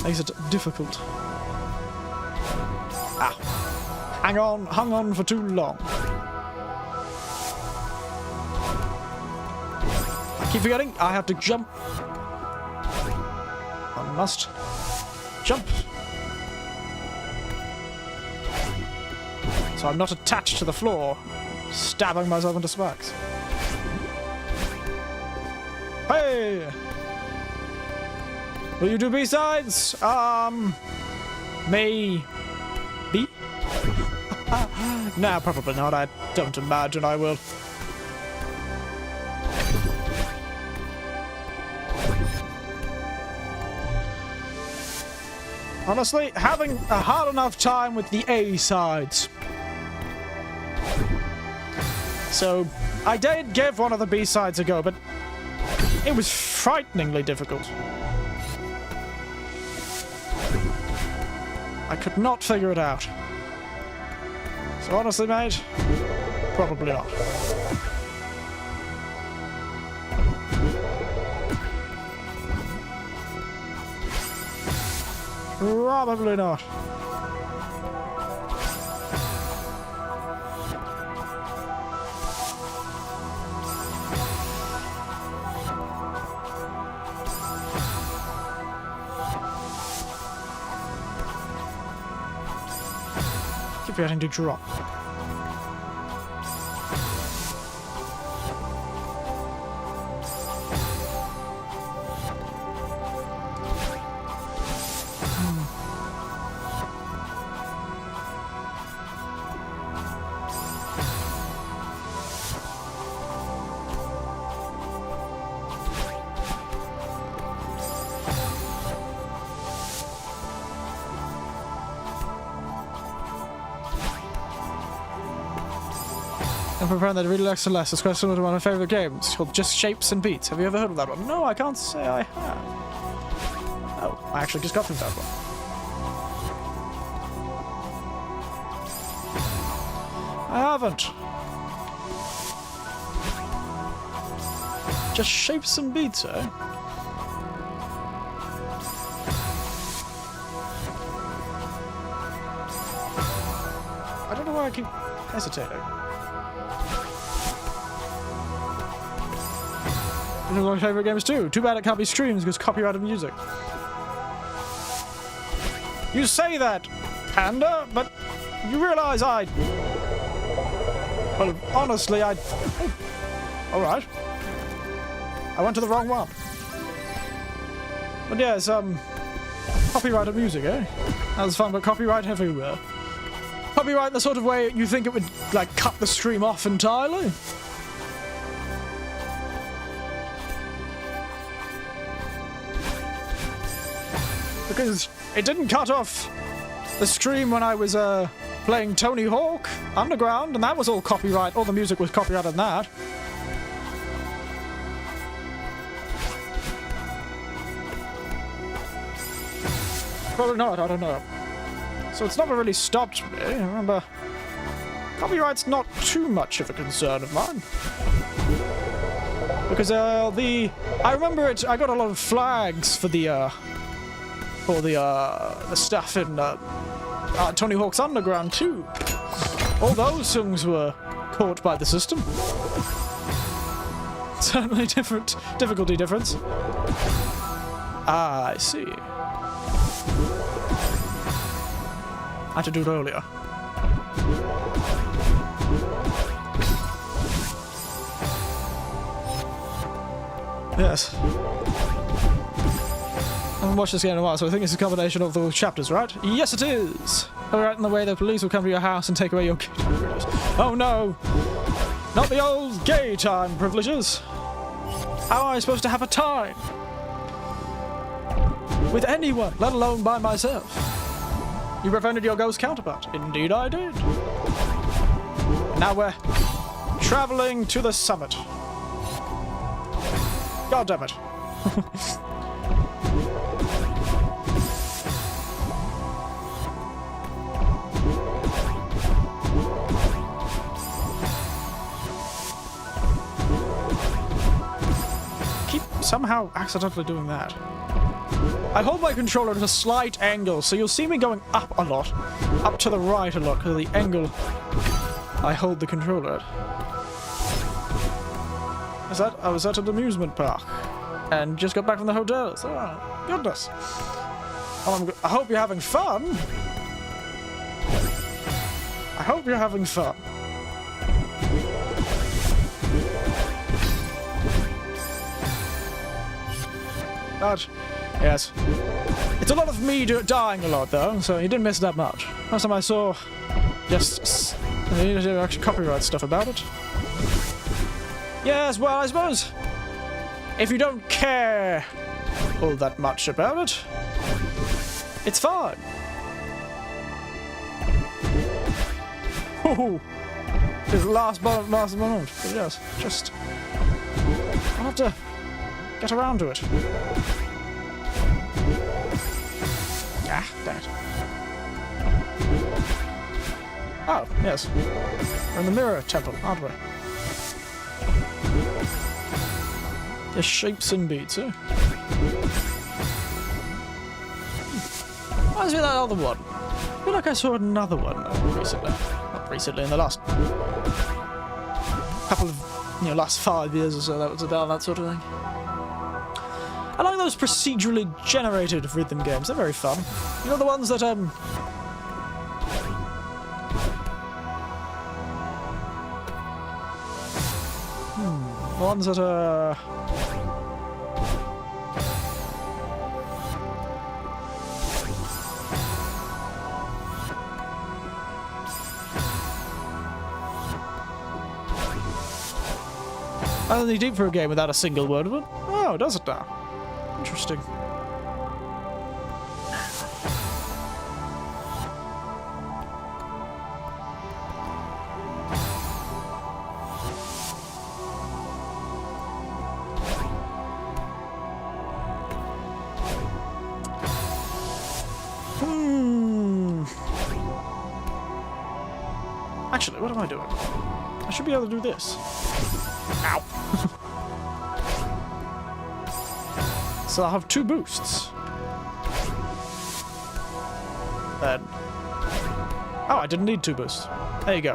makes it difficult. Ah. Hung on for too long. I keep forgetting I have to jump. I must jump. So I'm not attached to the floor, stabbing myself into spikes. Hey! Will you do B-sides? Maybe? Nah, probably not. I don't imagine I will. Honestly, having a hard enough time with the A-sides. So, I did give one of the B-sides a go, but it was frighteningly difficult. I could not figure it out. So honestly, mate, probably not. Probably not. Keep forgetting to drop. I'm a friend that really likes Celeste. It's quite similar to one of my favourite games. It's called Just Shapes and Beats. Have you ever heard of that one? No, I can't say I have. Oh, I actually just got through that one. I haven't. Just Shapes and Beats, eh? I don't know why I keep hesitating. One of my favourite games too. Too bad it can't be streamed because copyrighted music. You say that, Panda, but you realise I... Well, honestly, I... Oh, alright. I went to the wrong one. But yes, copyrighted music, eh? That was fun, but copyright everywhere. Copyright in the sort of way you think it would, like, cut the stream off entirely. Because it didn't cut off the stream when I was, playing Tony Hawk Underground, and that was all copyright. All the music was copyrighted in that. Probably not, I don't know. So it's never really stopped me. Remember, copyright's not too much of a concern of mine. Because, I remember it, I got a lot of flags for the stuff in, Tony Hawk's Underground too. All those songs were caught by the system. Certainly different difficulty difference. Ah, I see. I had to do it earlier. Yes. I haven't watched this game in a while, so I think it's a combination of the chapters, right? Yes, it is! Right in the way the police will come to your house and take away your gay time privileges. Oh no! Not the old gay time privileges! How am I supposed to have a time? With anyone, let alone by myself. You prevented your ghost counterpart. Indeed I did. Now we're traveling to the summit. God damn it. Keep somehow accidentally doing that. I hold my controller at a slight angle, so you'll see me going up a lot. Up to the right a lot, because of the angle I hold the controller at. I was at an amusement park, and just got back from the hotel. So, oh, goodness. I hope you're having fun. I hope you're having fun. But, yes. It's a lot of me dying a lot, though, so you didn't miss that much. Last time I saw just actually copyright stuff about it. Yes, well, I suppose if you don't care all that much about it, it's fine. Ooh, this last moment. But yes, just I'll have to get around to it. Ah, damn it. Oh, yes. We're in the mirror temple, aren't we? The shapes and beats, eh? Reminds me of that other one. I feel like I saw another one recently. Not recently, in the last couple of, last 5 years or so, that was about that sort of thing. I like those procedurally generated rhythm games, they're very fun. You know, the ones that, the ones that, I don't need deep for a game without a single word of it. Oh, does it now? Interesting. Actually, what am I doing? I should be able to do this. Ow. So I'll have 2 boosts. Then... Oh, I didn't need 2 boosts. There you go.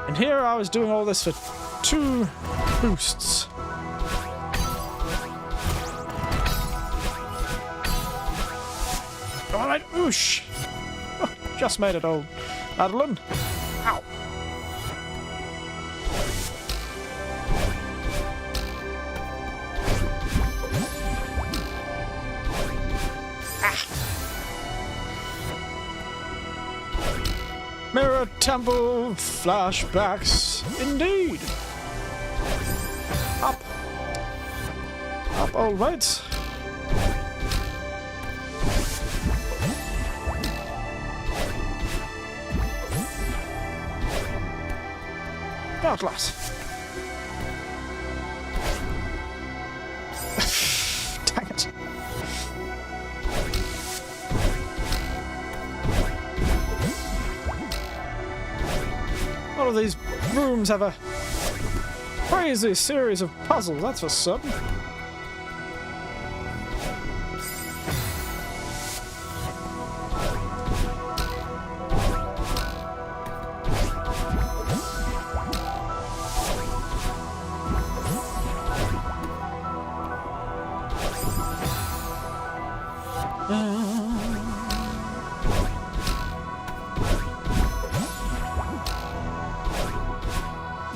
And here I was doing all this for 2 boosts. Alright, oosh! Oh, just made it, old Madeline. Ow! Mirror Temple flashbacks, indeed. Up, all right. Dark glass. Dang it. All of these rooms have a crazy series of puzzles, that's for certain.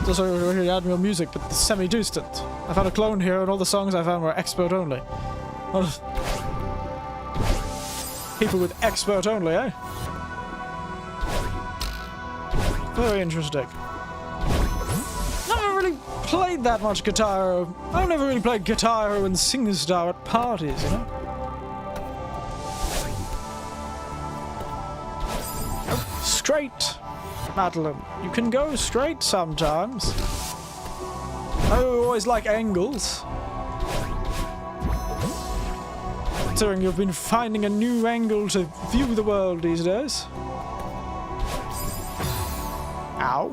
Also really admirable music, but the semi-distant. I found a clone here, and all the songs I found were expert only. People with expert only, eh? Very interesting. I've never really played that much Guitar. I've never really played Guitar and SingStar at parties, you know? Oh, straight! Madeline, you can go straight sometimes. I always like angles. Considering you've been finding a new angle to view the world these days. Ow.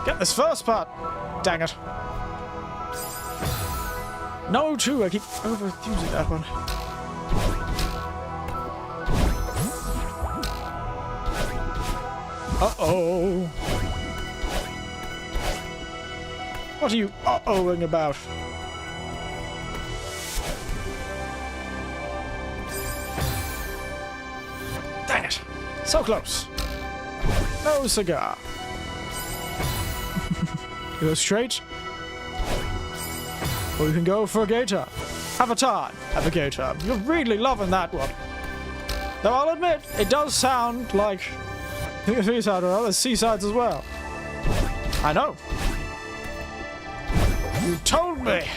Get this first part! Dang it. No, too, I keep overusing that one. Uh-oh. What are you uh-ohing about? Dang it. So close. No cigar. You go straight. Or you can go for a gay time. Have a time. Have a gay time. You're really loving that one. Though I'll admit, it does sound like the seaside or other seasides as well. I know. You told me.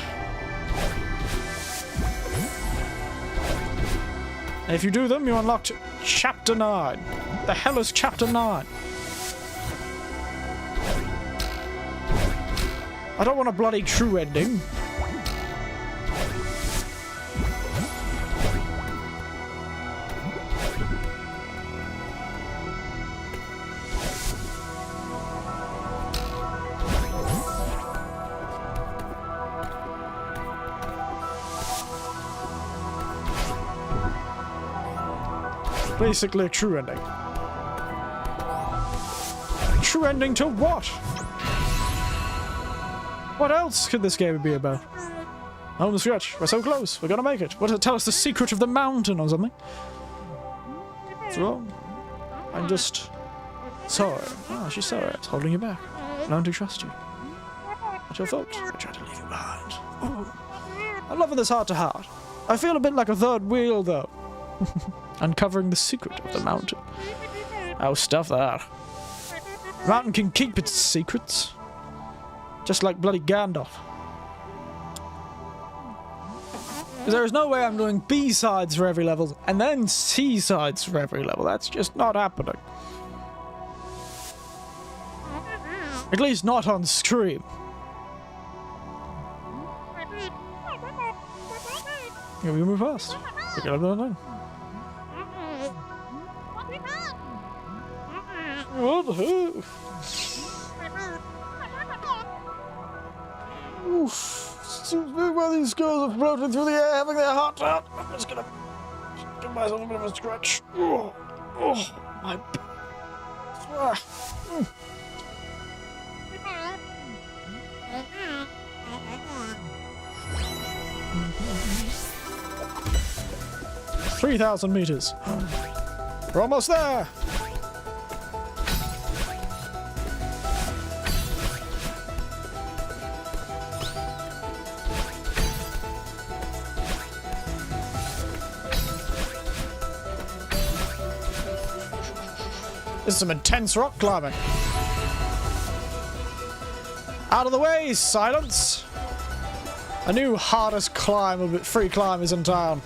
And if you do them, you unlock Chapter 9. The hell is Chapter 9? I don't want a bloody true ending. Basically a true ending. True ending to what? What else could this game be about? Home stretch. We're so close. We're gonna make it. What does it tell us? The secret of the mountain or something? What's wrong? I'm just sorry. Ah, she's sorry. It's holding you back. Learn to trust you. What's your fault? I tried to leave you behind. Oh. I'm loving this heart to heart. I feel a bit like a third wheel though. Uncovering the secret of the mountain. Oh, stuff that. The mountain can keep its secrets. Just like bloody Gandalf. There is no way I'm doing B-sides for every level, and then C-sides for every level. That's just not happening. At least not on stream. We move fast. Okay, no. What the hell? Oof. Seems big while these girls are floating through the air having their hearts out. I'm just gonna give myself a bit of a stretch. Oh, my back. Ah. 3,000 meters. We're almost there. This is some intense rock climbing. Out of the way, silence! A new hardest climb, free climb is in town.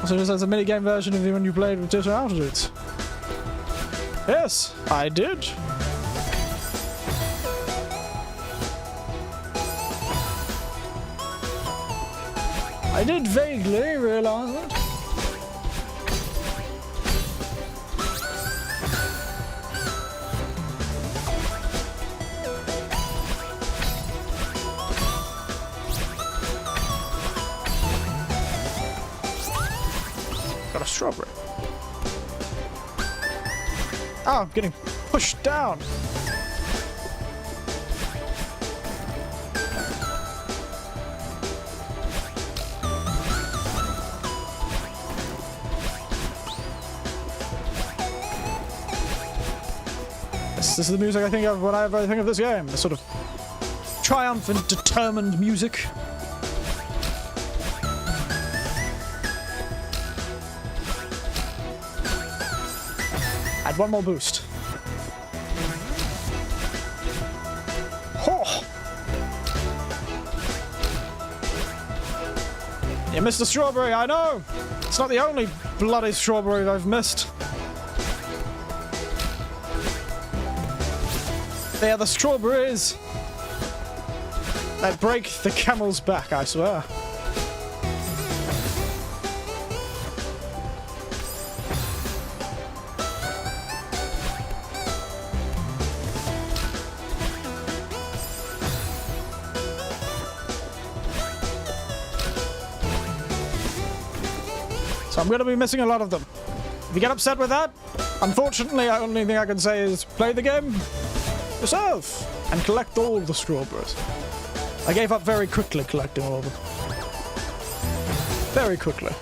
So this is a minigame version of the one you played with different altitudes. Yes, I did. I did vaguely realize it. Got a strawberry. Oh, I'm getting pushed down. This is the music I think of when I think of this game. The sort of triumphant, determined music. Add one more boost. Oh! You missed the strawberry, I know! It's not the only bloody strawberry I've missed. They are the strawberries that break the camel's back, I swear. So I'm going to be missing a lot of them. If you get upset with that, unfortunately, the only thing I can say is play the game yourself and collect all the strawberries. I gave up very quickly collecting all of them. Very quickly.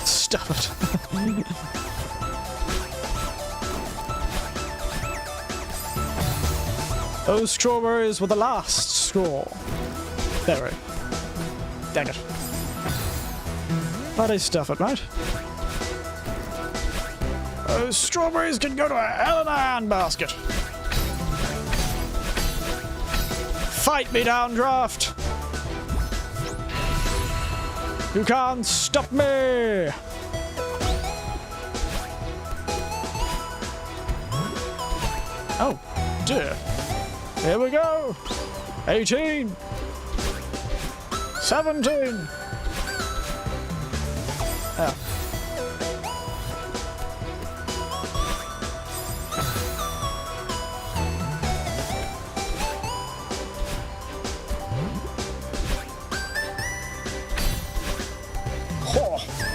Stop it. Those strawberries were the last straw. Berry. Dang it. Bloody stuff it, right? Those strawberries can go to a hell in a handbasket. Fight me, downdraft! You can't stop me! Oh, dear. Here we go! 18! 17! Oh.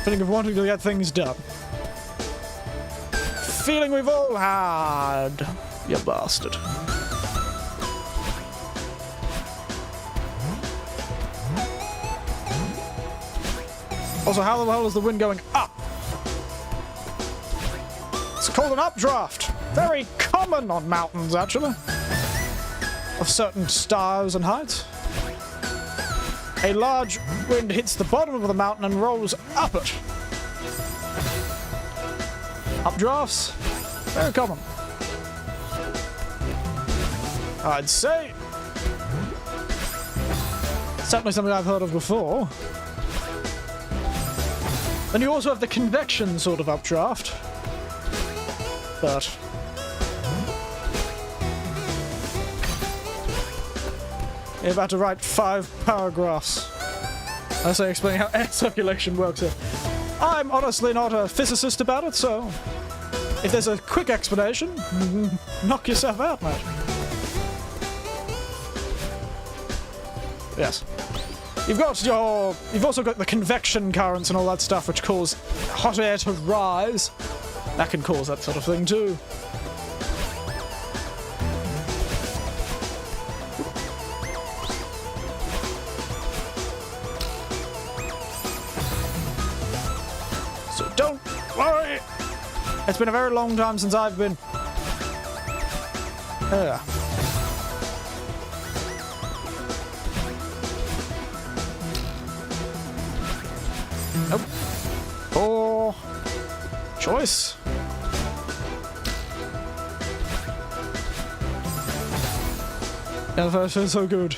Feeling of wanting to get things done. Feeling we've all had. You bastard. Also, how the hell is the wind going up? It's called an updraft. Very common on mountains, actually. Of certain styles and heights. A large wind hits the bottom of the mountain and rolls up it. Updrafts, very common. I'd say. Certainly something I've heard of before. Then you also have the convection sort of updraft. But... you're about to write 5 paragraphs. I say explaining how air circulation works here. I'm honestly not a physicist about it, so... if there's a quick explanation, knock yourself out, mate. Yes. You've also got the convection currents and all that stuff which cause hot air to rise. That can cause that sort of thing too. So don't worry. It's been a very long time since I've been... yeah. Nope. Poor choice. Yeah, that feels so good.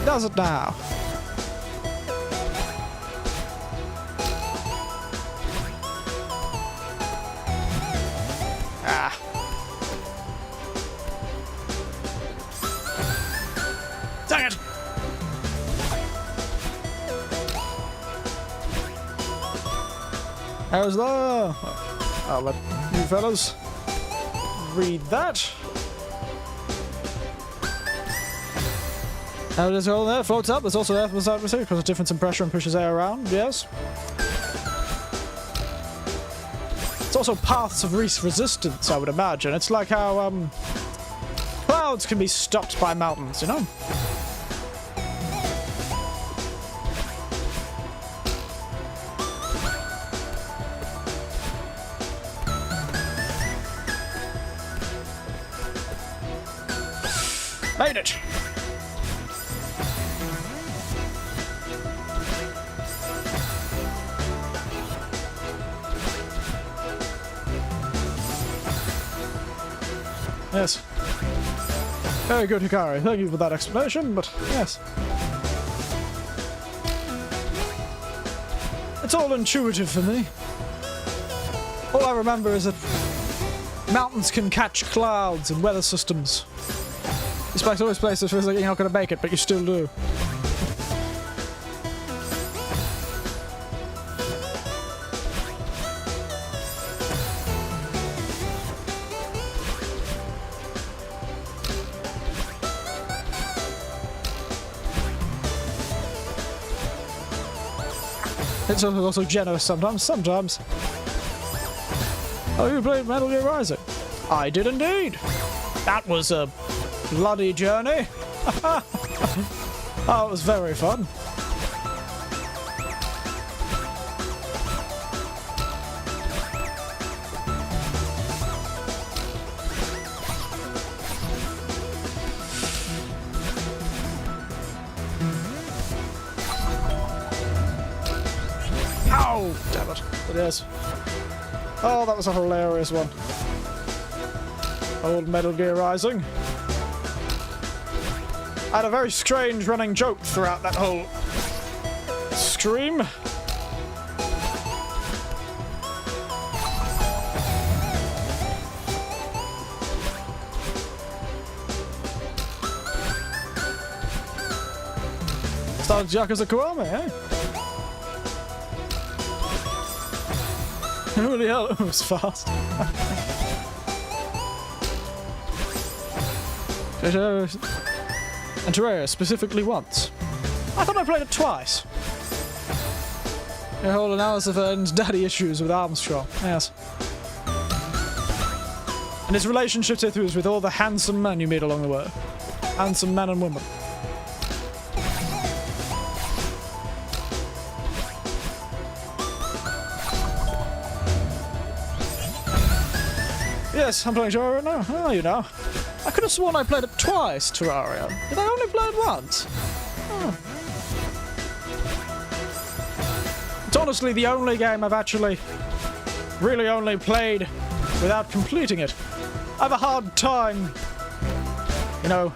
Does it now? Ah. Dang it! How's that? I'll let you fellas read that. How does it all there? Floats up. There's also air from the side because of difference in pressure and pushes air around. Yes. It's also paths of resistance, I would imagine. It's like how clouds can be stopped by mountains, you know? Made it! Yes. Very good, Hikari. Thank you for that explanation, but yes. It's all intuitive for me. All I remember is that mountains can catch clouds and weather systems. Despite always places feels like you're not going to make it, but you still do. It's also generous sometimes. Oh, you played Metal Gear Rising? I did indeed. That was a bloody journey. Oh, it was very fun. Ow! Damn it. But yes. Oh, that was a hilarious one. Old Metal Gear Rising. I had a very strange running joke throughout that whole stream. Started Yakuza Kiwami, eh? Holy hell, it was fast. And Terraria specifically once. I thought I played it twice. Your whole analysis of daddy issues with Armstrong, yes. And his relationship with all the handsome men you meet along the way. Handsome men and women. Yes, I'm playing Terraria now. Oh, you know. I could have sworn I played it twice, Terraria. Did I only play it once? Oh. It's honestly the only game I've actually really only played without completing it. I have a hard time, you know,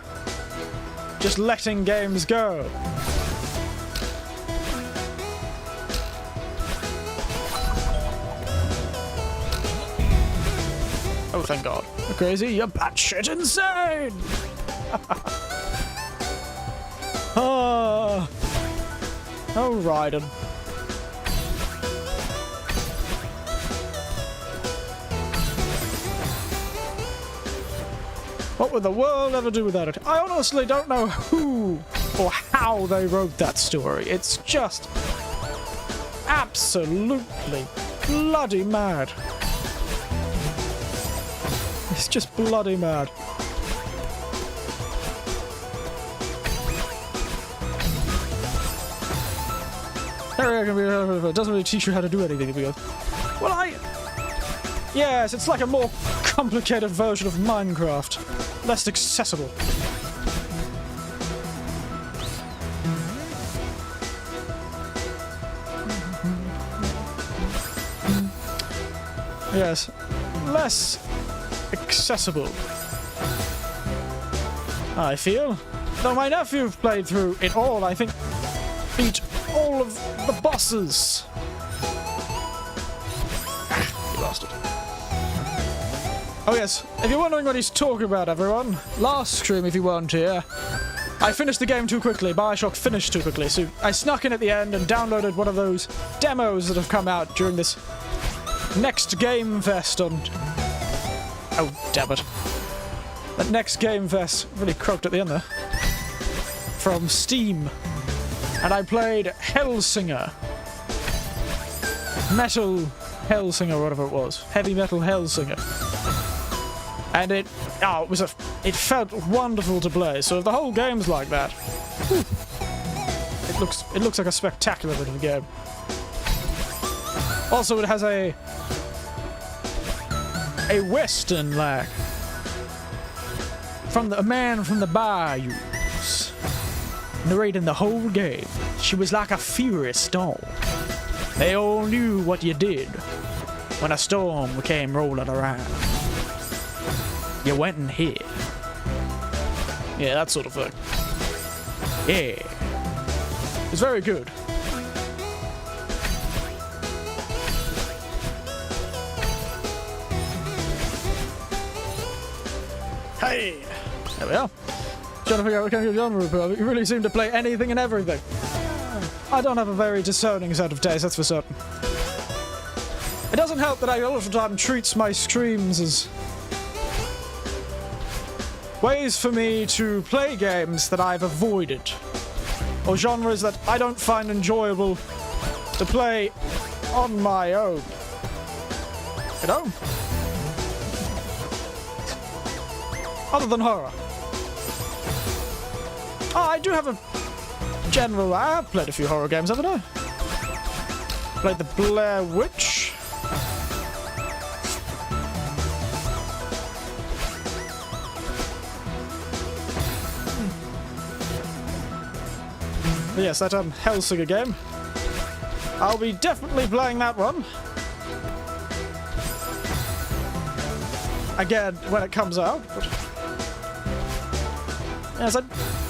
just letting games go. Oh, thank God. You're crazy. You're batshit insane. Oh, Raiden. What would the world ever do without it? I honestly don't know who or how they wrote that story. It's just absolutely bloody mad. It's just bloody mad. It doesn't really teach you how to do anything. Well, yes, it's like a more complicated version of Minecraft. Less accessible. Yes, less accessible, I feel. Though my nephew played through it all, I think beat all of the bosses. He lost it. Oh yes, if you're wondering what he's talking about, everyone, last stream, if you weren't here, I finished the game too quickly. Bioshock finished too quickly, so I snuck in at the end and downloaded one of those demos that have come out during this Next Game Fest on... Oh, damn it. That Next Game Fest really croaked at the end there. From Steam. And I played Hellsinger. Metal Hellsinger, whatever it was. Heavy Metal Hellsinger. And it felt wonderful to play. So if the whole game's like that, whew, it looks like a spectacular bit of a game. Also, it has a western lag from a man from the bayous narrating the whole game. She was like a furious storm. They all knew what you did when a storm came rolling around. You went and hid. Yeah, that sort of thing. Yeah. It's very good. Hey! There we are. Trying to figure out what kind of genre we put. You really seem to play anything and everything. I don't have a very discerning set of tastes, that's for certain. It doesn't help that I all the time treats my streams as ways for me to play games that I've avoided, or genres that I don't find enjoyable to play on my own. You know? Other than horror. Oh, I do have a general... I have played a few horror games, haven't I? Played the Blair Witch. But yes, that Hellsinger game. I'll be definitely playing that one. Again, when it comes out. But yes,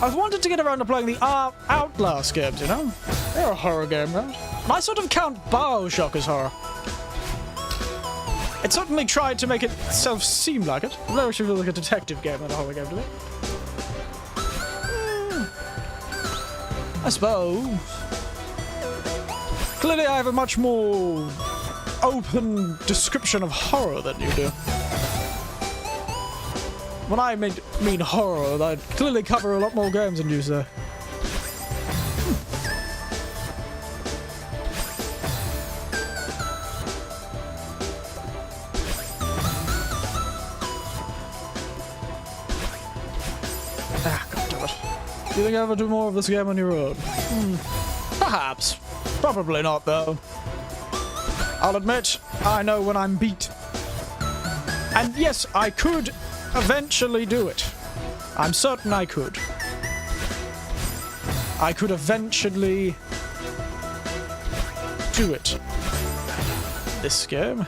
I've wanted to get around to playing the Outlast games, you know? They're a horror game, right? And I sort of count Bioshock as horror. It certainly tried to make itself seem like it. It never should feel like a detective game than a horror game to me. I suppose. Clearly I have a much more open description of horror than you do. When I mean horror, I'd clearly cover a lot more games than you, sir. God damn it. Do you think I'll ever do more of this game on your own? Perhaps. Probably not, though. I'll admit, I know when I'm beat. And yes, I could eventually do it. I'm certain I could. I could eventually do it. This game.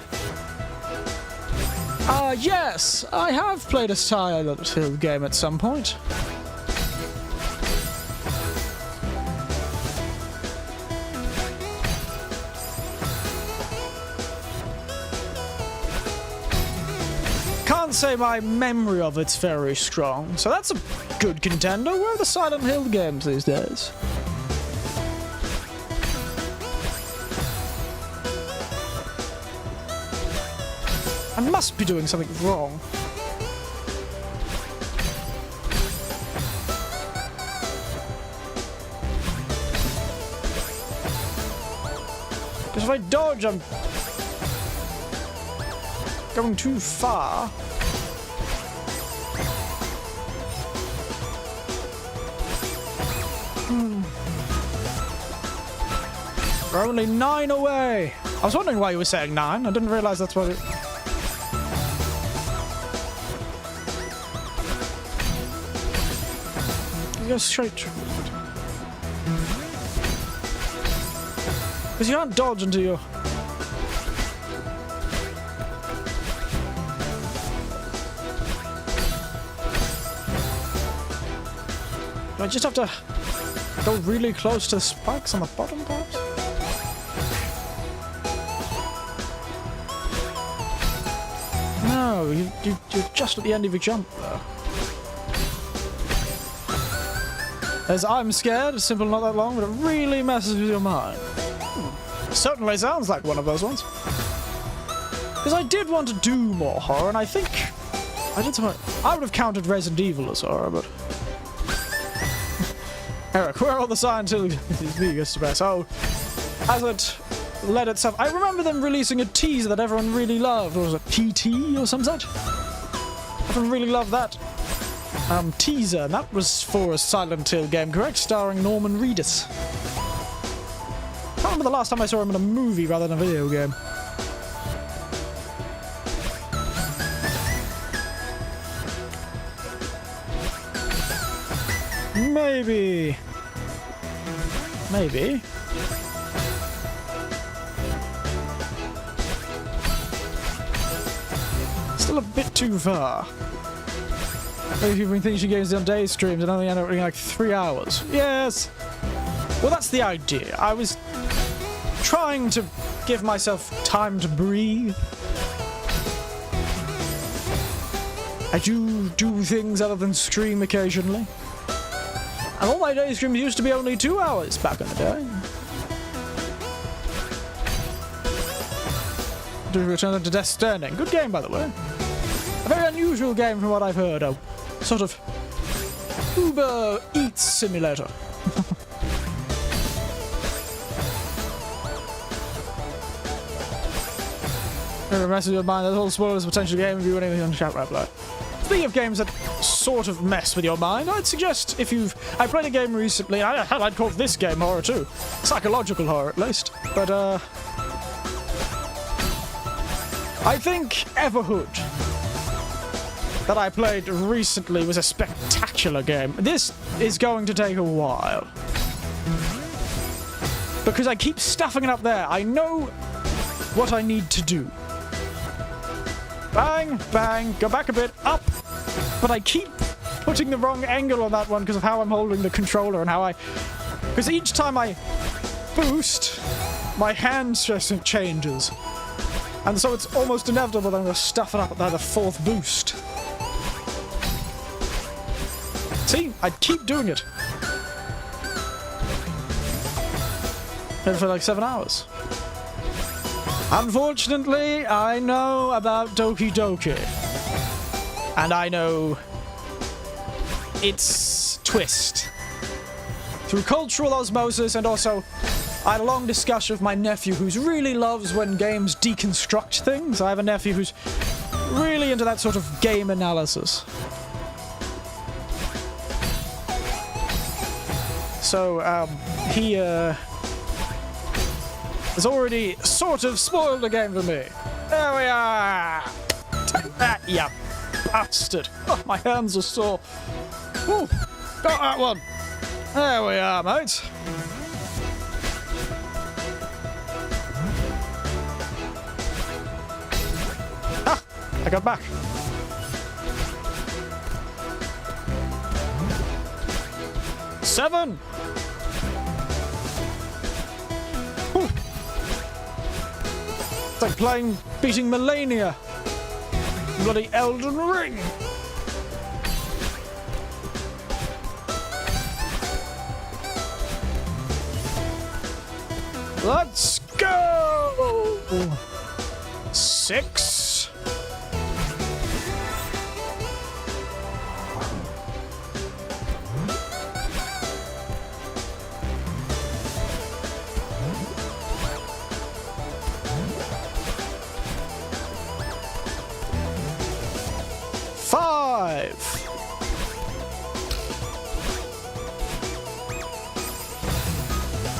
Yes, I have played a Silent Hill game at some point. can't say my memory of it's very strong, so that's a good contender. Where are the Silent Hill games these days? I must be doing something wrong. Because if I dodge, I'm going too far. We're only 9 away. I was wondering why you were saying 9. I didn't realize that's what it... Go straight through it. Because you can't dodge until you're... Do I just have to go really close to the spikes on the bottom part? No, you're just at the end of your jump there. As I'm scared, simple, not that long, but it really messes with your mind. Certainly sounds like one of those ones. Because I did want to do more horror, and I think I did something. I would have counted Resident Evil as horror, but Eric, where are all the Silent Hill gets to best? Oh, has it led itself? I remember them releasing a teaser that everyone really loved. Or was it PT or some such? Everyone really loved that. Teaser, and that was for a Silent Hill game, correct? Starring Norman Reedus. I can't remember the last time I saw him in a movie rather than a video game. Maybe. Maybe. Still a bit too far. Maybe you've been finishing games on day streams and only end up running like 3 hours. Yes! Well, that's the idea. I was trying to give myself time to breathe. I do things other than stream occasionally. And all my day streams used to be only 2 hours back in the day. To return to Death Stranding. Good game, by the way. A very unusual game from what I've heard. A sort of Uber Eats simulator. The rest of your mind, there's all spoilers, potential game review, and anything on the chat right below. Speaking of games that sort of mess with your mind, I'd suggest if you've... I played a game recently, and I'd call this game horror too. Psychological horror, at least. But, I think Everhood that I played recently was a spectacular game. This is going to take a while. Because I keep stuffing it up there. I know what I need to do. Bang, bang, go back a bit, up. But I keep putting the wrong angle on that one because of how I'm holding the controller and how I... Because each time I boost, my hand stress changes. And so it's almost inevitable that I'm going to stuff it up at the 4th boost. See? I keep doing it. And for like 7 hours. Unfortunately, I know about Doki Doki. And I know its twist. Through cultural osmosis, and also I had a long discussion with my nephew who really loves when games deconstruct things. I have a nephew who's really into that sort of game analysis. So, he has already sort of spoiled the game for me. There we are! Take that, you bastard! Oh, my hands are sore. Woo! Got that one! There we are, mate. Ah! I got back. Seven! It's like beating Melania. bloody Elden Ring. Let's go! 6.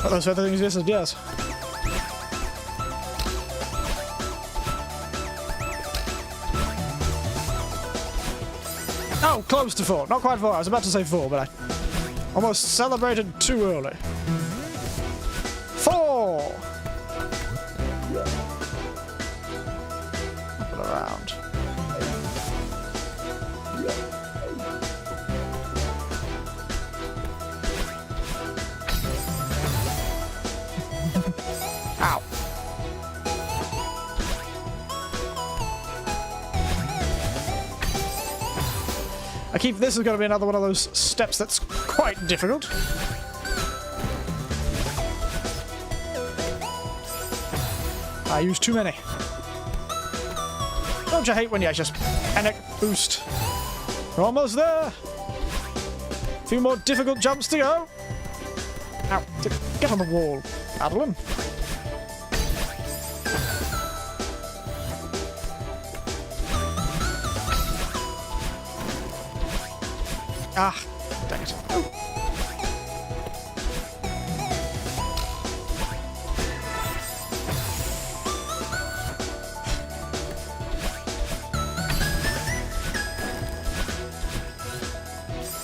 Oh, those other things existed, yes. Oh, close to 4. Not quite 4. I was about to say 4, but I almost celebrated too early. 4! Up and around. Ow. This is going to be another one of those steps that's quite difficult. I used too many. Don't you hate when you just panic boost? We're almost there. A few more difficult jumps to go. Ow. Get on the wall, Adeline. Ah, dang it. Oh.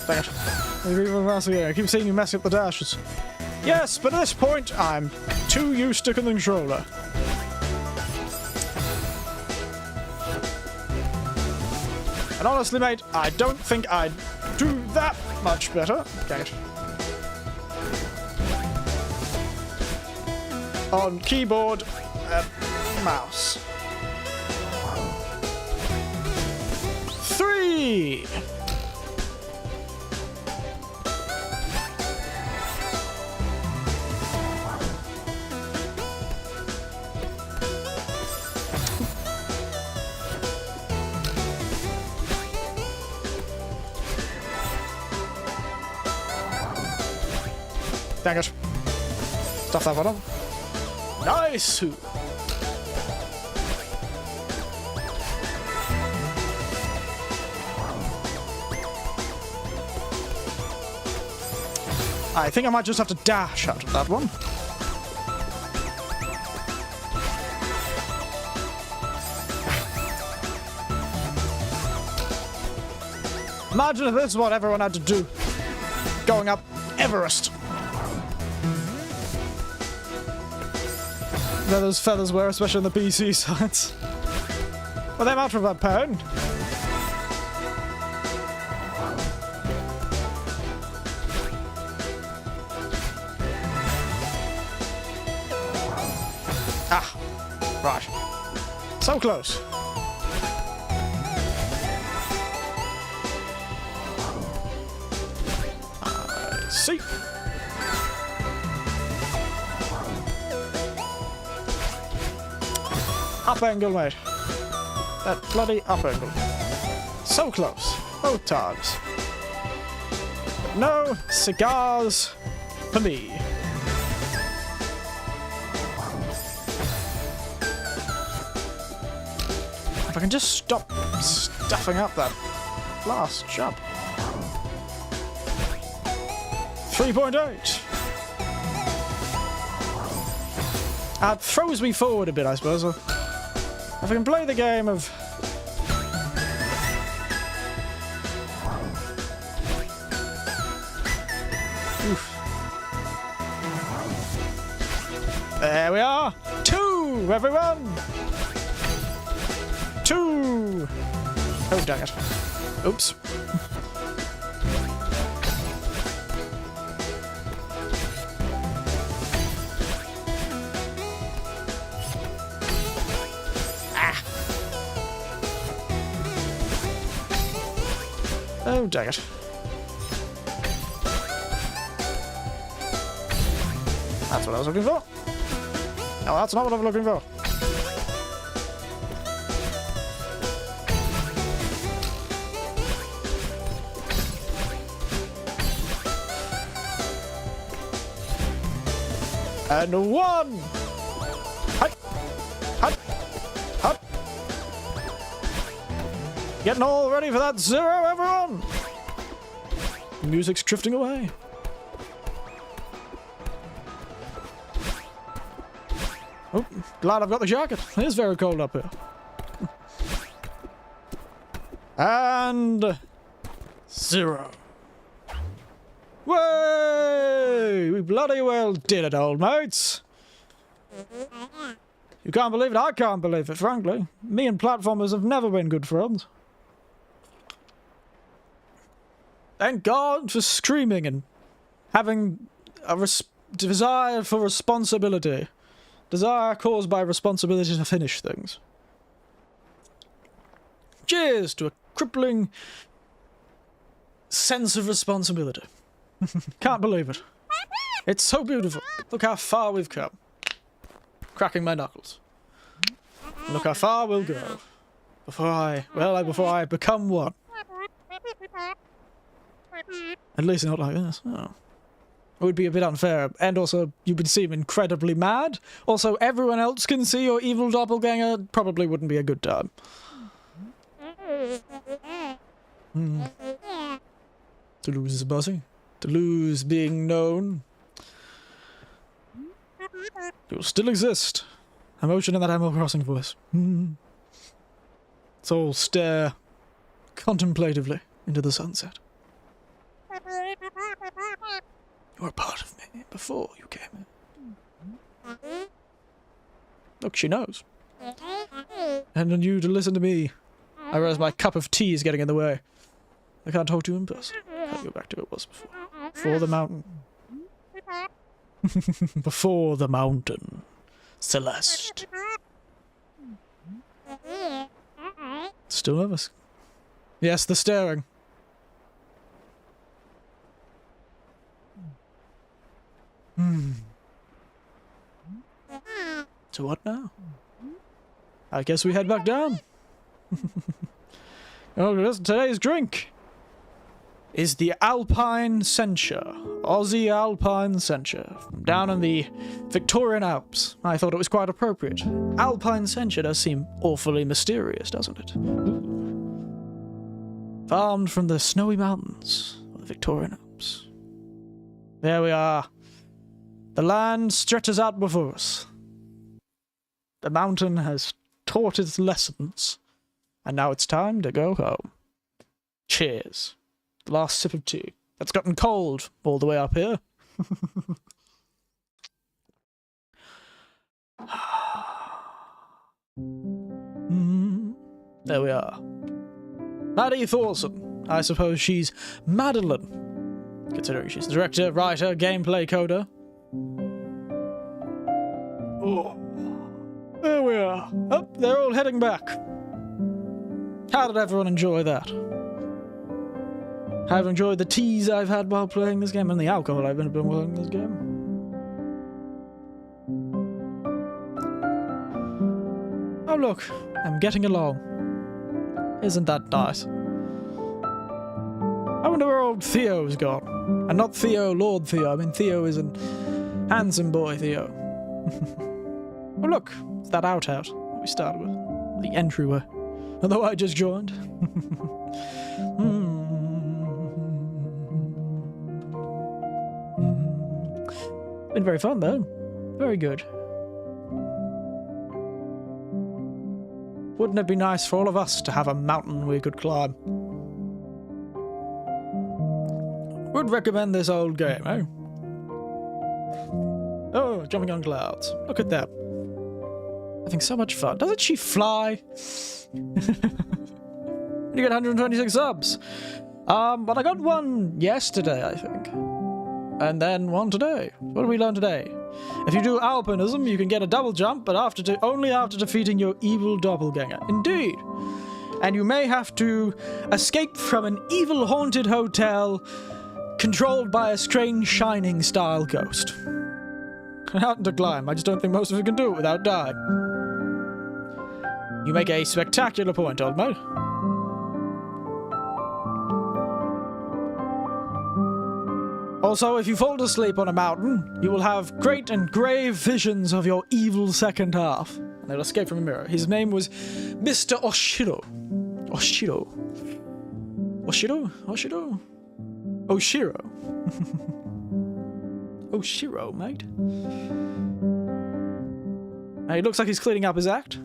Dang it. I keep seeing you messing up the dashes. Yes, but at this point, I'm too used to the controller. And honestly, mate, I don't think I'd do that much better. Dang it. On keyboard and mouse. 3! Dang it. Stuff that one up. Nice! I think I might just have to dash out of that one. Imagine if this is what everyone had to do. Going up Everest. There those feathers were, especially on the PC sides. Well, they're out of that pen. Ah, right. So close. I see. Up angle, mate. That bloody up angle. So close. Both times. But no cigars for me. If I can just stop stuffing up that last jump. 3.8. It throws me forward a bit, I suppose. If I can play the game of... Oof. There we are! 2, everyone! 2! Oh, dang it. Oops. Oh, dang it. That's what I was looking for. No, that's not what I was looking for. And one! Hut! Hut! Hut! Getting all ready for that 0, everyone! The music's drifting away. Oh, glad I've got the jacket. It is very cold up here. And 0. Way! We bloody well did it, old mates. You can't believe it? I can't believe it, frankly. Me and platformers have never been good friends. Thank God for screaming and having a desire for responsibility. Desire caused by responsibility to finish things. Cheers to a crippling sense of responsibility. Can't believe it. It's so beautiful. Look how far we've come. Cracking my knuckles. Look how far we'll go. Before I become one. At least not like this. Oh. It would be a bit unfair, and also you would seem incredibly mad. Also, everyone else can see your evil doppelganger. Probably wouldn't be a good time. To lose is bossy. To lose being known. You'll still exist. Emotion in that Animal Crossing voice. Let's all stare contemplatively into the sunset. You were part of me before you came in. Look, she knows. And on you to listen to me. I realize my cup of tea is getting in the way. I can't talk to you in person. I'll go back to what it was before. Before the mountain. Before the mountain. Celeste. Still nervous. Yes, the staring. So what now? I guess we head back down. Oh, today's drink is the Alpine Sencha. Aussie Alpine Sencha. From down in the Victorian Alps. I thought it was quite appropriate. Alpine Sencha does seem awfully mysterious, doesn't it? Farmed from the snowy mountains of the Victorian Alps. There we are. The land stretches out before us. The mountain has taught its lessons, and now it's time to go home. Cheers. The last sip of tea. It's gotten cold all the way up here. There we are. Maddie Thorson. I suppose she's Madeline, considering she's the director, writer, gameplay coder. Oh. There we are. Oh, they're all heading back. How did everyone enjoy that? I've enjoyed the teas I've had while playing this game and the alcohol I've been playing this game. Oh look, I'm getting along. Isn't that nice? I wonder where old Theo's gone. And not Theo, Lord Theo. I mean Theo is an handsome boy Theo. Oh look, it's that out-out that we started with. The entryway. Although I just joined. Been very fun though. Very good. Wouldn't it be nice for all of us to have a mountain we could climb? Would recommend this old game, eh? Oh, jumping on clouds. Look at that. Having so much fun. Doesn't she fly? You get 126 subs. But I got one yesterday, I think. And then one today. What did we learn today? If you do alpinism, you can get a double jump, but only after defeating your evil doppelganger. Indeed. and you may have to escape from an evil haunted hotel controlled by a strange Shining style ghost. Out to climb. I just don't think most of us can do it without dying. You make a spectacular point, old mate. Also, if you fall asleep on a mountain, you will have great and grave visions of your evil second half. And they'll escape from a mirror. His name was Mr. Oshiro. Oshiro. Oshiro? Oshiro? Oshiro. Oshiro, mate. He looks like he's cleaning up his act.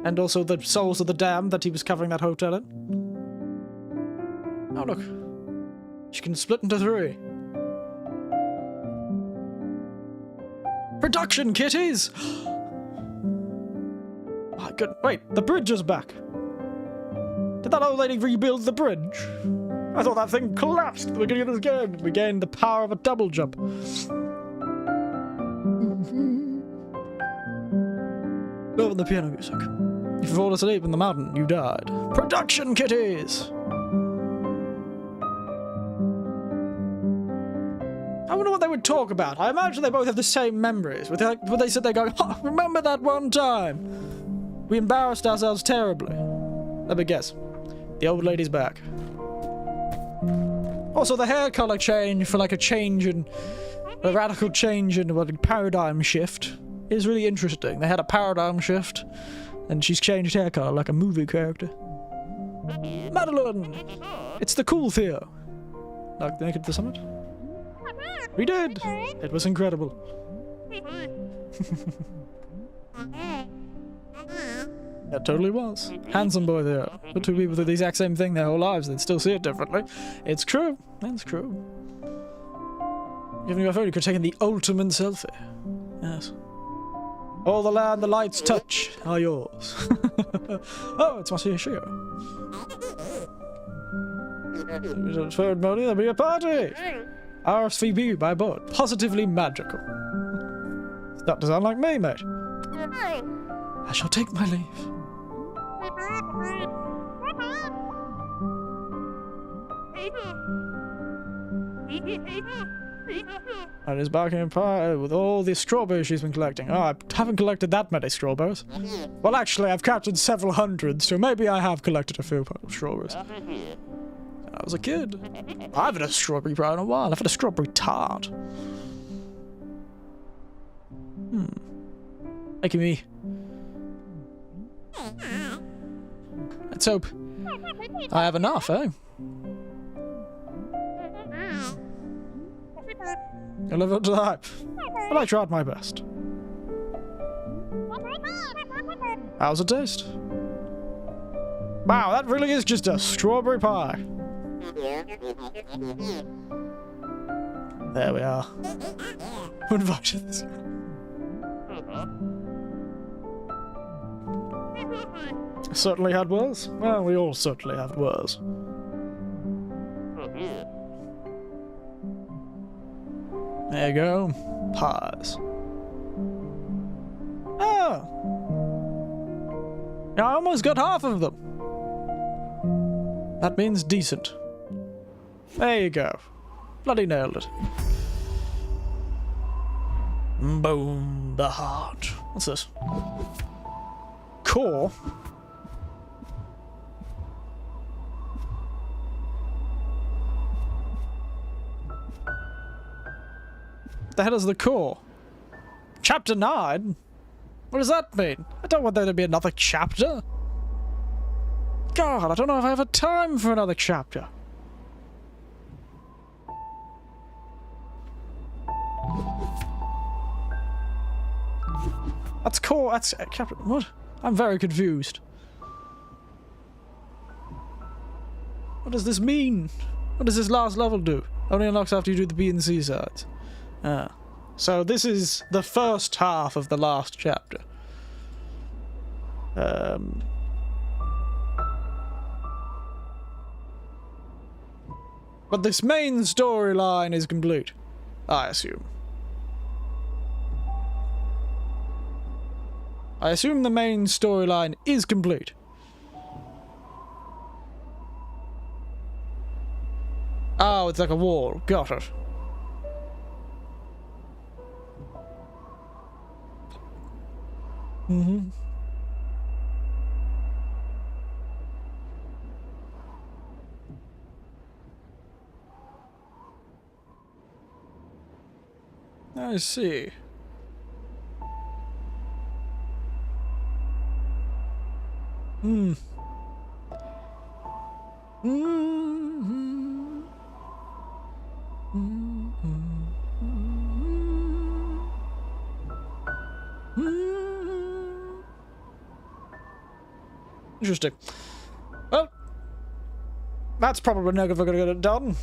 And also the souls of the damned that he was covering that hotel in. Oh, look. She can split into 3. Production kitties! My good. Wait, the bridge is back. Did that old lady rebuild the bridge? I thought that thing collapsed at the beginning of this game. We gained the power of a double jump. Love the piano music. If you fall asleep in the mountain, you died. Production kitties! I wonder what they would talk about. I imagine they both have the same memories. Would they sit there going, oh, remember that one time? We embarrassed ourselves terribly. Let me guess. The old lady's back. Also, the hair color change for like a radical change in a paradigm shift is really interesting. They had a paradigm shift, and she's changed hair color like a movie character. Madeline! It's the cool Theo. Like the Naked the Summit? We did! It was incredible. It totally was. Handsome boy there. The two people do the exact same thing their whole lives, they'd still see it differently. It's true. It's true. Giving you a phone, you could take in the ultimate selfie. Yes. All the land the lights touch are yours. Oh, it's Masahiro. Third morning, there'll be a party! RSVP by board. Positively magical. That does sound like me, mate. I shall take my leave. And is back in pie with all the strawberries she's been collecting. Oh, I haven't collected that many strawberries. Well, actually, I've counted several hundred, so maybe I have collected a few strawberries. I was a kid. I haven't had a strawberry pie in a while. I've had a strawberry tart. Making me. Let's hope I have enough, eh? I live up to the hype. But I tried my best. How's it taste? Wow, that really is just a strawberry pie. There we are. Who invited this? Certainly had worse. Well, we all certainly have worse. There you go. Pies. Oh! I almost got half of them. That means decent. There you go. Bloody nailed it. Boom. The heart. What's this? Core? The hell is the core? Chapter 9? What does that mean? I don't want there to be another chapter. God, I don't know if I have a time for another chapter. That's core, that's chapter, what? I'm very confused. What does this mean? What does this last level do? Only unlocks after you do the B and C sides. Ah. So this is the first half of the last chapter. But this main storyline is complete, I assume. I assume the main storyline is complete. Oh, it's like a wall. Got it. Mm-hmm. I see. Hmm. Mm-hmm. Mm-hmm. Mm-hmm. Interesting. Well, that's probably never going to get it done.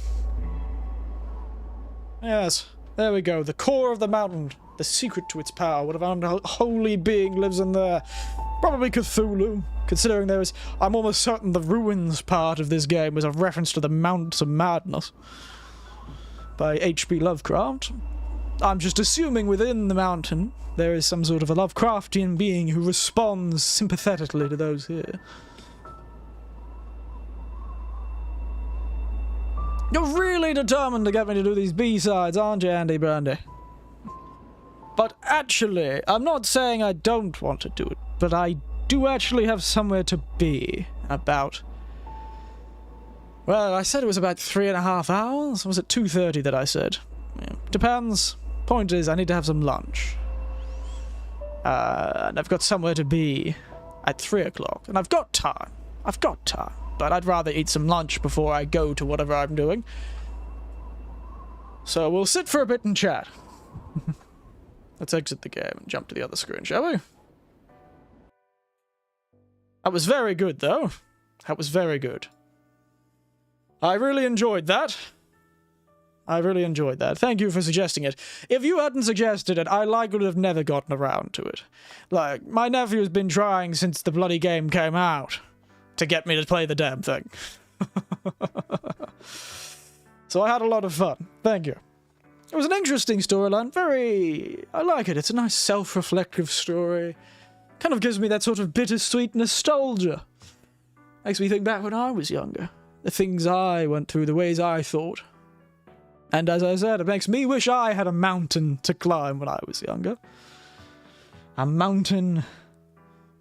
Yes, there we go. The core of the mountain. The secret to its power. What an unholy being lives in there. Probably Cthulhu, considering there is... I'm almost certain the ruins part of this game was a reference to the Mounts of Madness by H.P. Lovecraft. I'm just assuming within the mountain there is some sort of a Lovecraftian being who responds sympathetically to those here. You're really determined to get me to do these B-sides, aren't you, Andy Brandy? But actually, I'm not saying I don't want to do it, but I do actually have somewhere to be about... Well, I said it was about 3.5 hours? Or was it 2:30 that I said? Yeah, depends. Point is, I need to have some lunch. And I've got somewhere to be at 3 o'clock. And I've got time. I've got time. But I'd rather eat some lunch before I go to whatever I'm doing. So we'll sit for a bit and chat. Let's exit the game and jump to the other screen, shall we? That was very good, though. That was very good. I really enjoyed that. I really enjoyed that. Thank you for suggesting it. If you hadn't suggested it, I likely would have never gotten around to it. Like, my nephew's been trying since the bloody game came out to get me to play the damn thing. So I had a lot of fun. Thank you. It was an interesting storyline. I like it. It's a nice self-reflective story. Kind of gives me that sort of bittersweet nostalgia. Makes me think back when I was younger. The things I went through, the ways I thought. And as I said, it makes me wish I had a mountain to climb when I was younger. A mountain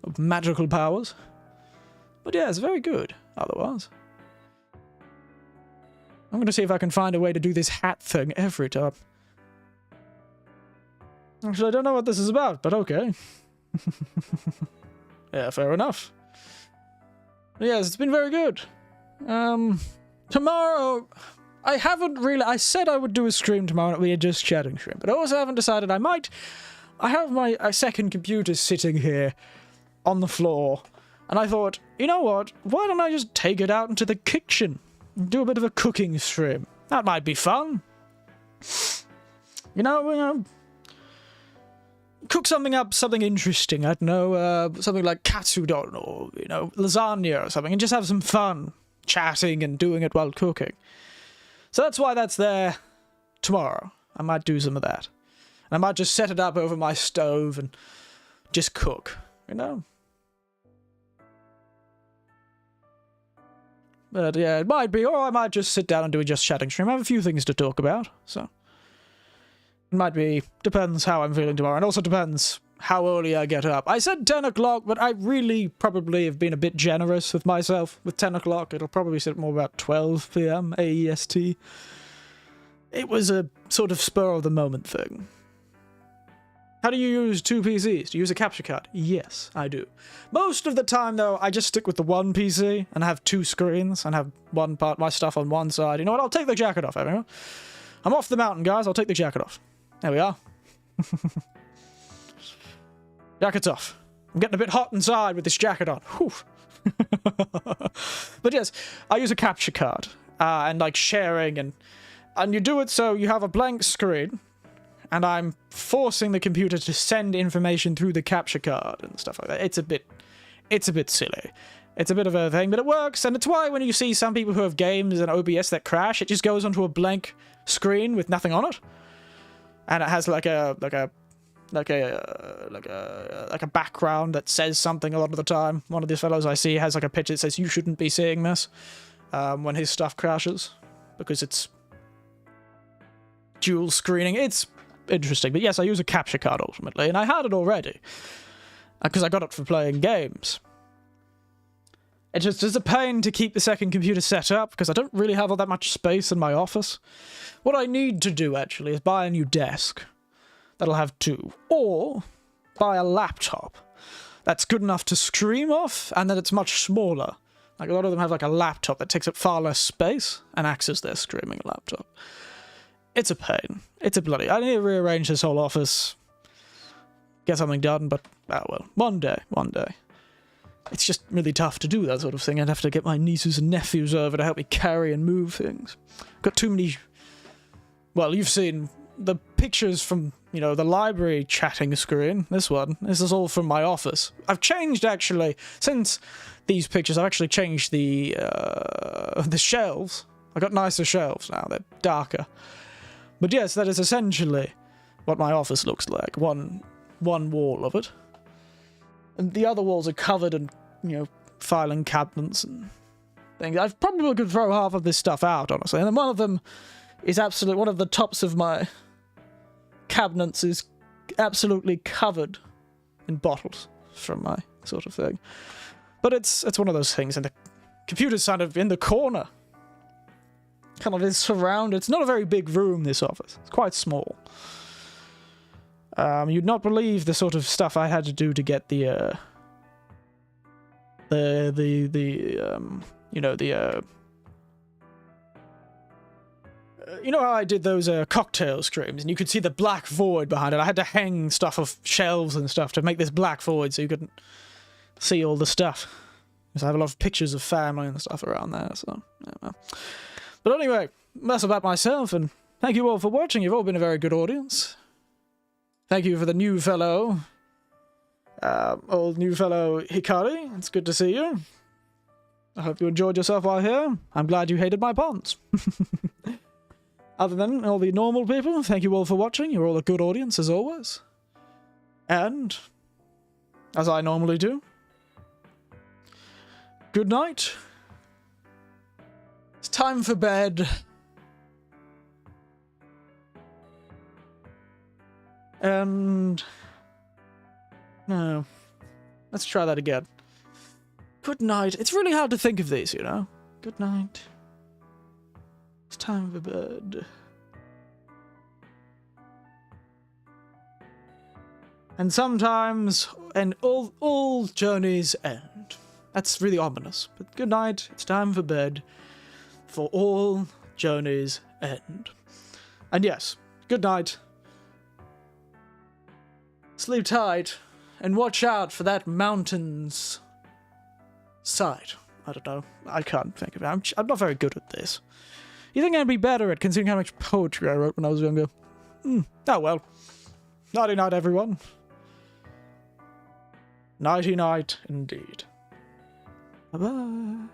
of magical powers. But yeah, it's very good, otherwise. I'm going to see if I can find a way to do this hat thing every time. Actually, I don't know what this is about, but okay. Yeah, fair enough. But yes, it's been very good. Tomorrow... I said I would do a stream tomorrow, we are just chatting stream, but I also haven't decided I might. I have my second computer sitting here on the floor, and I thought, you know what, why don't I just take it out into the kitchen and do a bit of a cooking stream? That might be fun. You know, cook something up, something interesting, I don't know, something like katsudon or, you know, lasagna or something, and just have some fun chatting and doing it while cooking. So that's why that's there tomorrow. I might do some of that. And I might just set it up over my stove and just cook, you know? But yeah, it might be, or I might just sit down and do a just chatting stream. I have a few things to talk about, so... It might be, depends how I'm feeling tomorrow, and also depends how early I get up. I said 10 o'clock, but I really probably have been a bit generous with myself. With 10 o'clock, it'll probably sit more about 12 p.m. AEST. It was a sort of spur-of-the-moment thing. How do you use two PCs? Do you use a capture card? Yes, I do. Most of the time, though, I just stick with the one PC and have two screens and have one part, my stuff on one side. You know what? I'll take the jacket off, everyone. I'm off the mountain, guys. I'll take the jacket off. There we are. Jacket's off. I'm getting a bit hot inside with this jacket on. Whew. But yes, I use a capture card and like sharing and you do it so you have a blank screen and I'm forcing the computer to send information through the capture card and stuff like that. It's a bit silly. It's a bit of a thing, but it works, and it's why when you see some people who have games and OBS that crash, it just goes onto a blank screen with nothing on it, and it has like a background that says something a lot of the time. One of these fellows I see has like a picture that says you shouldn't be seeing this when his stuff crashes. because it's dual screening. It's interesting, but yes, I use a capture card ultimately, and I had it already because I got it for playing games. It just is a pain to keep the second computer set up because I don't really have all that much space in my office. What I need to do actually is buy a new desk that'll have 2, or buy a laptop that's good enough to stream off and that it's much smaller. Like a lot of them have like a laptop that takes up far less space and acts as their streaming laptop. It's a pain. It's a bloody... I need to rearrange this whole office. Get something done, but... oh well. One day. It's just really tough to do that sort of thing. I'd have to get my nieces and nephews over to help me carry and move things. Got too many... well, you've seen the pictures from, you know, the library chatting screen. This is all from my office. I've changed, actually, since these pictures, I've actually changed the shelves. I got nicer shelves now. They're darker. But yes, that is essentially what my office looks like. One wall of it. And the other walls are covered in, you know, filing cabinets and things. I probably could throw half of this stuff out, honestly. And then one of them is absolutely... one of the tops of my cabinets is absolutely covered in bottles from my sort of thing. But it's one of those things, and the computer's kind of in the corner. Kind of is surrounded. It's not a very big room, this office. It's quite small. You'd not believe the sort of stuff I had to do to get you know how I did those cocktail streams, and you could see the black void behind it. I had to hang stuff off shelves and stuff to make this black void so you couldn't see all the stuff. Because I have a lot of pictures of family and stuff around there, so... yeah. But anyway, that's about myself, and thank you all for watching. You've all been a very good audience. Thank you for the new fellow, old new fellow Hikari. It's good to see you. I hope you enjoyed yourself while here. I'm glad you hated my puns. Other than all the normal people, thank you all for watching. You're all a good audience, as always. And, as I normally do, good night. It's time for bed. And... no. Let's try that again. Good night. It's really hard to think of these, you know? Good night. It's time for bed. And sometimes, and all journeys end. That's really ominous. But good night. It's time for bed. For all journeys end. And yes, good night. Sleep tight, and watch out for that mountain's side. I don't know. I can't think of it. I'm not very good at this. You think I'd be better at considering how much poetry I wrote when I was younger? Oh well. Nighty night, everyone. Nighty night, indeed. Bye-bye.